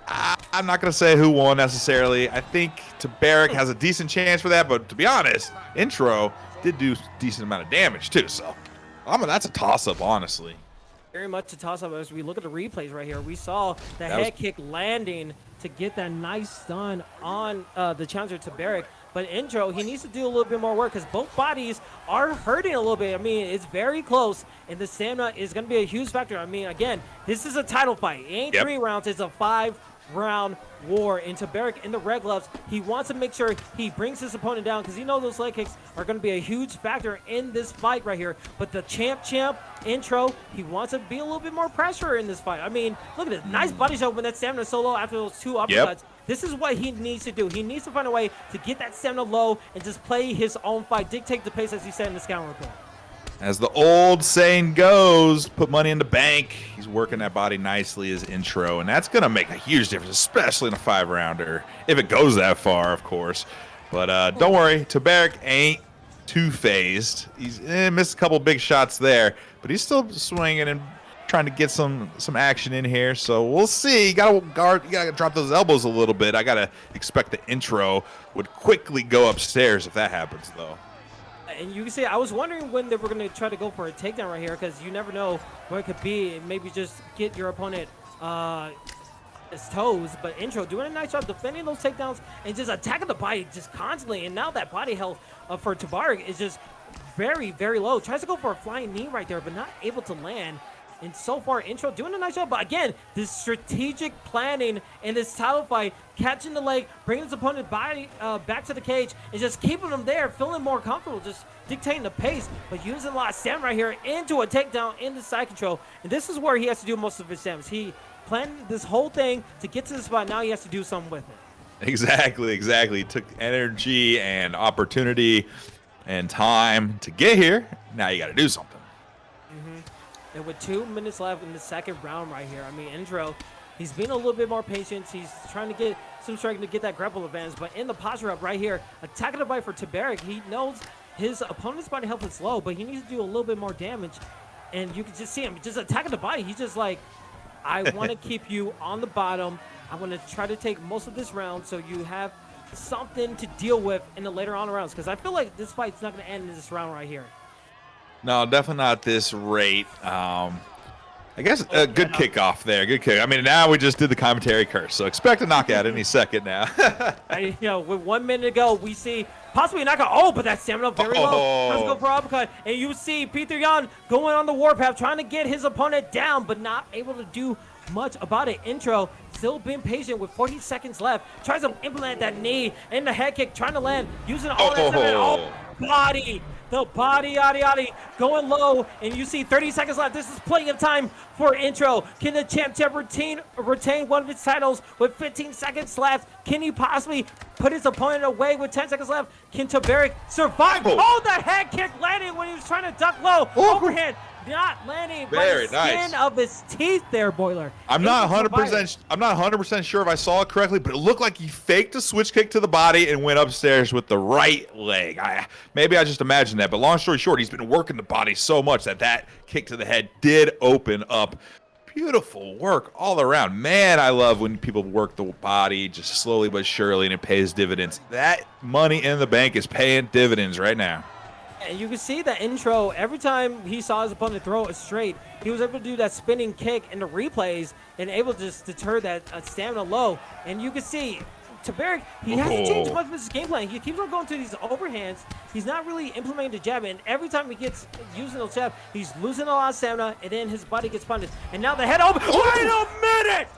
I'm not going to say who won necessarily. I think Tabaric has a decent chance for that, but to be honest, Intro did do a decent amount of damage too. So that's a toss-up, honestly. Very much a toss-up as we look at the replays right here. We saw the head kick landing to get that nice stun on the challenger Tabaric. But Intro, he needs to do a little bit more work because both bodies are hurting a little bit. I mean, it's very close, and the stamina is going to be a huge factor. I mean, again, this is a title fight. It ain't 3 rounds. It's a 5-round war. And Tabaric in the red gloves, he wants to make sure he brings his opponent down because he knows those leg kicks are going to be a huge factor in this fight right here. But the champ Intro, he wants to be a little bit more pressure in this fight. I mean, look at this. Nice body shot when that stamina is so low after those 2 uppercuts. This is what he needs to do. He needs to find a way to get that stamina low and just play his own fight, dictate the pace, as he said in the scouting report. As the old saying goes, put money in the bank. He's working that body nicely as Intro, and that's going to make a huge difference, especially in a 5-rounder, if it goes that far, of course. But don't worry, Tabaric ain't too phased. He's missed a couple big shots there, but he's still swinging and trying to get some action in here. So we'll see. You gotta drop those elbows a little bit. I gotta expect the Intro would quickly go upstairs if that happens, though. And you can see, I was wondering when they were going to try to go for a takedown right here because you never know what it could be. Maybe just get your opponent his toes. But Intro doing a nice job defending those takedowns and just attacking the body just constantly. And now that body health for Tabaric is just very, very low. Tries to go for a flying knee right there, but not able to land. And so far, Intro doing a nice job. But again, this strategic planning in this title fight, catching the leg, bringing his opponent's body back to the cage, and just keeping him there, feeling more comfortable, just dictating the pace, but using a lot of stamina right here into a takedown into side control. And this is where he has to do most of his damage. He planned this whole thing to get to the spot. Now he has to do something with it. Exactly. He took energy and opportunity and time to get here. Now you got to do something. And with 2 minutes left in the second round right here, I mean, Intro, he's being a little bit more patient. He's trying to get some striking to get that grapple advantage. But in the posture up right here, attacking the bite for Tabaric, he knows his opponent's body health is low, but he needs to do a little bit more damage. And you can just see him just attacking the body. He's just like, I want to keep you on the bottom. I want to try to take most of this round so you have something to deal with in the later on rounds. Because I feel like this fight's not going to end in this round right here. No, definitely not at this rate. I guess a good kickoff there. Good kick. I mean, now we just did the commentary curse, so expect a knockout any second now. With 1 minute to go, we see possibly a knockout. Oh, but that stamina very low. Let's go for uppercut. And you see Peter Yan going on the warpath, trying to get his opponent down, but not able to do much about it. Intro still being patient with 40 seconds left. Tries to implement that knee and the head kick, trying to land, using all that body. the body, yada, yada, going low, and you see 30 seconds left. This is plenty of time for intro. Can the champ retain one of his titles with 15 seconds left? Can he possibly put his opponent away with 10 seconds left? Can Tabaric survive? Oh, the head kick landed when he was trying to duck low. Overhand. Not landing by the skin of his teeth there, Boiler. I'm not 100% sure if I saw it correctly, but it looked like he faked a switch kick to the body and went upstairs with the right leg. Maybe I just imagined that, but long story short, he's been working the body so much that kick to the head did open up. Beautiful work all around. Man, I love when people work the body just slowly but surely and it pays dividends. That money in the bank is paying dividends right now. And you can see that intro, every time he saw his opponent throw it straight, he was able to do that spinning kick in the replays and able to just deter that stamina low. And you can see Tabaric, he hasn't changed much of his game plan. He keeps on going to these overhands. He's not really implementing the jab, and every time he gets using the jab, he's losing a lot of stamina, and then his body gets punished. And now the head open. Wait a minute!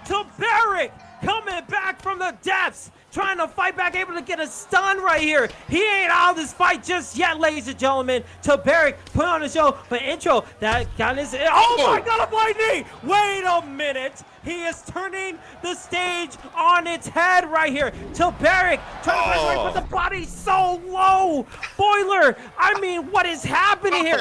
Tabaric coming back from the depths, trying to fight back, able to get a stun right here. He ain't out of this fight just yet, ladies and gentlemen. Tabaric put on the show, but intro, that got his, oh my God, a blind knee. Wait a minute. He is turning the stage on its head right here. Tabaric trying to press right, but the body's so low. Boiler, I mean, what is happening here?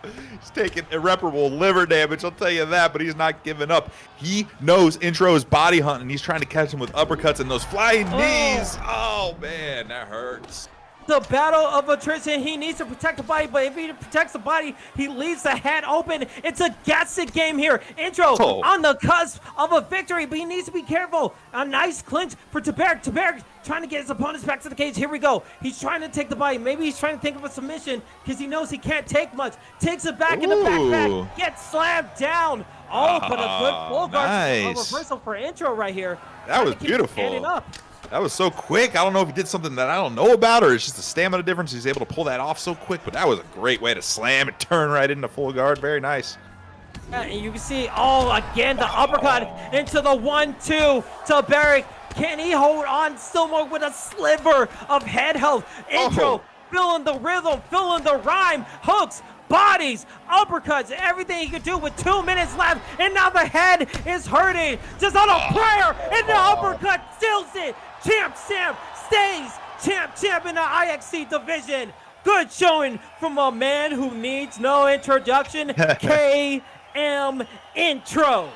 He's taking irreparable liver damage, I'll tell you that, but he's not giving up. He knows intro is body hunting. He's trying to catch him with uppercuts and those flying knees. Oh, man, that hurts. The battle of attrition. He needs to protect the body, but if he protects the body, he leaves the head open. It's a guessing game here. Intro on the cusp of a victory, but he needs to be careful. A nice clinch for Tabaric. Tabaric trying to get his opponents back to the cage. Here we go. He's trying to take the body. Maybe he's trying to think of a submission because he knows he can't take much. Takes it back in the backpack. Gets slammed down. Oh, but a good full guard reversal for intro right here. That was beautiful. That was so quick. I don't know if he did something that I don't know about or it's just a stamina difference. He's able to pull that off so quick, but that was a great way to slam and turn right into full guard. Very nice. Yeah, and you can see, again, the uppercut into the 1-2. Tabaric, can he hold on still more with a sliver of head health? Intro, feeling the rhythm, feeling the rhyme, hooks, bodies, uppercuts, everything he could do with 2 minutes left, and now the head is hurting. Just on a prayer, and the uppercut steals it. Champ Sam stays champ in the IXC division. Good showing from a man who needs no introduction, KM Intro.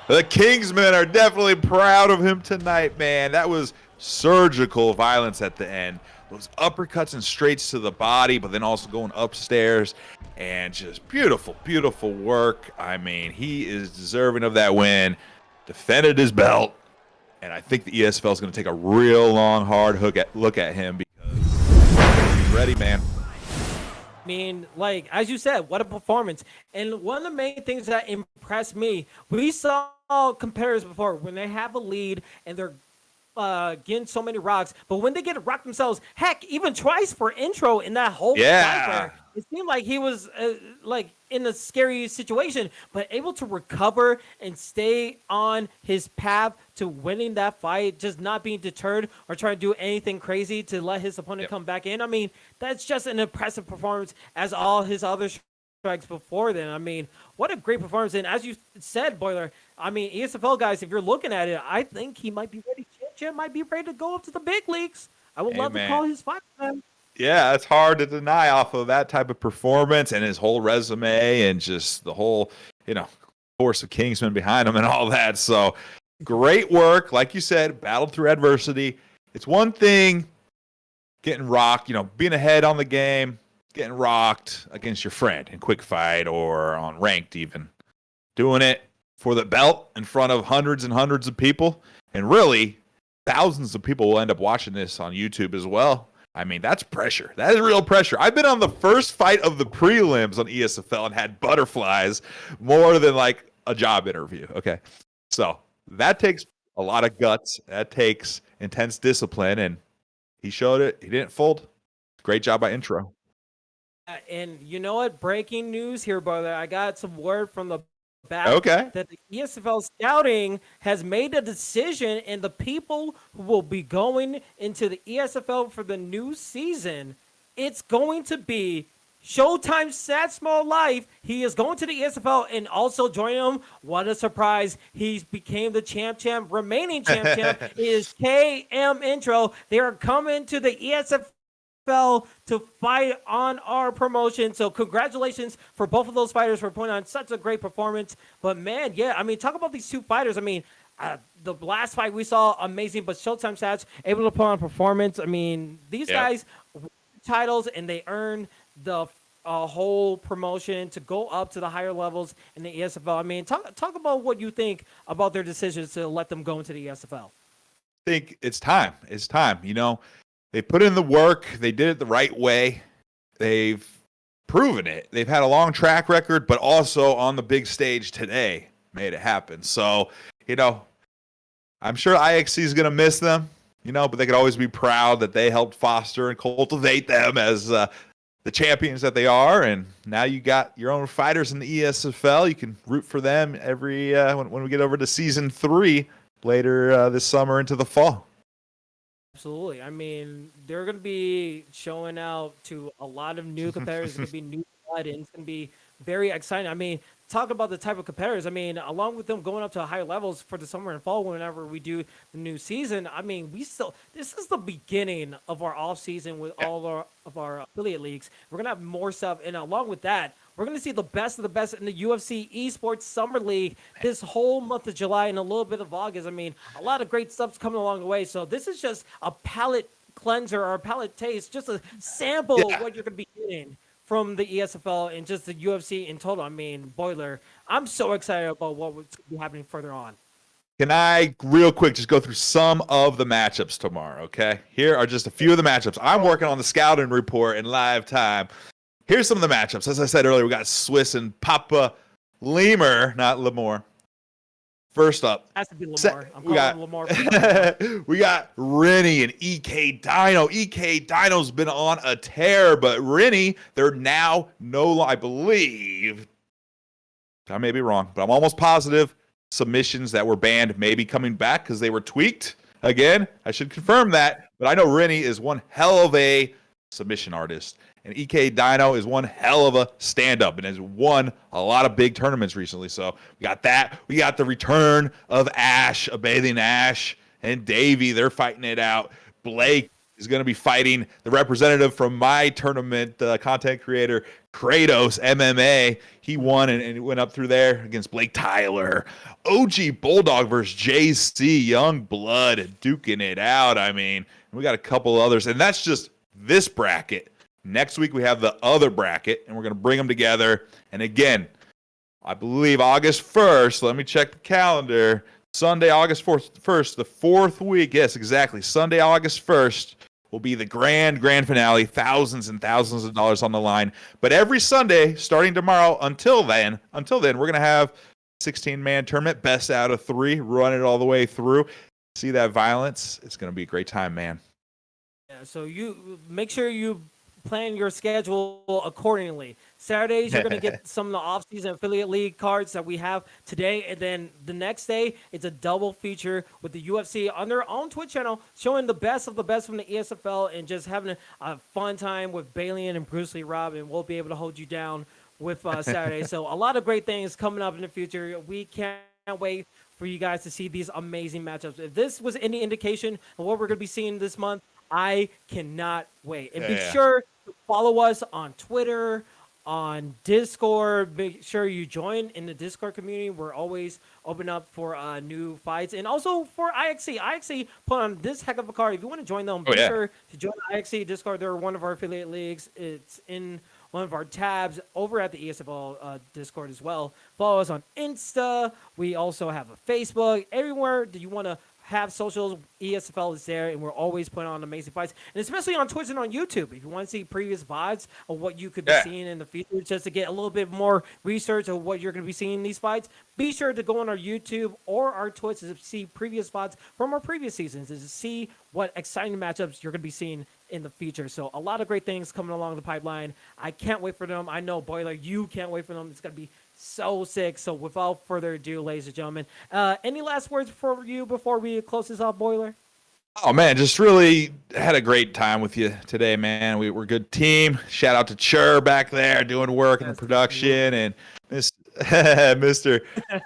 The Kingsmen are definitely proud of him tonight, man. That was surgical violence at the end. Those uppercuts and straights to the body, but then also going upstairs and just beautiful, beautiful work. I mean, he is deserving of that win. Defended his belt. And I think the ESFL is going to take a real long, hard look at him because he's ready, man. I mean, like, as you said, what a performance. And one of the main things that impressed me, we saw competitors before when they have a lead and they're getting so many rocks, but when they get rocked themselves, heck, even twice for intro in that whole fight there, it seemed like he was like in a scary situation, but able to recover and stay on his path to winning that fight, just not being deterred or trying to do anything crazy to let his opponent come back in. I mean, that's just an impressive performance as all his other strikes before then. I mean, what a great performance. And as you said, Boiler, I mean, ESFL guys, if you're looking at it, I think he might be ready. Champ might be ready to go up to the big leagues. I would love to call his fight, man. Yeah, it's hard to deny off of that type of performance and his whole resume and just the whole, force of Kingsmen behind him and all that. So great work. Like you said, battled through adversity. It's one thing getting rocked, being ahead on the game, getting rocked against your friend in quick fight or on ranked even. Doing it for the belt in front of hundreds and hundreds of people. And really, thousands of people will end up watching this on YouTube as well. I mean, that's pressure. That is real pressure. I've been on the first fight of the prelims on ESFL and had butterflies more than like a job interview. Okay. So that takes a lot of guts. That takes intense discipline. And he showed it. He didn't fold. Great job by intro. And you know what? Breaking news here, brother. I got some word from the back that the ESFL scouting has made a decision, and the people who will be going into the ESFL for the new season It's going to be Showtime Sad Small Life. He is going to the ESFL and also joining him. What a surprise. He became the champ, remaining champ. It is KM Intro. They are coming to the ESFL to fight on our promotion. So congratulations for both of those fighters for putting on such a great performance. But man, yeah, I mean, talk about these two fighters. I mean, the last fight we saw, amazing, but Showtime Sats able to put on performance. I mean, these guys win titles and they earn the whole promotion to go up to the higher levels in the ESFL. I mean, talk about what you think about their decisions to let them go into the ESFL. I think it's time. It's time. You know, they put in the work. They did it the right way. They've proven it. They've had a long track record, but also on the big stage today made it happen. So, you know, I'm sure IXC is going to miss them, you know, but they could always be proud that they helped foster and cultivate them as the champions that they are. And now you got your own fighters in the ESFL. You can root for them every when we get over to season 3 later this summer into the fall. Absolutely. I mean, they're going to be showing out to a lot of new competitors. It's going to be new blood, and it's going to be very exciting. I mean, talk about the type of competitors. I mean, along with them going up to higher levels for the summer and fall whenever we do the new season, I mean, this is the beginning of our off season with all of our affiliate leagues. We're going to have more stuff. And along with that, we're going to see the best of the best in the UFC Esports Summer League this whole month of July and a little bit of August. I mean, a lot of great stuff's coming along the way. So this is just a palate cleanser or a palate taste, just a sample of what you're going to be getting from the ESFL and just the UFC in total. I mean, Boiler, I'm so excited about what's going to be happening further on. Can I, real quick, just go through some of the matchups tomorrow, okay? Here are just a few of the matchups. I'm working on the scouting report in live time. Here's some of the matchups. As I said earlier, we got Swiss and Papa Lemur, not Lemore. First up, has to be Lamar. I'm calling him Lamar. We got Rennie and EK Dino. EK Dino's been on a tear, but Rennie, they're now I believe, I may be wrong, but I'm almost positive submissions that were banned may be coming back because they were tweaked. Again, I should confirm that, but I know Rennie is one hell of a submission artist. And EK Dino is one hell of a stand-up and has won a lot of big tournaments recently. So we got that. We got the return of Ash, a bathing Ash, and Davey. They're fighting it out. Blake is going to be fighting the representative from my tournament, content creator, Kratos MMA. He won and went up through there against Blake Tyler. OG Bulldog versus JC Young Blood duking it out. I mean, we got a couple others. And that's just this bracket. Next week, we have the other bracket, and we're going to bring them together. And again, I believe August 1st, let me check the calendar, Sunday, August 1st, the 4th week. Yes, exactly. Sunday, August 1st will be the grand finale, thousands and thousands of dollars on the line. But every Sunday, starting tomorrow, until then, we're going to have 16-man tournament, best out of 3, run it all the way through. See that violence? It's going to be a great time, man. Yeah, so you make sure you plan your schedule accordingly. Saturdays, you're going to get some of the off-season affiliate league cards that we have today, and then the next day, it's a double feature with the UFC on their own Twitch channel, showing the best of the best from the ESFL and just having a fun time with Balian and Bruce Lee Rob, and we'll be able to hold you down with Saturday. So a lot of great things coming up in the future. We can't wait for you guys to see these amazing matchups. If this was any indication of what we're going to be seeing this month, I cannot wait. And be sure to follow us on Twitter, on Discord. Make sure you join in the Discord community. We're always open up for new fights. And also for IXC. IXC put on this heck of a card. If you want to join them, be sure to join IXC Discord. They're one of our affiliate leagues. It's in one of our tabs over at the ESFL Discord as well. Follow us on Insta. We also have a Facebook. Everywhere that you want to have socials, ESFL is there, and we're always putting on amazing fights, and especially on Twitch and on YouTube. If you want to see previous VODs of what you could be seeing in the future, just to get a little bit more research of what you're going to be seeing in these fights, be sure to go on our YouTube or our Twitch to see previous VODs from our previous seasons, and to see what exciting matchups you're going to be seeing in the future. So a lot of great things coming along the pipeline. I can't wait for them. I know, Boiler, you can't wait for them. It's going to be so sick. So without further ado, ladies and gentlemen, any last words for you before we close this off, Boiler? Oh man, just really had a great time with you today, man. We're a good team. Shout out to Chur back there doing work in the production, and Mr.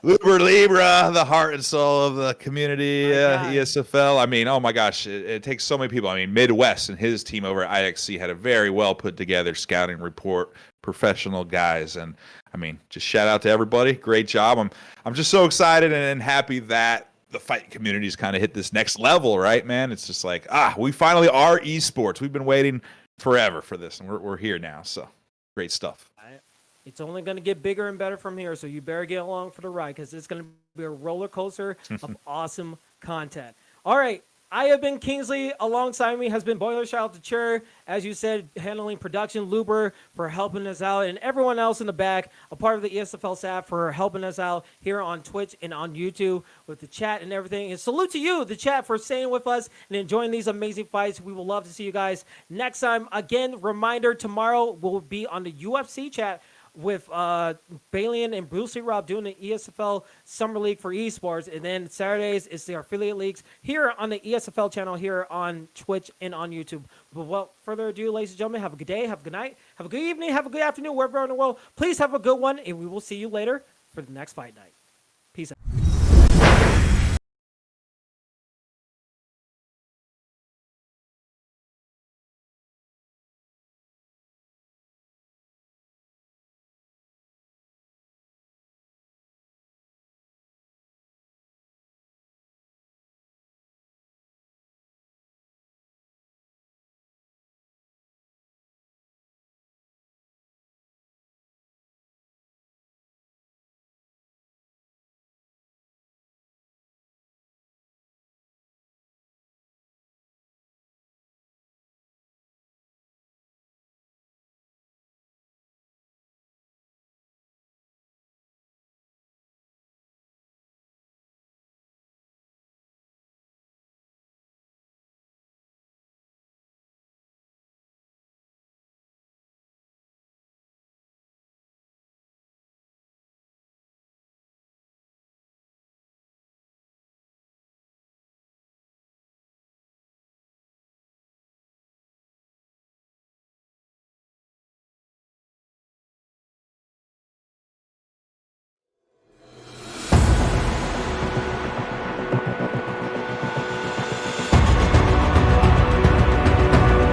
Uber Libra, the heart and soul of the community, ESFL. I mean, oh my gosh, it takes so many people. I mean, Midwest and his team over at IXC had a very well put together scouting report, professional guys, and I mean, just shout out to everybody. Great job. I'm just so excited and happy that the fight community's kind of hit this next level, right, man? It's just like, we finally are esports. We've been waiting forever for this, and we're here now. So great stuff. It's only going to get bigger and better from here, so you better get along for the ride because it's going to be a roller coaster of awesome content. All right, I have been Kingsley. Alongside me has been Boiler. Shout out to Chur, as you said, handling production. Luber for helping us out, and everyone else in the back, a part of the ESFL staff, for helping us out here on Twitch and on YouTube with the chat and everything. And salute to you, the chat, for staying with us and enjoying these amazing fights. We will love to see you guys next time. Again, reminder, tomorrow we'll be on the UFC chat with Balian and Brucey Rob doing the ESFL Summer League for esports, and then Saturdays is the affiliate leagues here on the ESFL channel here on Twitch and on YouTube. But without further ado, ladies and gentlemen, have a good day, have a good night, have a good evening, have a good afternoon, wherever in the world. Please have a good one, and we will see you later for the next fight night. Peace out.